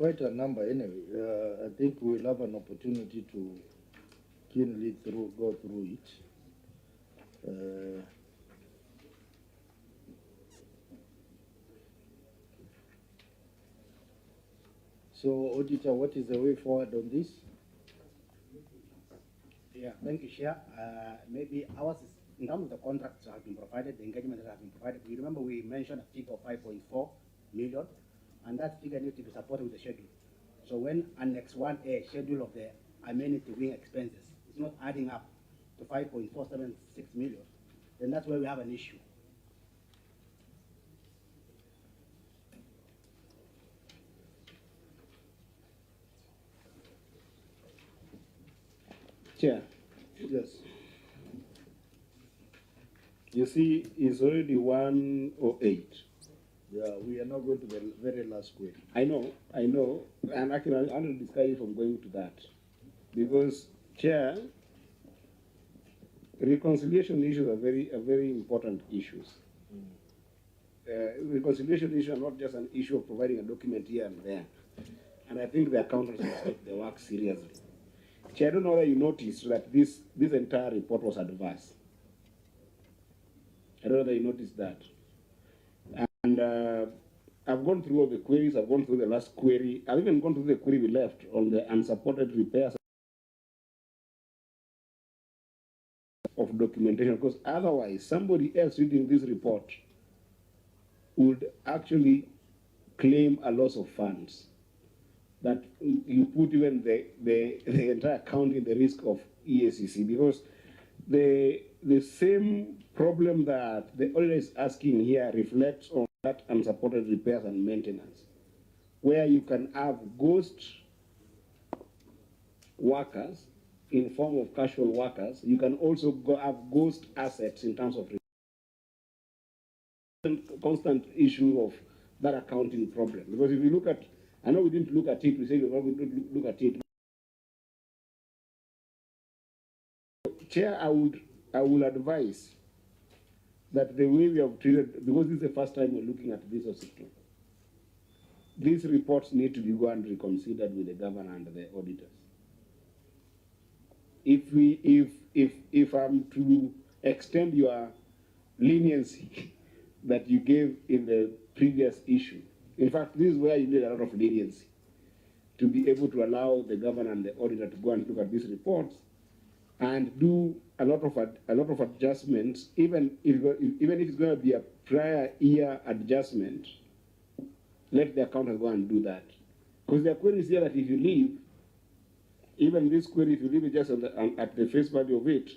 quite a number anyway. I think we'll have an opportunity to keenly go through it. So, Auditor, what is the way forward on this? Yeah, thank you, Chair. Maybe ours is, in terms of the contracts that have been provided, the engagement that have been provided, we remember we mentioned a figure of 5.4 million, and that figure needs to be supported with the schedule. So when Annex 1A, schedule of the amenity wing expenses, is not adding up to 5.476 million, then that's where we have an issue. Chair. Yes. You see, it's already 108. Yeah, we are now going to the very last query. I know. And actually, I'm going to discourage you from going to that. Because, Chair, reconciliation issues are very important issues. Reconciliation issues are not just an issue of providing a document here and there. And I think the accountants must take their work seriously. Chair, I don't know whether you noticed that this entire report was adverse. I don't know whether you noticed that. And I've gone through all the queries. I've gone through the last query. I've even gone through the query we left on the unsupported repairs of documentation, because otherwise somebody else reading this report would actually claim a loss of funds. That you put even the entire account in the risk of EACC, because the same problem that the auditor is asking here reflects on that unsupported repairs and maintenance, where you can have ghost workers in form of casual workers. You can also have ghost assets in terms of constant issue of that accounting problem. Because if you look at, I know we didn't look at it, we said we didn't look at it. Chair, I would advise that the way we have treated, because this is the first time we're looking at this hospital, these reports need to be go and reconsidered with the governor and the auditors. If I'm to extend your leniency that you gave in the previous issue, in fact, this is where you need a lot of leniency to be able to allow the governor and the auditor to go and look at these reports and do a lot of adjustments, even if it's going to be a prior year adjustment. Let the accountant go and do that, because the query is here that if you leave, even this query, if you leave it just at the face value of it,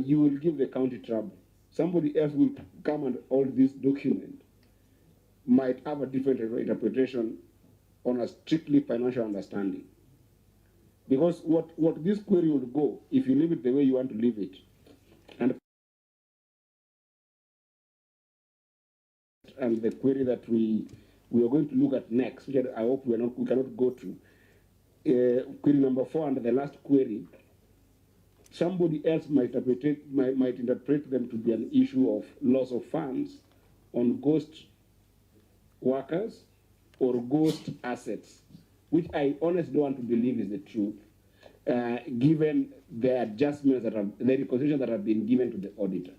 you will give the county trouble. Somebody else will come and hold this document, might have a different interpretation on a strictly financial understanding. Because what this query will go, if you leave it the way you want to leave it, and the query that we are going to look at next, which I hope we cannot go to, query number 4 and the last query, somebody else might interpret them to be an issue of loss of funds on ghost workers or ghost assets, which I honestly don't want to believe is the truth, given the adjustments the reconciliation that have been given to the auditor.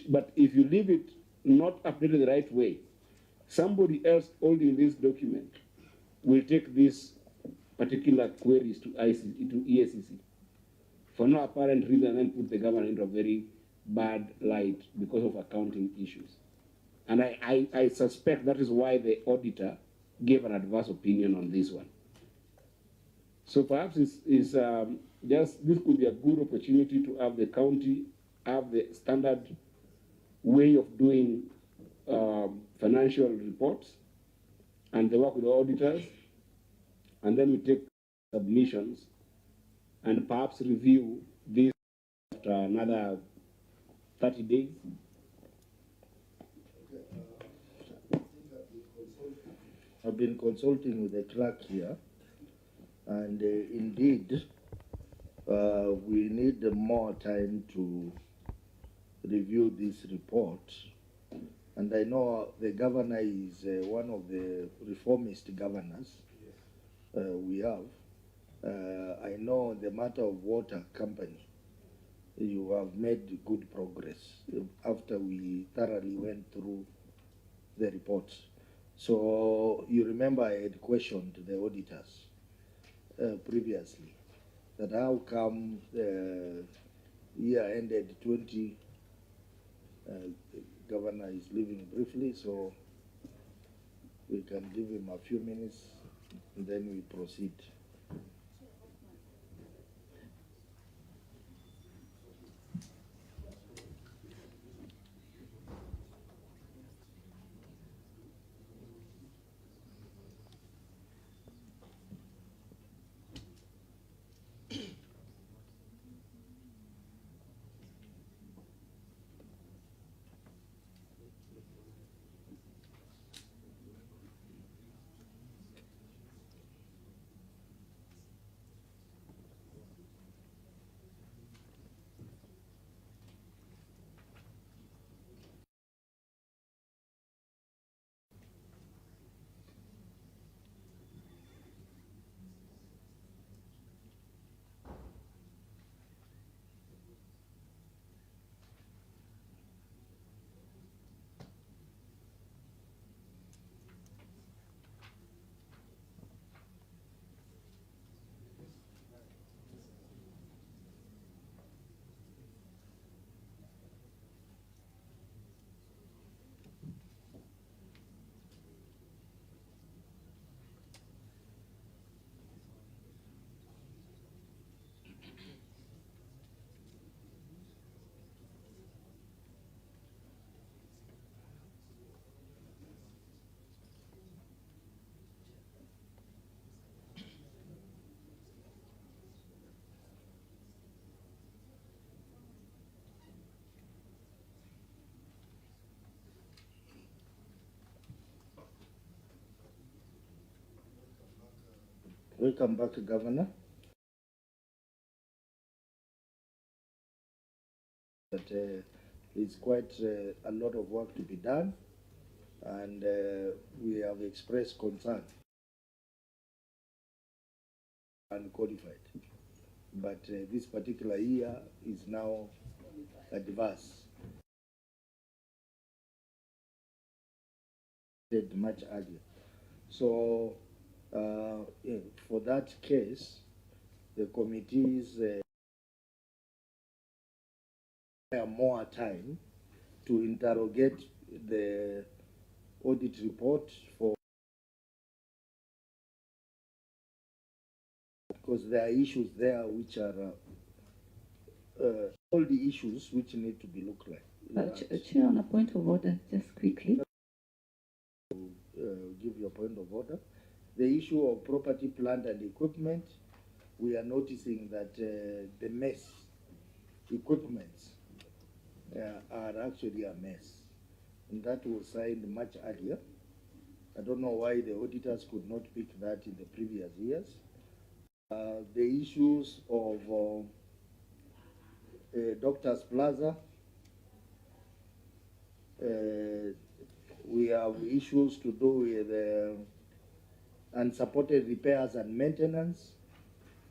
But if you leave it not updated the right way, somebody else holding this document will take these particular queries to EACC for no apparent reason, and then put the government into a very bad light because of accounting issues. And I suspect that is why the auditor gave an adverse opinion on this one. So perhaps this could be a good opportunity to have the county have the standard way of doing financial reports, and they work with the auditors, and then we take submissions and perhaps review this after another 30 days. I've been consulting with the clerk here, and indeed, we need more time to review this report. And I know the governor is one of the reformist governors we have. I know the matter of water company, you have made good progress after we thoroughly went through the reports. So you remember I had questioned the auditors previously that how come the year ended 20, governor is leaving briefly, so we can give him a few minutes and then we proceed. Welcome back, Governor. That it's quite a lot of work to be done, and we have expressed concern and qualified. But this particular year is now adverse. Much earlier. So for that case, the committees have more time to interrogate the audit report for, because there are issues there which are all the issues which need to be looked at. Chair, on a point of order, just quickly. Give your point of order. The issue of property, plant and equipment, we are noticing that the mess equipments are actually a mess. And that was signed much earlier. I don't know why the auditors could not pick that in the previous years. The issues of Doctors Plaza, we have issues to do with unsupported repairs and maintenance,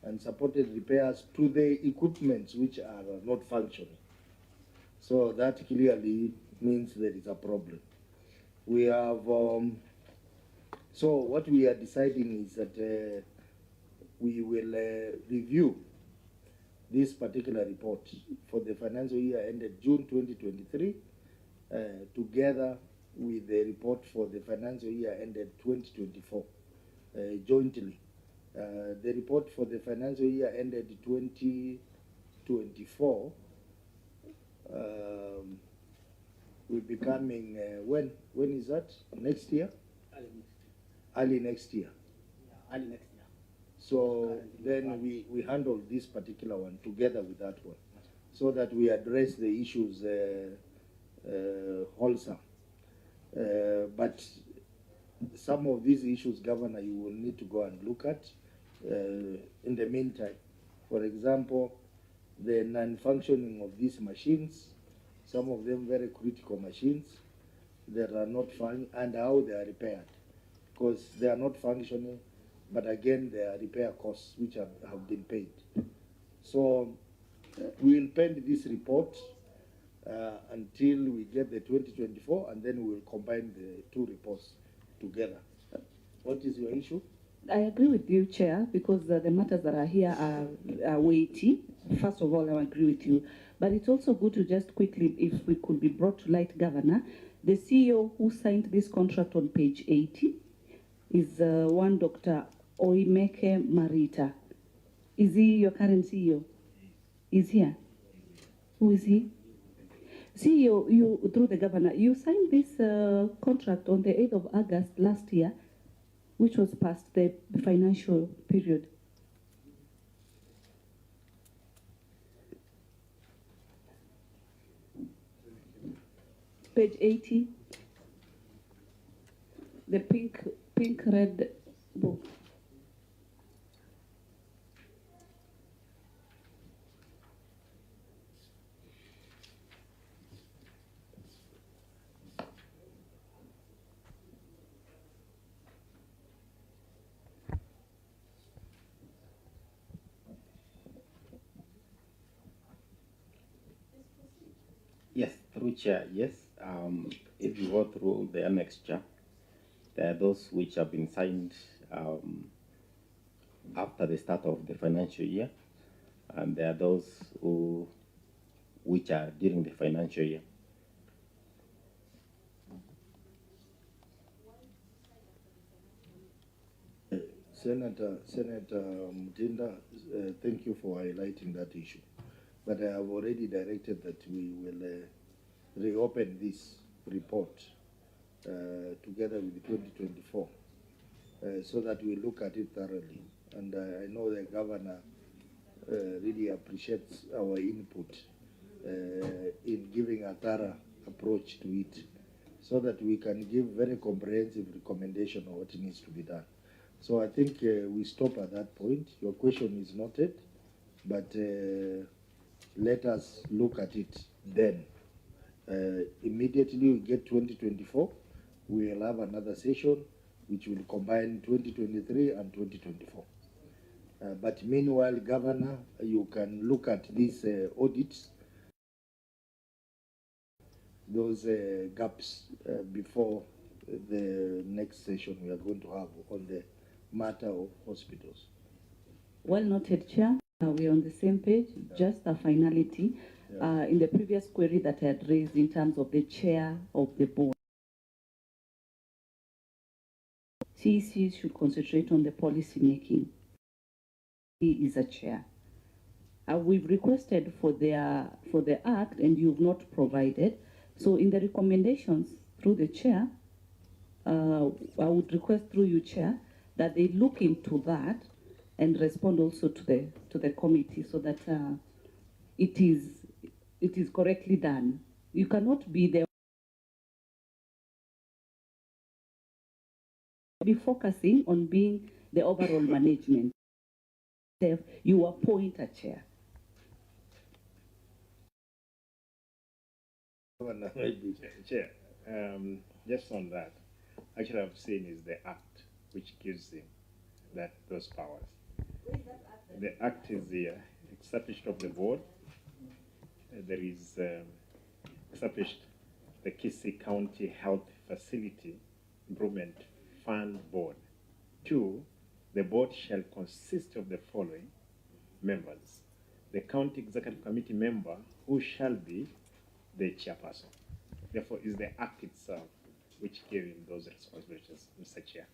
and supported repairs to the equipments which are not functioning. So that clearly means there is a problem. We have, so what we are deciding is that we will review this particular report for the financial year ended June 2023, together with the report for the financial year ended 2024, jointly. The report for the financial year ended 2024 will be coming, when is that? Next year? Early next year. Early next year. So then we handle this particular one together with that one, so that we address the issues wholesome. But some of these issues, Governor, you will need to go and look at in the meantime. For example, the non-functioning of these machines, some of them very critical machines, that are not and how they are repaired, because they are not functioning, but again there are repair costs which have been paid. So we will pen this report until we get the 2024, and then we will combine the two reports together. What is your issue? I agree with you, Chair, because the matters that are here are weighty. First of all, I agree with you. But it's also good to just quickly, if we could be brought to light, Governor, the CEO who signed this contract on page 80 is one Dr. Oimeke Marita. Is he your current CEO? Is here? Who is he? CEO, you, through the Governor, you signed this contract on the 8th of August last year, which was past the financial period. Page 80, the pink red book. Yes, through Chair, yes. If you go through the annexure, there are those which have been signed after the start of the financial year, and there are those which are during the financial year. Senator Mutinda, thank you for highlighting that issue. But I have already directed that we will reopen this report together with the 2024 so that we look at it thoroughly. And I know the Governor really appreciates our input in giving a thorough approach to it so that we can give very comprehensive recommendation on what needs to be done. So I think we stop at that point. Your question is noted, but let us look at it then. Immediately we get 2024, we will have another session which will combine 2023 and 2024. But meanwhile, Governor, you can look at these audits, those gaps before the next session we are going to have on the matter of hospitals. Well noted, Chair. We are on the same page, just a finality. In the previous query that I had raised in terms of the chair of the board, CEC should concentrate on the policy making. He is a chair. We've requested for the act, and you've not provided. So in the recommendations through the chair, I would request through you, Chair, that they look into that and respond also to the committee so that it is correctly done. You cannot be there. Be focusing on being the overall management. You appoint a chair. Chair, just on that, actually I've seen is the act which gives him those powers. The act is established of the board. There is established the KISII County Health Facility Improvement Fund Board. 2, the board shall consist of the following members: the County Executive Committee member, who shall be the chairperson. Therefore, is the act itself which gave him those responsibilities, Mr. Chair.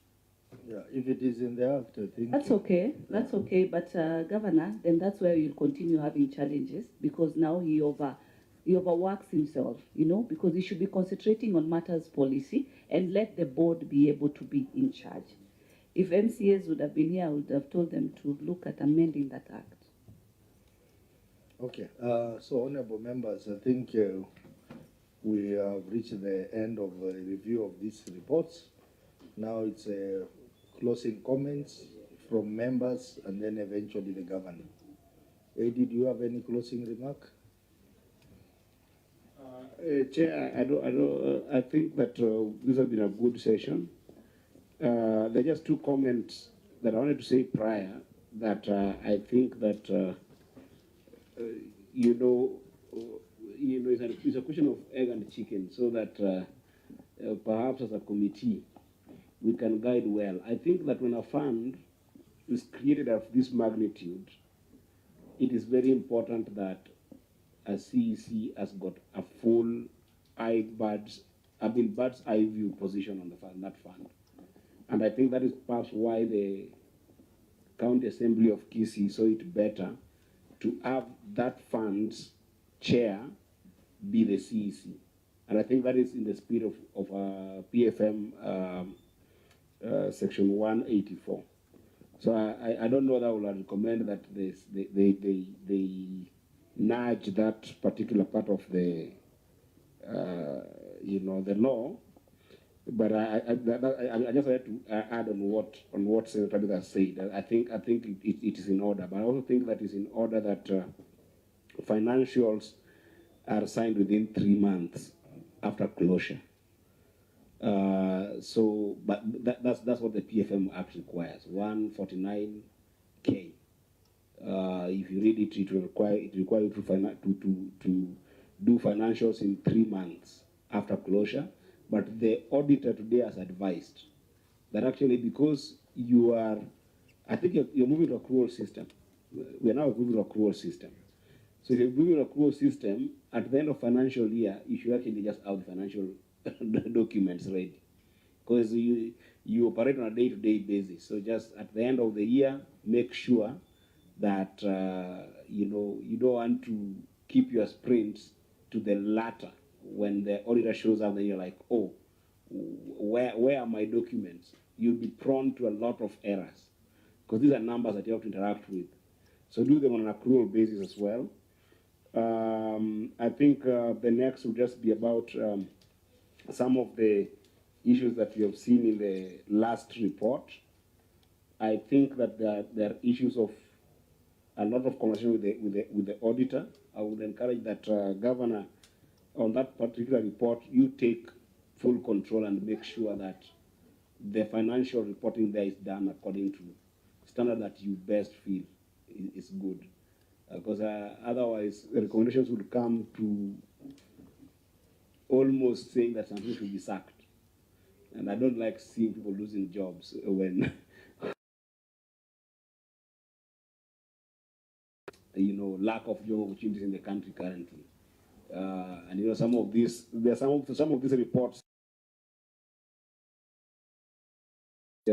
Yeah, if it is in the act, I think... That's okay, that's okay, but Governor, then that's where you'll continue having challenges, because now he overworks himself, you know, because he should be concentrating on matters policy and let the board be able to be in charge. If MCAs would have been here, I would have told them to look at amending that act. Okay, so honorable members, I think we have reached the end of the review of these reports. Now it's closing comments from members and then eventually the governor. Eddie, do you have any closing remark? Chair, I think that this has been a good session. There are just two comments that I wanted to say prior that I think that it's a question of egg and chicken, so that perhaps as a committee we can guide well. I think that when a fund is created of this magnitude, it is very important that a CEC has got a full bird's eye view position on the fund, that fund. And I think that is perhaps why the County Assembly of KISII saw it better to have that fund's chair be the CEC. And I think that is in the spirit of PFM section 184. So I don't know that I would recommend that they nudge that particular part of the the law, but I just had to add on what Senator Tabitha said. I think it is in order, but I also think that it's in order that financials are signed within 3 months after closure. But that's what the PFM Act requires, 149K. If you read it, it requires you to do financials in 3 months after closure. But the auditor today has advised that actually, because you are, I think you're moving to accrual system. We are now moving to accrual system. So if you're moving to accrual system, at the end of financial year, you should actually just have the financial documents ready, because you operate on a day-to-day basis. So just at the end of the year, make sure that you don't want to keep your sprints to the latter. When the auditor shows up, then you're like, oh, where are my documents? You'll be prone to a lot of errors, because these are numbers that you have to interact with. So do them on an accrual basis as well. I think the next will just be about some of the issues that we have seen in the last report. I think that there are issues of a lot of conversation with the auditor. I would encourage that Governor, on that particular report, you take full control and make sure that the financial reporting there is done according to standard that you best feel is good. Because otherwise, the recommendations will come to almost saying that something should be sacked. And I don't like seeing people losing jobs when, lack of job opportunities in the country currently. And some of these reports. There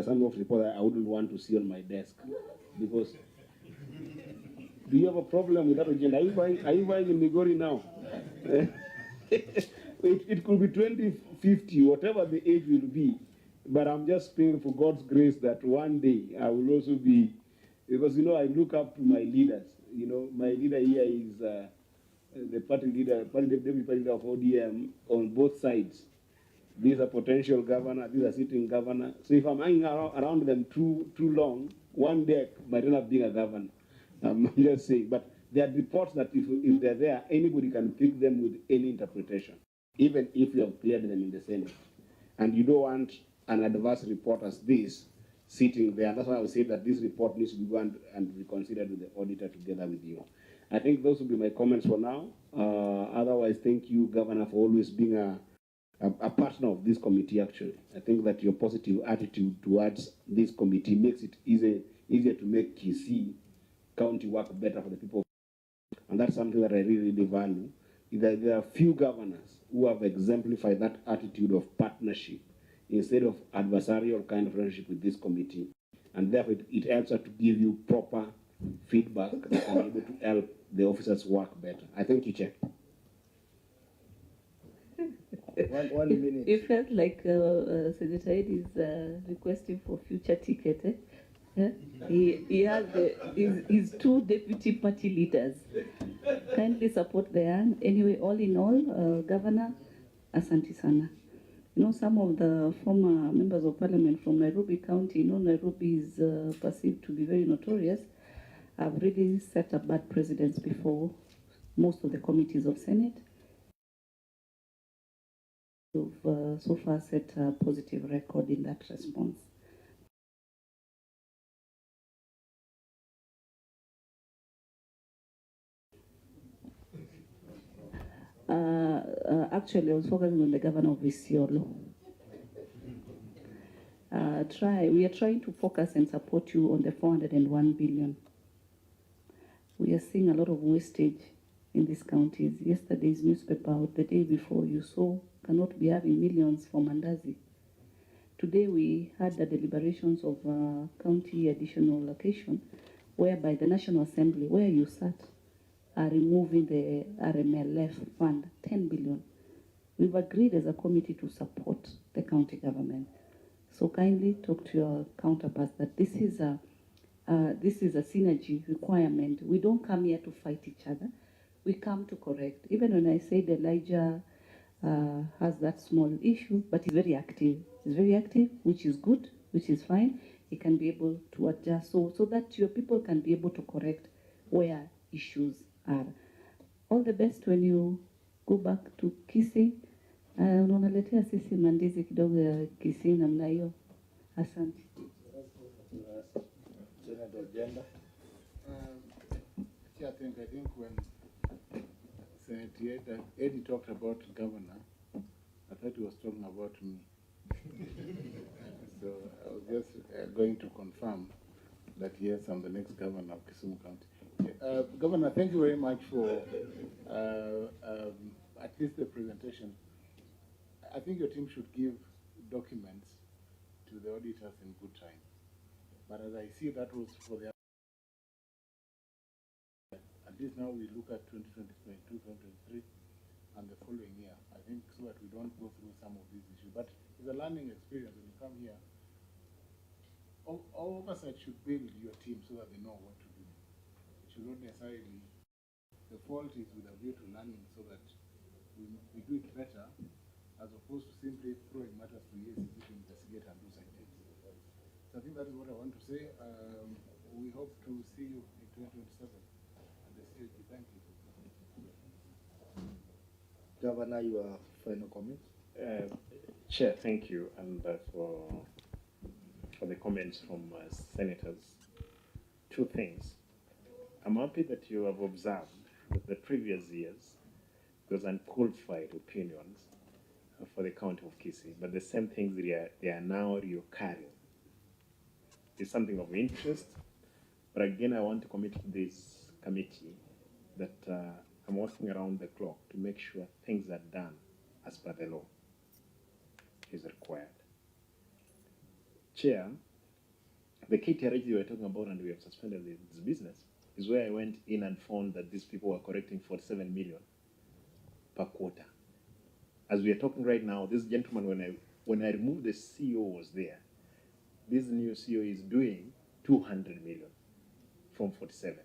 are some of the reports that I wouldn't want to see on my desk, because do you have a problem with that agenda? Are you buying in Migori now? It could be 2050, whatever the age will be. But I'm just praying for God's grace that one day I will also be, because I look up to my leaders. My leader here is the party leader, deputy party leader of ODM on both sides. This is a potential governor, this is a sitting governor. So if I'm hanging around them too long, one day I might end up being a governor. I'm just saying. But there are reports that if they're there, anybody can pick them with any interpretation, even if you have cleared them in the Senate. And you don't want an adverse report as this sitting there. That's why I would say that this report needs to be gone and be considered with the auditor together with you. I think those will be my comments for now. Otherwise, thank you, Governor, for always being a partner of this committee, actually. I think that your positive attitude towards this committee makes it easier to make KISII County work better for the people. And that's something that I really, really value. There are few governors who have exemplified that attitude of partnership instead of adversarial kind of relationship with this committee. And therefore, it helps us to give you proper feedback that can be able to help the officers work better. I thank you, Chair. One minute. It felt like Senator Ed is requesting for future ticket. He has his two deputy party leaders. Kindly support the young. Anyway, all in all, Governor, asante sana. Some of the former members of parliament from Nairobi County, Nairobi is perceived to be very notorious. I've really set a bad precedence before most of the committees of Senate. You've so far set a positive record in that response. Actually, I was focusing on the governor of Isiolo. We are trying to focus and support you on the 401 billion. We are seeing a lot of wastage in these counties. Yesterday's newspaper, or the day before, you saw cannot be having millions for Mandazi. Today we had the deliberations of county additional allocation, whereby the National Assembly, where you sat, are removing the RMLF fund, 10 billion. We've agreed as a committee to support the county government. So kindly talk to your counterparts that this is a synergy requirement. We don't come here to fight each other. We come to correct. Even when I said Elijah has that small issue, but he's very active. He's very active, which is good, which is fine. He can be able to adjust so that your people can be able to correct where issues are. All the best when you go back to KISII. Unaletea sisi mandizi kidogo ya KISII namna hiyo. Asante. I think when Senator Eddie talked about governor, I thought he was talking about me. So I was just going to confirm that yes, I'm the next governor of Kisumu County. Governor, thank you very much for at least the presentation. I think your team should give documents to the auditors in good time. But as I see, that was for the at least now we look at 2022, 2023, and the following year. I think so that we don't go through some of these issues. But it's a learning experience when you come here. All oversight should build your team so that they know what to do. It should not necessarily, the fault is with a view to learning so that we do it better, as opposed to simply throwing matters to EACC to investigate and do something. So I think that is what I want to say. We hope to see you in 2027 at the CAG. Thank you. Governor, your final comments? Chair, thank you, and for the comments from senators. Two things. I'm happy that you have observed that the previous years there was unqualified opinions for the county of KISII, but the same things they are now recurring. It's something of interest, but again, I want to commit to this committee that I'm working around the clock to make sure things are done as per the law is required. Chair, the KTRH you were talking about and we have suspended this business is where I went in and found that these people were correcting 47 million per quarter. As we are talking right now, this gentleman, when I removed the CEO was there. This new CEO is doing 200 million from 47.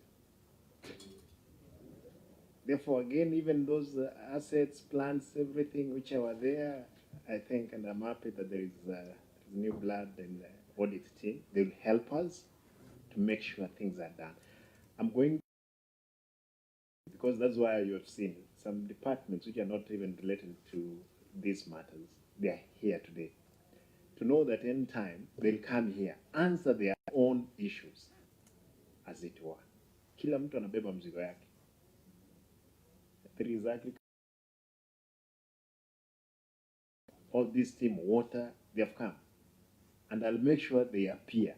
Therefore, again, even those assets, plants, everything which were there, I think, and I'm happy that there is new blood in the audit team. They will help us to make sure things are done. I'm going, because that's why you have seen some departments which are not even related to these matters. They are here today. To know that any time they'll come here, answer their own issues, as it were. Kila mtu anabeba mzigo yake. There is exactly all this team, water, they have come. And I'll make sure they appear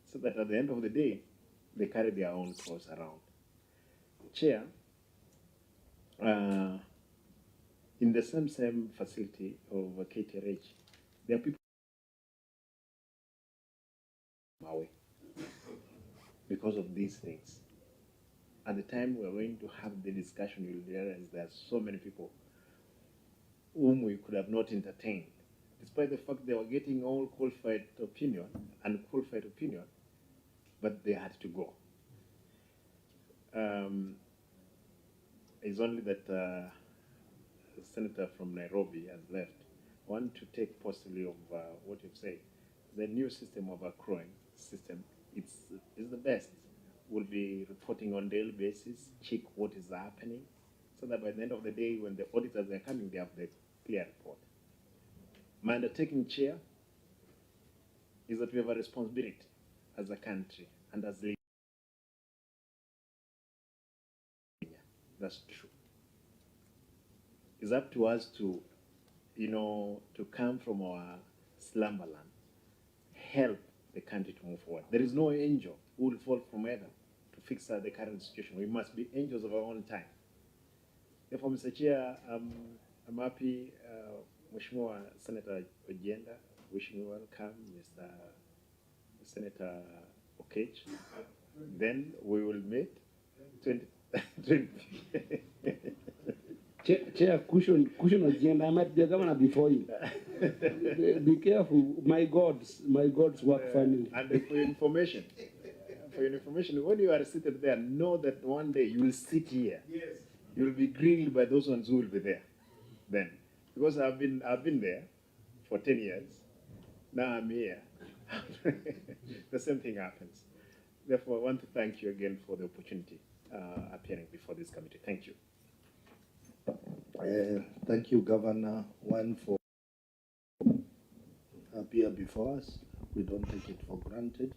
so that at the end of the day, they carry their own cross around. Chair, in the same facility of KTRH, there are people away because of these things. At the time we're going to have the discussion, you'll realize there are so many people whom we could have not entertained, despite the fact they were getting all qualified opinion, unqualified opinion, but they had to go. It's only that the senator from Nairobi has left. I want to take possibly of what you've said. The new system of accruing system, is the best. We'll be reporting on daily basis, check what is happening, so that by the end of the day, when the auditors are coming, they have the clear report. My undertaking, Chair, is that we have a responsibility as a country and as leaders. That's true. It's up to us to, to come from our slumberland, help the country to move forward. There is no angel who will fall from heaven to fix the current situation. We must be angels of our own time. Therefore, Mr. Chair, I'm happy, Mheshimiwa Senator Ojenda, wishing you welcome, Mr. Senator Okech. Then we will meet 20. Chair, cushion agenda. I might be a governor before you. Be careful. My gods work family. And for your information, when you are seated there, know that one day you will sit here. Yes. You will be grilled by those ones who will be there. Then, because I've been there for 10 years. Now I'm here. The same thing happens. Therefore, I want to thank you again for the opportunity appearing before this committee. Thank you. Thank you, Governor, for appear before us. We don't take it for granted.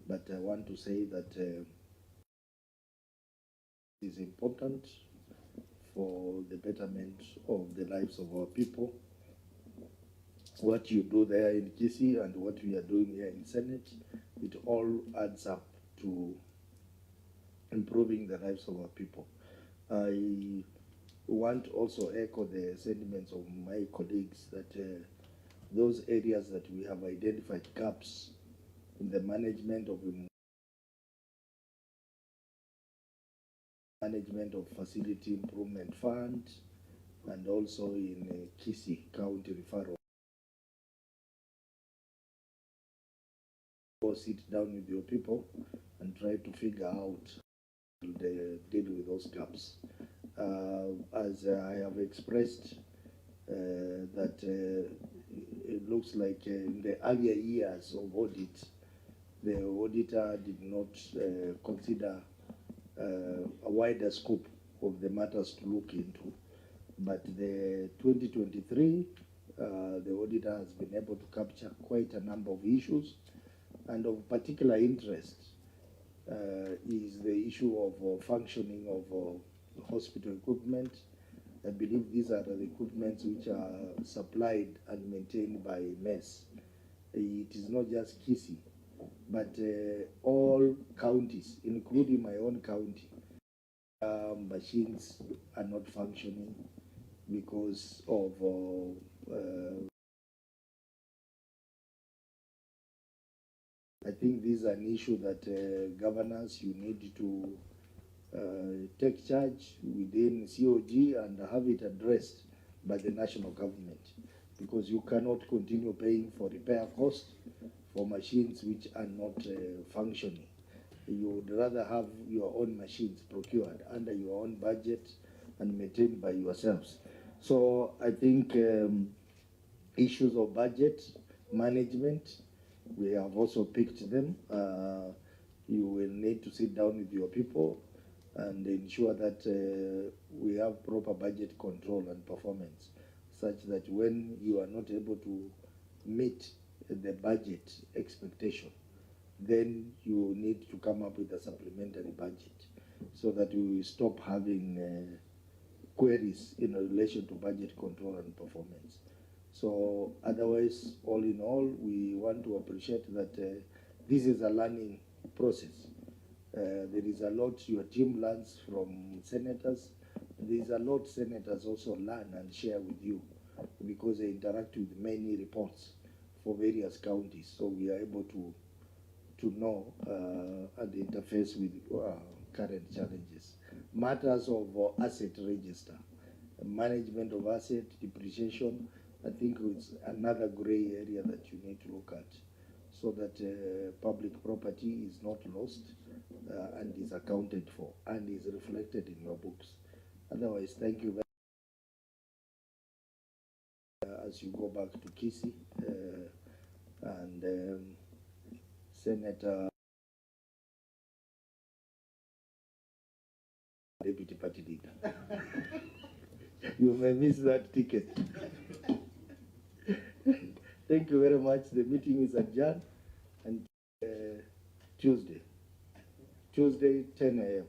But I want to say that it is important for the betterment of the lives of our people. What you do there in KISII and what we are doing here in Senate, it all adds up to improving the lives of our people. I want to also echo the sentiments of my colleagues that those areas that we have identified gaps in the management of Facility Improvement Fund and also in KISII County Referral. Go sit down with your people and try to figure out the deal with those gaps. As I have expressed that it looks like in the earlier years of audit, the auditor did not consider a wider scope of the matters to look into. But the 2023, the auditor has been able to capture quite a number of issues, and of particular interest is the issue of functioning of hospital equipment. I believe these are the equipments which are supplied and maintained by MES. It is not just KISII, but all counties, including my own county, machines are not functioning because of I think this is an issue that governors, you need to take charge within COG and have it addressed by the national government, because you cannot continue paying for repair costs for machines which are not functioning. You would rather have your own machines procured under your own budget and maintained by yourselves. So I think issues of budget management, we have also picked them. You will need to sit down with your people and ensure that we have proper budget control and performance, such that when you are not able to meet the budget expectation, then you need to come up with a supplementary budget so that we stop having queries in relation to budget control and performance. So otherwise, all in all, we want to appreciate that this is a learning process. There is a lot your team learns from senators. There is a lot senators also learn and share with you, because they interact with many reports for various counties. So we are able to know and interface with current challenges. Matters of asset register, management of asset, depreciation, I think it's another gray area that you need to look at, so that public property is not lost and is accounted for and is reflected in your books. Otherwise, thank you very much as you go back to KISII and Senator Deputy Party Leader. You may miss that ticket. Thank you very much. The meeting is adjourned and Tuesday, 10 a.m.